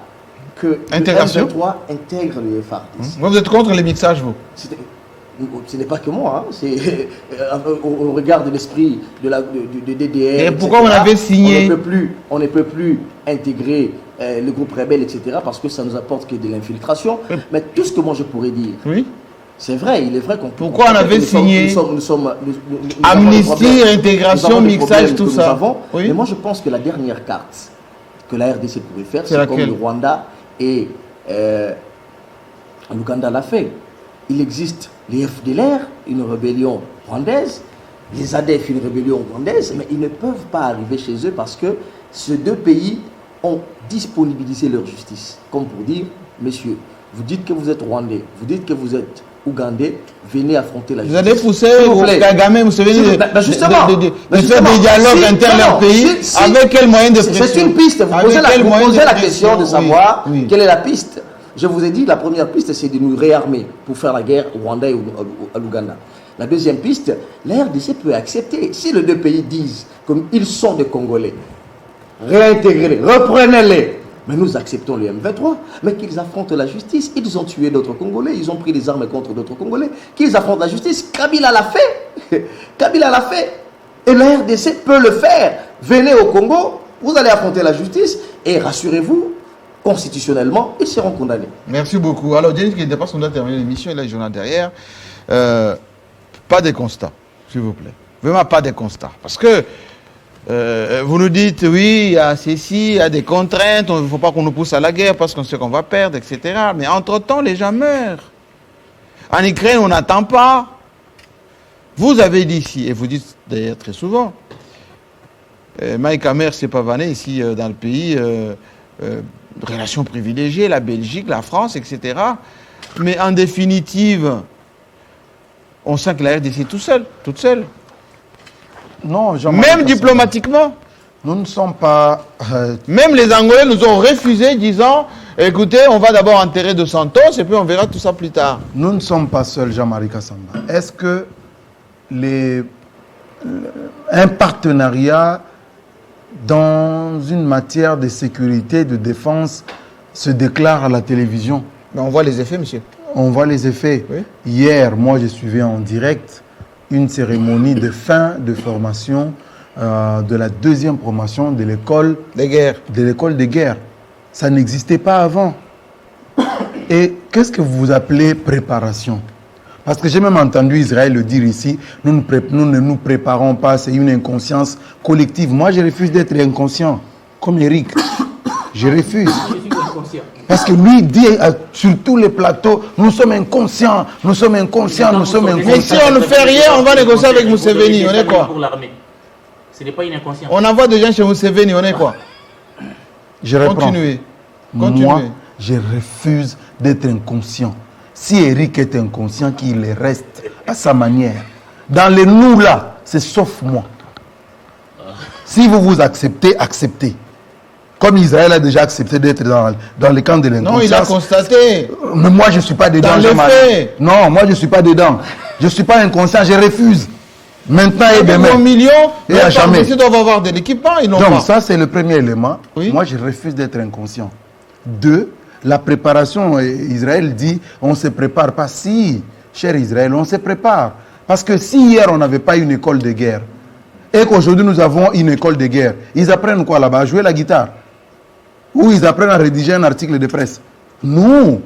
que le M23 intègre le FARDC. Vous êtes contre les mixages, vous? Ce n'est pas que moi, c'est au regard de l'esprit de DDR. Et pourquoi on avait signé? On ne peut plus intégrer le groupe rebelle, etc. parce que ça nous apporte que de l'infiltration. Mais tout ce que moi je pourrais dire, c'est vrai, il est vrai qu'on peut. Pourquoi on avait signé amnistie, intégration, mixage, tout ça? Mais moi je pense que la dernière carte que la RDC pourrait faire, c'est comme le Rwanda et l'Ouganda l'a fait. Il existe les FDLR, une rébellion rwandaise, les ADF, une rébellion rwandaise, mais ils ne peuvent pas arriver chez eux parce que ces deux pays ont disponibilisé leur justice. Comme pour dire, messieurs, vous dites que vous êtes rwandais, vous dites que vous êtes ougandais, venez affronter la justice. Vous allez pousser au Kagame, vous savez, de faire des dialogues internes dans leur pays, avec quel moyen de pression? C'est une piste, vous posez la question de savoir quelle est la piste. Je vous ai dit, la première piste, c'est de nous réarmer pour faire la guerre au Rwanda et à l'Ouganda. La deuxième piste, la RDC peut accepter. Si les deux pays disent, comme ils sont des Congolais, réintégrez-les, reprenez-les. Mais nous acceptons le M23, mais qu'ils affrontent la justice. Ils ont tué d'autres Congolais, ils ont pris des armes contre d'autres Congolais. Qu'ils affrontent la justice. Kabila l'a fait. Kabila l'a fait. Et la RDC peut le faire. Venez au Congo, vous allez affronter la justice et rassurez-vous, constitutionnellement, ils seront condamnés. Merci beaucoup. Alors, Denis qui dépasse, on doit terminer l'émission, et là, le journal derrière. Pas de constat, s'il vous plaît. Vraiment pas des constats. Parce que vous nous dites, oui, il y a ceci, il y a des contraintes, il ne faut pas qu'on nous pousse à la guerre parce qu'on sait qu'on va perdre, etc. Mais entre-temps, les gens meurent. En Ukraine, on n'attend pas. Vous avez dit ici, et vous dites d'ailleurs très souvent, Mike Hammer s'est pavané ici dans le pays, relations privilégiées, la Belgique, la France, etc. Mais en définitive, on sent que la RDC est toute seule. Non, même diplomatiquement. Nous ne sommes pas... Même les Angolais nous ont refusé, disant, écoutez, on va d'abord enterrer de Santos et puis on verra tout ça plus tard. Nous ne sommes pas seuls, Jean-Marie Kassamba. Est-ce que un partenariat dans une matière de sécurité, de défense, se déclare à la télévision? Mais on voit les effets, monsieur. On voit les effets. Oui. Hier, moi, je suivais en direct une cérémonie de fin de formation de la 2e promotion de l'école des guerres. De l'école des guerres. Ça n'existait pas avant. Et qu'est-ce que vous appelez préparation? Parce que j'ai même entendu Israël le dire ici, nous ne nous préparons pas, c'est une inconscience collective. Moi, je refuse d'être inconscient, comme Eric. Je refuse. Parce que lui dit sur tous les plateaux, nous sommes inconscients, nous sommes inconscients, nous sommes inconscients. Mais si on ne fait rien, on va négocier avec Museveni, on est quoi? Ce n'est pas une inconscience. On envoie des gens chez Museveni, on est quoi? Je reprends. Continuez. Moi, je refuse d'être inconscient. Si Eric est inconscient, qu'il reste à sa manière. Dans les nous là, c'est sauf moi. Si vous vous acceptez, acceptez. Comme Israël a déjà accepté d'être dans le camp de l'inconscience. Non, il a constaté. Mais moi, je ne suis pas dedans. Dans les faits. Non, moi, je ne suis pas dedans. Je ne suis pas inconscient, je refuse. Maintenant et demain. Aux millions, et à jamais. Ils doivent avoir de l'équipement, ils n'ont pas. Donc ça, c'est le premier élément. Oui. Moi, je refuse d'être inconscient. 2, la préparation. Israël dit, on ne se prépare pas. Si, cher Israël, on se prépare. Parce que si hier, on n'avait pas une école de guerre, et qu'aujourd'hui, nous avons une école de guerre, ils apprennent quoi là-bas? À jouer la guitare? Ou ils apprennent à rédiger un article de presse? Non.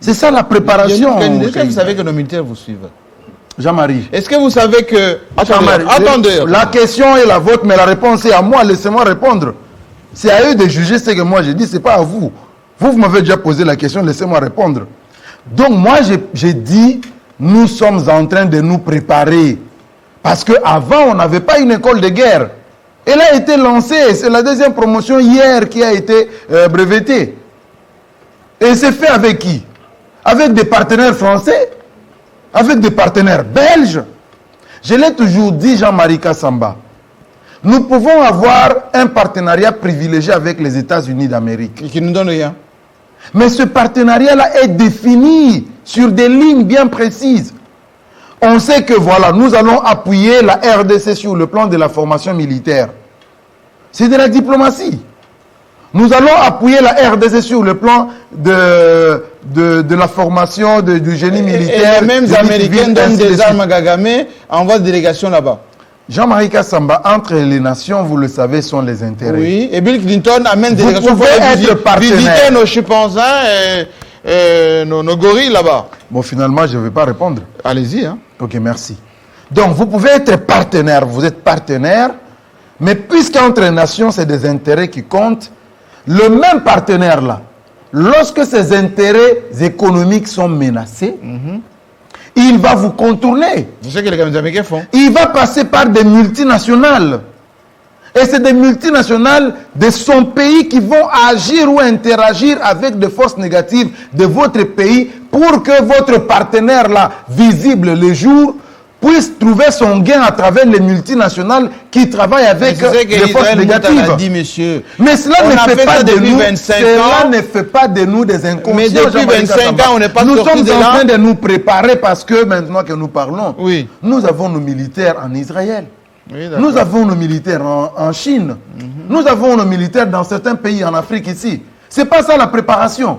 C'est ça la préparation. Est-ce que vous savez que nos militaires vous suivent? Jean-Marie. Est-ce que vous savez que... Attendez. La question est la vôtre, mais la réponse est à moi. Laissez-moi répondre. C'est à eux de juger ce que moi j'ai dit, ce n'est pas à vous. Vous m'avez déjà posé la question, laissez-moi répondre. Donc moi, j'ai dit, nous sommes en train de nous préparer. Parce qu'avant, on n'avait pas une école de guerre. Elle a été lancée. C'est la 2e promotion hier qui a été brevetée. Et c'est fait avec qui? Avec des partenaires français, avec des partenaires belges. Je l'ai toujours dit, Jean-Marie Kassamba. Nous pouvons avoir un partenariat privilégié avec les États-Unis d'Amérique. Et qui nous donne rien. Mais ce partenariat-là est défini sur des lignes bien précises. On sait que voilà, nous allons appuyer la RDC sur le plan de la formation militaire. C'est de la diplomatie. Nous allons appuyer la RDC sur le plan de la formation du génie militaire. Et les mêmes Américains donnent des armes à Kagame, envoient des délégations là-bas. Jean-Marie Kassamba, entre les nations, vous le savez, sont les intérêts. Oui, et Bill Clinton amène des délégations pour visiter nos chimpanzés et nos gorilles là-bas. Bon, finalement, je ne vais pas répondre. Allez-y. Hein. Ok, merci. Donc, vous pouvez être partenaire, vous êtes partenaire, mais puisqu'entre les nations, c'est des intérêts qui comptent, le même partenaire-là, lorsque ses intérêts économiques sont menacés, il va vous contourner. C'est ce que les Américains font. Il va passer par des multinationales. Et c'est des multinationales de son pays qui vont agir ou interagir avec des forces négatives de votre pays pour que votre partenaire-là, visible le jour, puisse trouver son gain à travers les multinationales qui travaillent avec des forces négatives. Dit, monsieur. Mais cela ne fait pas de nous, cela ne fait pas de nous des inconscients. Mais depuis 25 ans, on n'est pas nous sortis de là. Nous sommes en train de nous préparer parce que maintenant que nous parlons, oui. Nous avons nos militaires en Israël. Oui, nous avons nos militaires en Chine. Nous avons nos militaires dans certains pays en Afrique ici. C'est pas ça la préparation.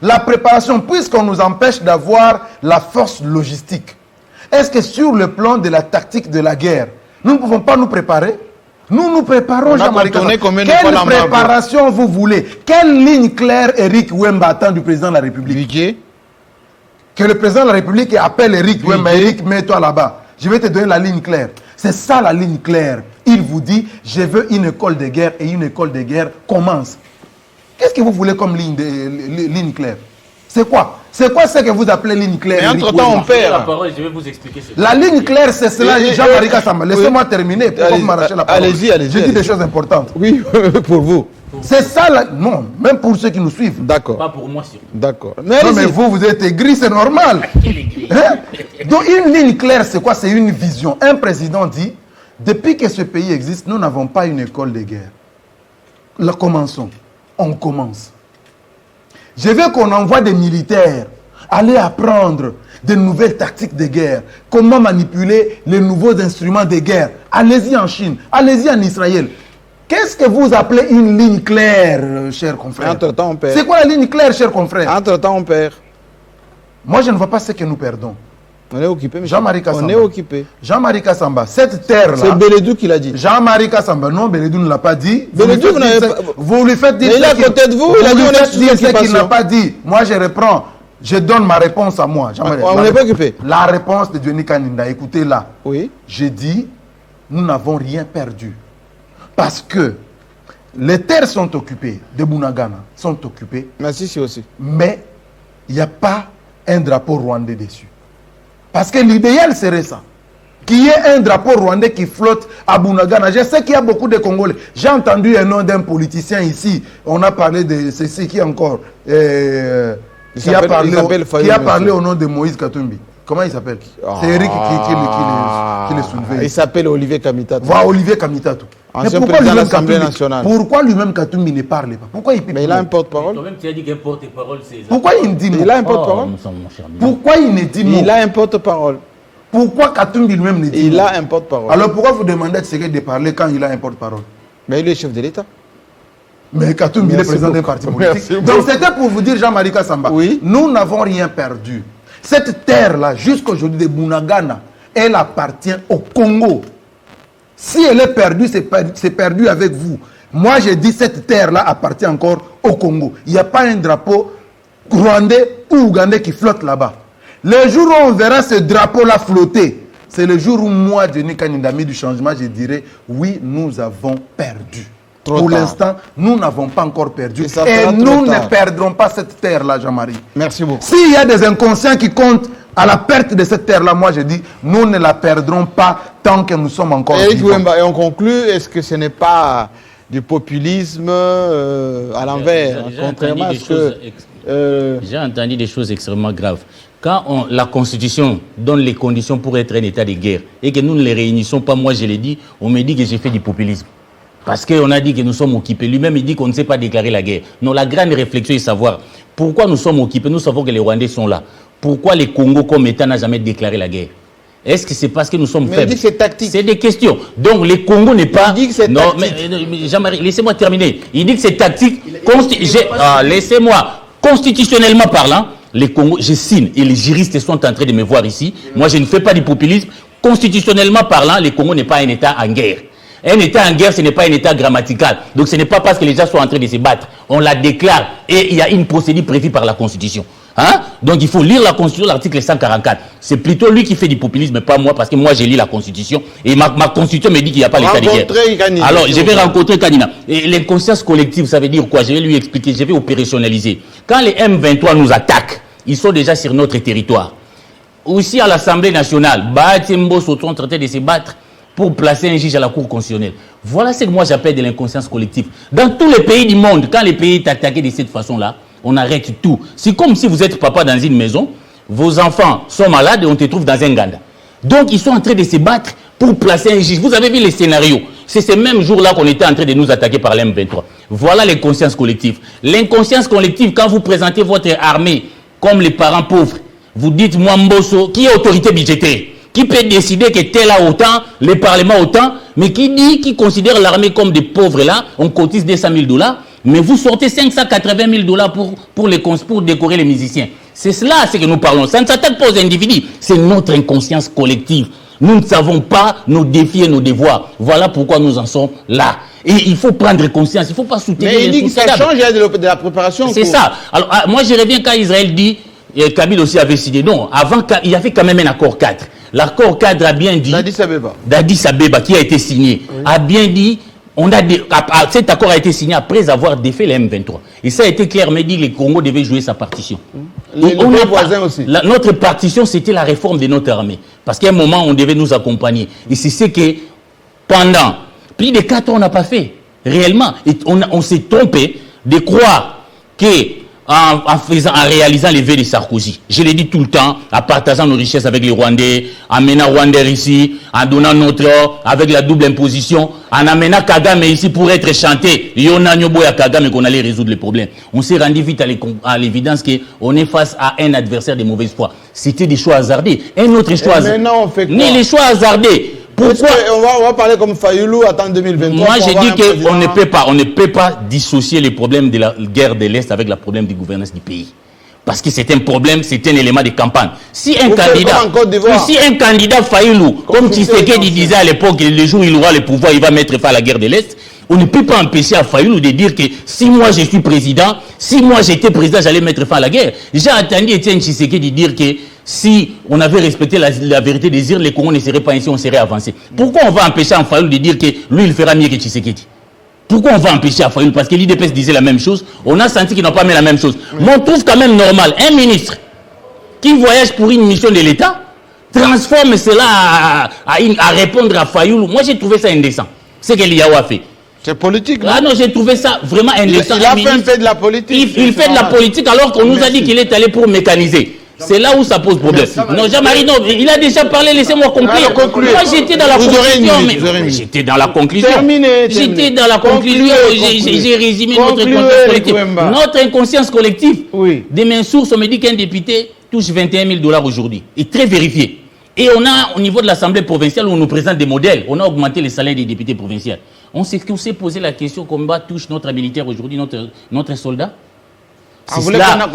La préparation, puisqu'on nous empêche d'avoir la force logistique. Est-ce que sur le plan de la tactique de la guerre, nous ne pouvons pas nous préparer? Nous nous préparons, Jean-Marie Kassamba. Quelle préparation vous voulez? Quelle ligne claire Eric Wemba attend du président de la République? Que le président de la République appelle Eric Wemba. Eric, mets-toi là-bas. Je vais te donner la ligne claire. C'est ça la ligne claire. Il vous dit, je veux une école de guerre et une école de guerre commence. Qu'est-ce que vous voulez comme ligne claire? C'est quoi? C'est quoi ce que vous appelez ligne claire? Mais entre-temps, on perd. La parole, je vais vous expliquer. La ligne claire, c'est cela, Jean-Marie Kassamba. Laissez-moi terminer. Pourquoi vous m'arrachez la parole? Allez-y. Je dis des choses importantes. Oui, pour vous. C'est ça, non, même pour ceux qui nous suivent. D'accord. Pas pour moi, surtout. D'accord. Mais vous êtes aigri, c'est normal. Hein? Donc, une ligne claire, c'est quoi? C'est une vision. Un président dit, depuis que ce pays existe, nous n'avons pas une école de guerre. Là, commençons. On commence. Je veux qu'on envoie des militaires aller apprendre de nouvelles tactiques de guerre, comment manipuler les nouveaux instruments de guerre. Allez-y en Chine, allez-y en Israël. Qu'est-ce que vous appelez une ligne claire, chers confrères? Entre-temps, on perd. C'est quoi la ligne claire, chers confrères? Entre-temps, on perd. Moi, je ne vois pas ce que nous perdons. On est occupé, Jean-Marie Kassamba. On est occupé. Jean-Marie Kassamba, cette terre-là... C'est Beledou qui l'a dit. Jean-Marie Kassamba, non, Beledou ne l'a pas dit. Beledou, vous lui faites dire... Mais il est à côté de vous, il a dit on est ce qu'il n'a pas dit. Moi, je reprends. Je donne ma réponse à moi. On n'est pas occupé. La réponse de Johnny Kaninda, écoutez là. Oui. J'ai dit, nous n'avons rien perdu. Parce que les terres sont occupées, de Bunagana sont occupées. Merci aussi. Mais il n'y a pas un drapeau rwandais dessus. Parce que l'idéal serait ça. Qu'il y ait un drapeau rwandais qui flotte à Bunagana. Je sais qu'il y a beaucoup de Congolais. J'ai entendu un nom d'un politicien ici. On a parlé de... C'est qui encore qui a parlé au nom de Moïse Katumbi. Comment il s'appelle? C'est Eric qui le soulevait. Il s'appelle Olivier Kamitatou. Voilà, Olivier Kamitatou. Ancien président de l'Assemblée nationale. Pourquoi lui-même Katumbi ne parle pas? Pourquoi il Mais il a un porte-parole. Toi-même, tu as dit qu'un porte-parole, c'est... Pourquoi il ne dit mot? Il a un porte-parole. Pourquoi il ne dit mot? Il a un porte-parole. Pourquoi Katumbi lui-même ne dit mot? Il a un porte-parole. Alors pourquoi vous demandez à Tshisekedi de parler quand il a un porte-parole? Mais il est chef de l'État. Mais Katumbi est président d'un parti politique. Donc c'était pour vous dire, Jean-Marie Kassamba, oui? Nous n'avons rien perdu. Cette terre-là, jusqu'aujourd'hui de Bunagana, elle appartient au Congo. Si elle est perdue, c'est perdu avec vous. Moi, j'ai dit cette terre-là appartient encore au Congo. Il n'y a pas un drapeau rwandais ou ougandais qui flotte là-bas. Le jour où on verra ce drapeau-là flotter, c'est le jour où moi, Denis Kanindami du changement, je dirais, oui, nous avons perdu. Pour l'instant, nous n'avons pas encore perdu. Et nous ne perdrons pas cette terre-là, Jean-Marie. Merci beaucoup. S'il y a des inconscients qui comptent à la perte de cette terre-là, moi je dis, nous ne la perdrons pas tant que nous sommes encore vivants. Et on conclut, est-ce que ce n'est pas du populisme à l'envers, contrairement à ce que... J'ai entendu des choses extrêmement graves. Quand la Constitution donne les conditions pour être un état de guerre et que nous ne les réunissons pas, moi je l'ai dit, on me dit que j'ai fait du populisme. Parce qu'on a dit que nous sommes occupés. Lui-même, il dit qu'on ne sait pas déclarer la guerre. Non, la grande réflexion est de savoir pourquoi nous sommes occupés. Nous savons que les Rwandais sont là. Pourquoi les Congo, comme État, n'a jamais déclaré la guerre? Est-ce que c'est parce que nous sommes faibles? Il dit que c'est tactique. C'est des questions. Donc, les Congo n'est pas... Il dit que c'est tactique. Mais Jean-Marie, laissez-moi terminer. Il dit que c'est tactique. Laissez-moi. Constitutionnellement parlant, les Congo, je signe, et les juristes sont en train de me voir ici. Moi, je ne fais pas du populisme. Constitutionnellement parlant, les Congo n'est pas un État en guerre. Un État en guerre, ce n'est pas un État grammatical. Donc ce n'est pas parce que les gens sont en train de se battre. On la déclare et il y a une procédure prévue par la Constitution. Hein? Donc il faut lire la Constitution, l'article 144. C'est plutôt lui qui fait du populisme, mais pas moi, parce que moi j'ai lu la Constitution. Et ma Constitution me dit qu'il n'y a pas l'État de guerre. Alors je vais rencontrer Kanina. Et l'inconscience collective, ça veut dire quoi? Je vais lui expliquer, je vais opérationnaliser. Quand les M23 nous attaquent, ils sont déjà sur notre territoire. Aussi à l'Assemblée nationale, Batimbo sont en train de se battre pour placer un juge à la Cour constitutionnelle. Voilà ce que moi j'appelle de l'inconscience collective. Dans tous les pays du monde, quand les pays sont attaqués de cette façon-là, on arrête tout. C'est comme si vous êtes papa dans une maison, vos enfants sont malades et on te trouve dans un ganda. Donc ils sont en train de se battre pour placer un juge. Vous avez vu les scénarios. C'est ces mêmes jours-là qu'on était en train de nous attaquer par l'M23. Voilà l'inconscience collective. L'inconscience collective, quand vous présentez votre armée comme les parents pauvres, vous dites, moi Mbosso, qui est autorité budgétaire? Qui peut décider que tel a autant, les parlements autant, mais qui considère l'armée comme des pauvres là, on cotise $200 000, mais vous sortez $580 000 pour décorer les musiciens. C'est cela ce que nous parlons. Ça ne s'attaque pas aux individus, c'est notre inconscience collective. Nous ne savons pas nos défis et nos devoirs. Voilà pourquoi nous en sommes là. Et il faut prendre conscience, il ne faut pas soutenir les Mais il dit que ça change, il y a de la préparation. C'est ça. Alors moi je reviens quand Israël dit, et Kabila aussi avait signé. Non, avant, il y avait quand même un accord 4. L'accord cadre a bien dit... D'addis Abeba, qui a été signé, a bien dit... cet accord a été signé après avoir défait les M23. Et ça a été clairement dit, le Congo devait jouer sa partition. Notre partition, c'était la réforme de notre armée. Parce qu'à un moment, on devait nous accompagner. Et c'est ce que, pendant plus de 4 ans, on n'a pas fait. Réellement. Et on s'est trompé de croire que en réalisant les vœux de Sarkozy. Je l'ai dit tout le temps, en partageant nos richesses avec les Rwandais, en menant Rwandais ici, en donnant notre or, avec la double imposition, en amenant Kagame ici pour être chanté, Yona Nyoboya Kagame, qu'on allait résoudre les problèmes. On s'est rendu vite à l'évidence qu'on est face à un adversaire de mauvaise foi. C'était des choix hasardés. Un autre choix hasardé. Maintenant, on fait quoi? Ni les choix hasardés. Pourquoi on va parler comme Fayoulou en 2023. Moi, j'ai dit qu'on ne peut pas dissocier les problèmes de la guerre de l'Est avec le problème de gouvernance du pays. Parce que c'est un problème, c'est un élément de campagne. Si un candidat Fayoulou, comme Tshisekedi disait à l'époque, le jour où il aura le pouvoir, il va mettre fin à la guerre de l'Est, on ne peut pas empêcher à Fayoulou de dire que si moi je suis président, si moi j'étais président, j'allais mettre fin à la guerre. J'ai entendu Etienne Tshisekedi dire que si on avait respecté la vérité des îles, les Congos ne seraient pas ainsi, on serait avancé. Pourquoi on va empêcher à Fayoulou de dire que lui, il fera mieux que Tshisekedi? Pourquoi on va empêcher à Fayoulou? Parce que l'IDPS disait la même chose. On a senti qu'ils n'ont pas mis la même chose. Mais on trouve quand même normal, un ministre qui voyage pour une mission de l'État, transforme cela à répondre à Fayoulou. Moi, j'ai trouvé ça indécent. C'est ce que l'IAO a fait. C'est politique, non? Ah non, j'ai trouvé ça vraiment indécent. Il a fait de la politique. Il fait de la politique alors qu'on nous a dit qu'il est allé pour mécaniser. C'est là où ça pose problème. Non, Jean-Marie, non, il a déjà parlé, laissez-moi conclure. Moi, j'étais dans la conclusion. J'étais dans la conclusion. J'étais dans la conclusion. J'ai résumé notre inconscience collective. Notre inconscience collective. De mes sources, on me dit qu'un député touche 21 000 $ aujourd'hui. Et très vérifié. Et on a, au niveau de l'Assemblée provinciale, où on nous présente des modèles, on a augmenté les salaires des députés provinciaux. On s'est posé la question, combien touche notre militaire aujourd'hui, notre soldat? C'est là,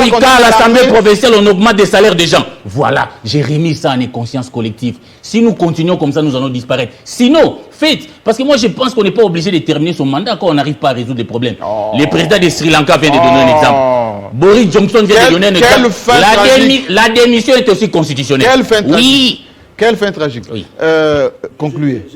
oui, quand à l'Assemblée provinciale, on augmente des salaires des gens. Voilà, j'ai remis ça en conscience collective. Si nous continuons comme ça, nous allons disparaître. Sinon, faites. Parce que moi, je pense qu'on n'est pas obligé de terminer son mandat quand on n'arrive pas à résoudre les problèmes. Le président de Sri Lanka vient de donner un exemple. Boris Johnson vient de donner un exemple. La démission est aussi constitutionnelle. Oui. Quelle fin tragique. Oui. Concluez.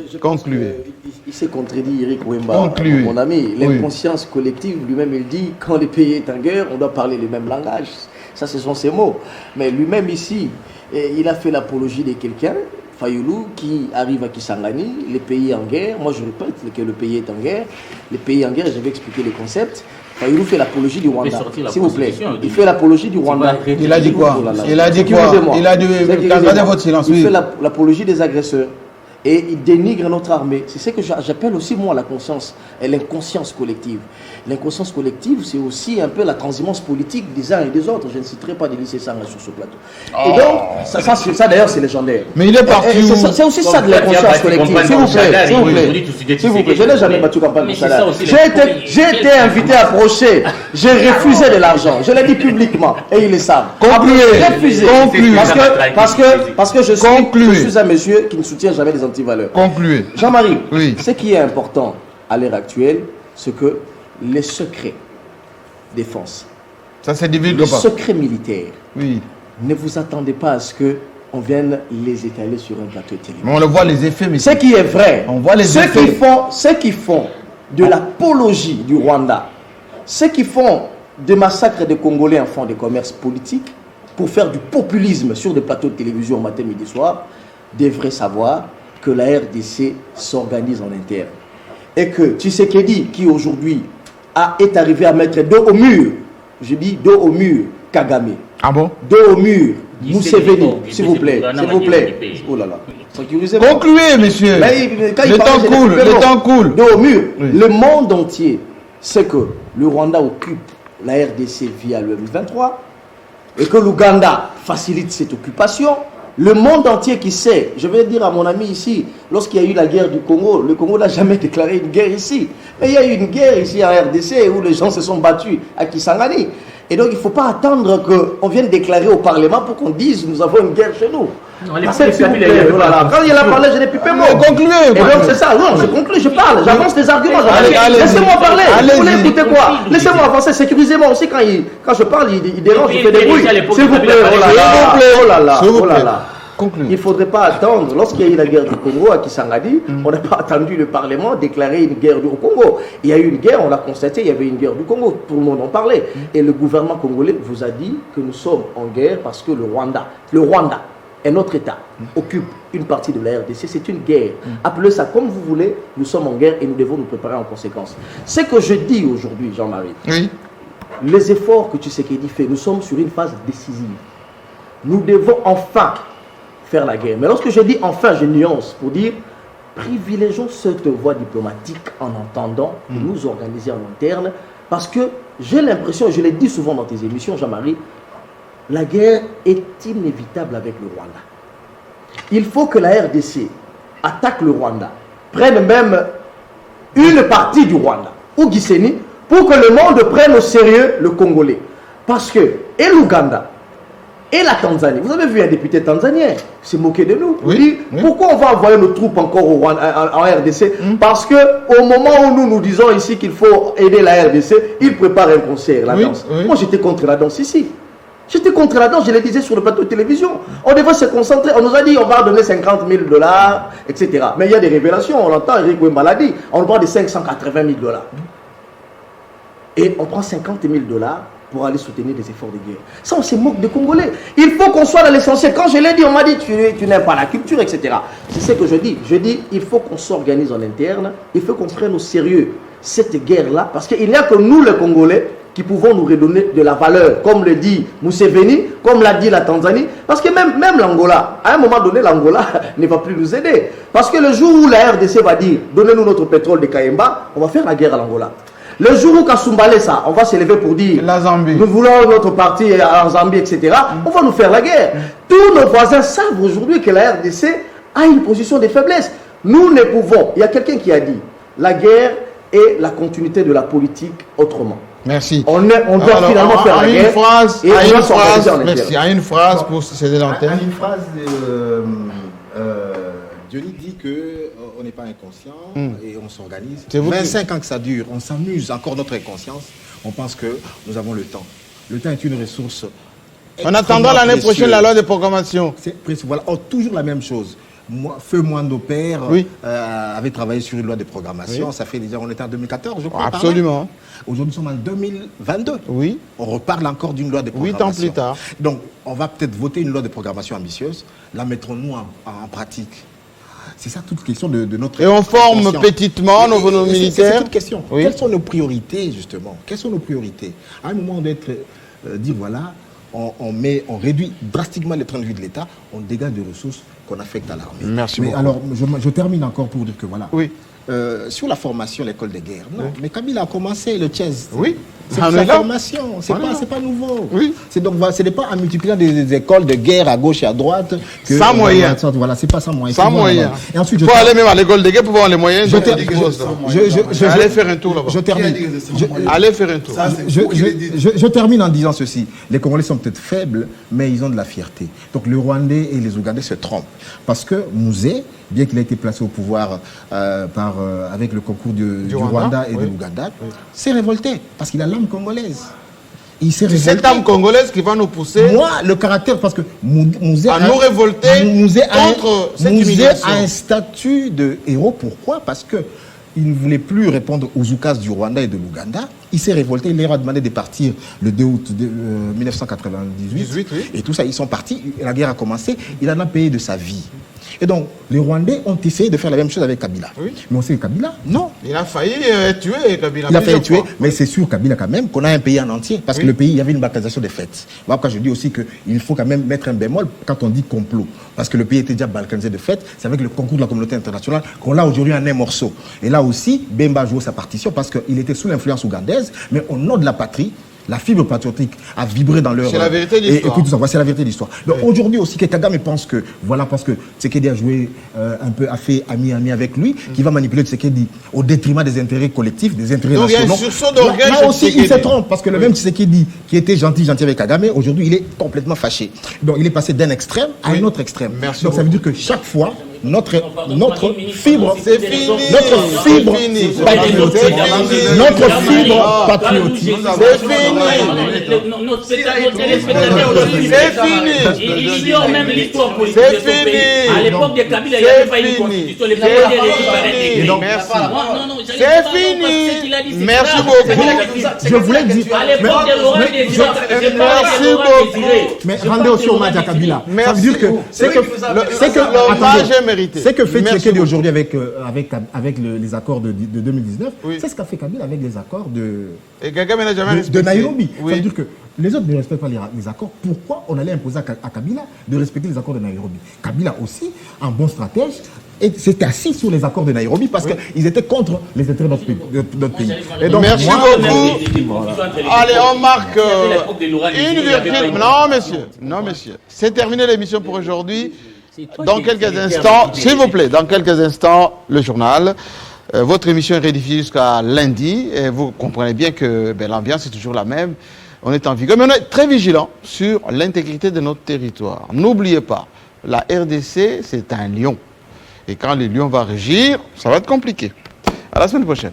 Il s'est contredit, Eric Wemba, mon ami. L'inconscience collective, lui-même, il dit, quand le pays est en guerre, on doit parler le même langage. Ça, ce sont ses mots. Mais lui-même, ici, il a fait l'apologie de quelqu'un, Fayoulou, qui arrive à Kisangani, le pays est en guerre. Moi, je répète que le pays est en guerre. Le pays est en guerre, je vais expliquer les concepts. Fayoulou fait l'apologie du Rwanda, s'il vous plaît. Il fait l'apologie du Rwanda. Il a dit quoi? Il a dit quoi? Il a dit, gardez votre silence. Il fait l'apologie des agresseurs. Et il dénigre notre armée. C'est ce que j'appelle aussi, moi, la conscience et l'inconscience collective. L'inconscience collective, c'est aussi un peu la transhumance politique des uns et des autres. Je ne citerai pas de lycée Sanga sur ce plateau. Et donc, ça d'ailleurs, c'est légendaire. Mais il est parti. C'est aussi ça de l'inconscience collective. S'il vous plaît. Je n'ai jamais battu campagne pour ça. J'ai été invité à approcher. J'ai refusé de l'argent. Je l'ai dit publiquement. Et ils le savent. Concluez. Parce que je suis un monsieur qui ne soutient jamais les antivaleurs. Concluez. Jean-Marie, ce qui est important à l'heure actuelle, c'est que les secrets défense, ça se divulgue pas. Les secrets militaires, ne vous attendez pas à ce qu'on vienne les étaler sur un plateau télévisé. Mais on le voit les effets, mais ce qui est vrai, on voit les effets. Ceux qui font de l'apologie du Rwanda, ceux qui font des massacres de Congolais en fond de commerce politique pour faire du populisme sur des plateaux de télévision matin, midi, soir, devraient savoir que la RDC s'organise en interne. Et que Tshisekedi, qui aujourd'hui est arrivé à mettre dos au mur, je dis dos au mur, Kagame. Ah bon? Dos au mur, Museveni, s'il vous plaît. Oh là là. Concluez, monsieur. Le temps coule. Dos au mur. Le monde entier sait que le Rwanda occupe la RDC via le M23 et que l'Ouganda facilite cette occupation. Le monde entier qui sait, je vais dire à mon ami ici, lorsqu'il y a eu la guerre du Congo, le Congo n'a jamais déclaré une guerre ici. Mais il y a eu une guerre ici en RDC où les gens se sont battus à Kisangani. Et donc il ne faut pas attendre qu'on vienne déclarer au Parlement pour qu'on dise nous avons une guerre chez nous. Quand il a parlé, je n'ai plus mot. Concluez. Et donc c'est ça, non, je conclue, je parle, j'avance des arguments. Laissez-moi parler, vous voulez écouter quoi? Laissez-moi avancer, sécurisez-moi aussi quand je parle, il dérange, il fait des bruits. S'il vous plaît, oh là là. Il ne faudrait pas attendre. Lorsqu'il y a eu la guerre du Congo à Kisangani, on n'a pas attendu le Parlement déclarer une guerre au Congo. Il y a eu une guerre, on l'a constaté, il y avait une guerre du Congo. Tout le monde en parlait. Et le gouvernement congolais vous a dit que nous sommes en guerre parce que le Rwanda, un autre État, occupe une partie de la RDC. C'est une guerre. Appelez ça comme vous voulez. Nous sommes en guerre et nous devons nous préparer en conséquence. Ce que je dis aujourd'hui, Jean-Marie, les efforts que Tshisekedi fait, nous sommes sur une phase décisive. Nous devons enfin faire la guerre. Mais lorsque je dis enfin, je nuance pour dire privilégions cette voie diplomatique en entendant nous organiser en interne. Parce que j'ai l'impression, je l'ai dit souvent dans tes émissions, Jean-Marie, la guerre est inévitable avec le Rwanda. Il faut que la RDC attaque le Rwanda, prenne même une partie du Rwanda, ou Gisenyi, pour que le monde prenne au sérieux le Congolais. Parce que, et l'Ouganda, et la Tanzanie, vous avez vu un député tanzanien s'est moqué de nous. Pourquoi on va envoyer nos troupes encore au Rwanda, en RDC? Parce qu'au moment où nous disons ici qu'il faut aider la RDC, ils préparent un concert, la danse. Moi j'étais contre la danse ici. J'étais contre la danse, je le disais sur le plateau de télévision. On devait se concentrer. On nous a dit on va donner 50 000 $, etc. Mais il y a des révélations. On entend Eric Wembaladi, on parle de 580 000 $. Et on prend 50 000 $ pour aller soutenir des efforts de guerre. Ça, on se moque des Congolais. Il faut qu'on soit dans l'essentiel. Quand je l'ai dit, on m'a dit tu n'aimes pas la culture, etc. C'est ce que je dis. Je dis il faut qu'on s'organise en interne. Il faut qu'on prenne au sérieux cette guerre-là. Parce qu'il n'y a que nous, les Congolais, qui pouvons nous redonner de la valeur, comme le dit Museveni, comme l'a dit la Tanzanie, parce que même l'Angola, à un moment donné, l'Angola ne va plus nous aider. Parce que le jour où la RDC va dire, donnez-nous notre pétrole de Kayemba, on va faire la guerre à l'Angola. Le jour où Kasumbalé, ça, on va se lever pour dire, nous voulons notre parti en Zambie, etc., on va nous faire la guerre. Tous nos voisins savent aujourd'hui que la RDC a une position de faiblesse. Nous ne pouvons, il y a quelqu'un qui a dit, la guerre est la continuité de la politique autrement. Merci. On doit finalement faire la guerre. Merci. À une phrase pour céder l'antenne. À une phrase, Johnny dit qu'on n'est pas inconscient et on s'organise. 25 ans que ça dure, on s'amuse encore notre inconscience. On pense que nous avons le temps. Le temps est une ressource. En attendant l'année prochaine, la loi de programmation. Voilà, toujours la même chose. Feu Mwando Père avait travaillé sur une loi de programmation. Ça fait déjà, on était en 2014, je crois. Absolument. Aujourd'hui, nous sommes en 2022. Oui. On reparle encore d'une loi de programmation. 8 ans plus tard. Donc, on va peut-être voter une loi de programmation ambitieuse. La mettrons-nous en pratique? C'est ça toute question de notre... Et on forme petitement nos militaires. C'est toute question. Quelles sont nos priorités, justement? Quelles sont nos priorités? À un moment, on doit dire, voilà, on réduit drastiquement les trains de vie de l'État, on dégage des ressources qu'on affecte à l'armée. Merci beaucoup. Alors, je termine encore pour dire que voilà. Oui. Sur la formation, l'école de guerre, non. Mais Kabila a commencé le Tchèze. Oui. C'est la formation, c'est pas nouveau. Oui. C'est donc ce n'est pas en multipliant des écoles de guerre à gauche et à droite que sans moyen. Voilà, c'est pas sans moyen. Sans moyen. Et ensuite, faut aller même à l'école de guerre pour voir les moyens. Allez faire un tour là-bas. Je termine. Allez faire un tour. Je termine en disant ceci. Les Congolais sont peut-être faibles, mais ils ont de la fierté. Donc les Rwandais et les Ougandais se trompent. Parce que Mouzé, bien qu'il ait été placé au pouvoir avec le concours du Rwanda et de l'Ouganda, s'est révolté parce qu'il a l'âme congolaise. Il s'est révolté. Cette âme congolaise qui va nous pousser. Moi, le caractère, parce que Mouzé à nous révolter contre cette immigration. A un statut de héros. Pourquoi? Parce que il ne voulait plus répondre aux oukas du Rwanda et de l'Ouganda. Il s'est révolté, il leur a demandé de partir le 2 août 1998. Et tout ça, ils sont partis, la guerre a commencé, il en a payé de sa vie. Et donc, les Rwandais ont essayé de faire la même chose avec Kabila. Oui. Mais on sait que Kabila, non. Il a failli tuer Kabila. Il a failli tuer, mais c'est sûr, Kabila quand même, qu'on a un pays en entier. Parce que le pays, il y avait une balkanisation des faits. Voilà pourquoi je dis aussi qu'il faut quand même mettre un bémol quand on dit complot. Parce que le pays était déjà balkanisé de fait. C'est avec le concours de la communauté internationale qu'on l'a aujourd'hui en un morceau. Et là aussi, Bemba a joué sa partition parce qu'il était sous l'influence ougandaise, mais au nom de la patrie, la fibre patriotique a vibré dans leur... C'est la vérité de l'histoire. Écoute, c'est la vérité de l'histoire. Donc aujourd'hui aussi, que Kagame pense que, voilà, parce que Tshisekedi a joué un peu, a fait ami avec lui, qui va manipuler Tshisekedi au détriment des intérêts collectifs, des intérêts nationaux. Là aussi, il se trompe, parce que le même Tshisekedi, qui était gentil avec Kagame, aujourd'hui, il est complètement fâché. Donc il est passé d'un extrême à un autre extrême. Donc ça veut dire que chaque fois, notre fibre, c'est fini. Notre fibre patriotique, notre fibre patriotique. C'est fini. C'est fini. Il ignore même l'histoire politique C'est de son pays. fini. À l'époque de Kabila, il n'y avait pas une constitution. Les Français étaient Merci. C'est fini. Merci beaucoup. Je voulais dire. À l'époque de Laurent Désiré. Merci beaucoup. Mais rendez aussi hommage à Kabila. Ça veut dire que c'est que l'hommage est mérité. C'est que fait Tshisekedi aujourd'hui avec les accords de 2019. C'est ce qu'a fait Kabila avec les accords de Nairobi. Ça veut dire que les autres ne respectent pas les accords. Pourquoi on allait imposer à Kabila de respecter les accords de Nairobi? Kabila aussi, un bon stratège, s'était assis sur les accords de Nairobi parce qu'ils étaient contre les intérêts de notre pays. Et donc, merci beaucoup. Allez, on marque une virgule. Non, monsieur. C'est terminé l'émission pour aujourd'hui. Dans quelques instants, s'il vous plaît, dans quelques instants, le journal. Votre émission est rediffusée jusqu'à lundi. Et vous comprenez bien que l'ambiance est toujours la même. On est en vigueur, mais on est très vigilant sur l'intégrité de notre territoire. N'oubliez pas, la RDC, c'est un lion. Et quand le lion va régir, ça va être compliqué. À la semaine prochaine.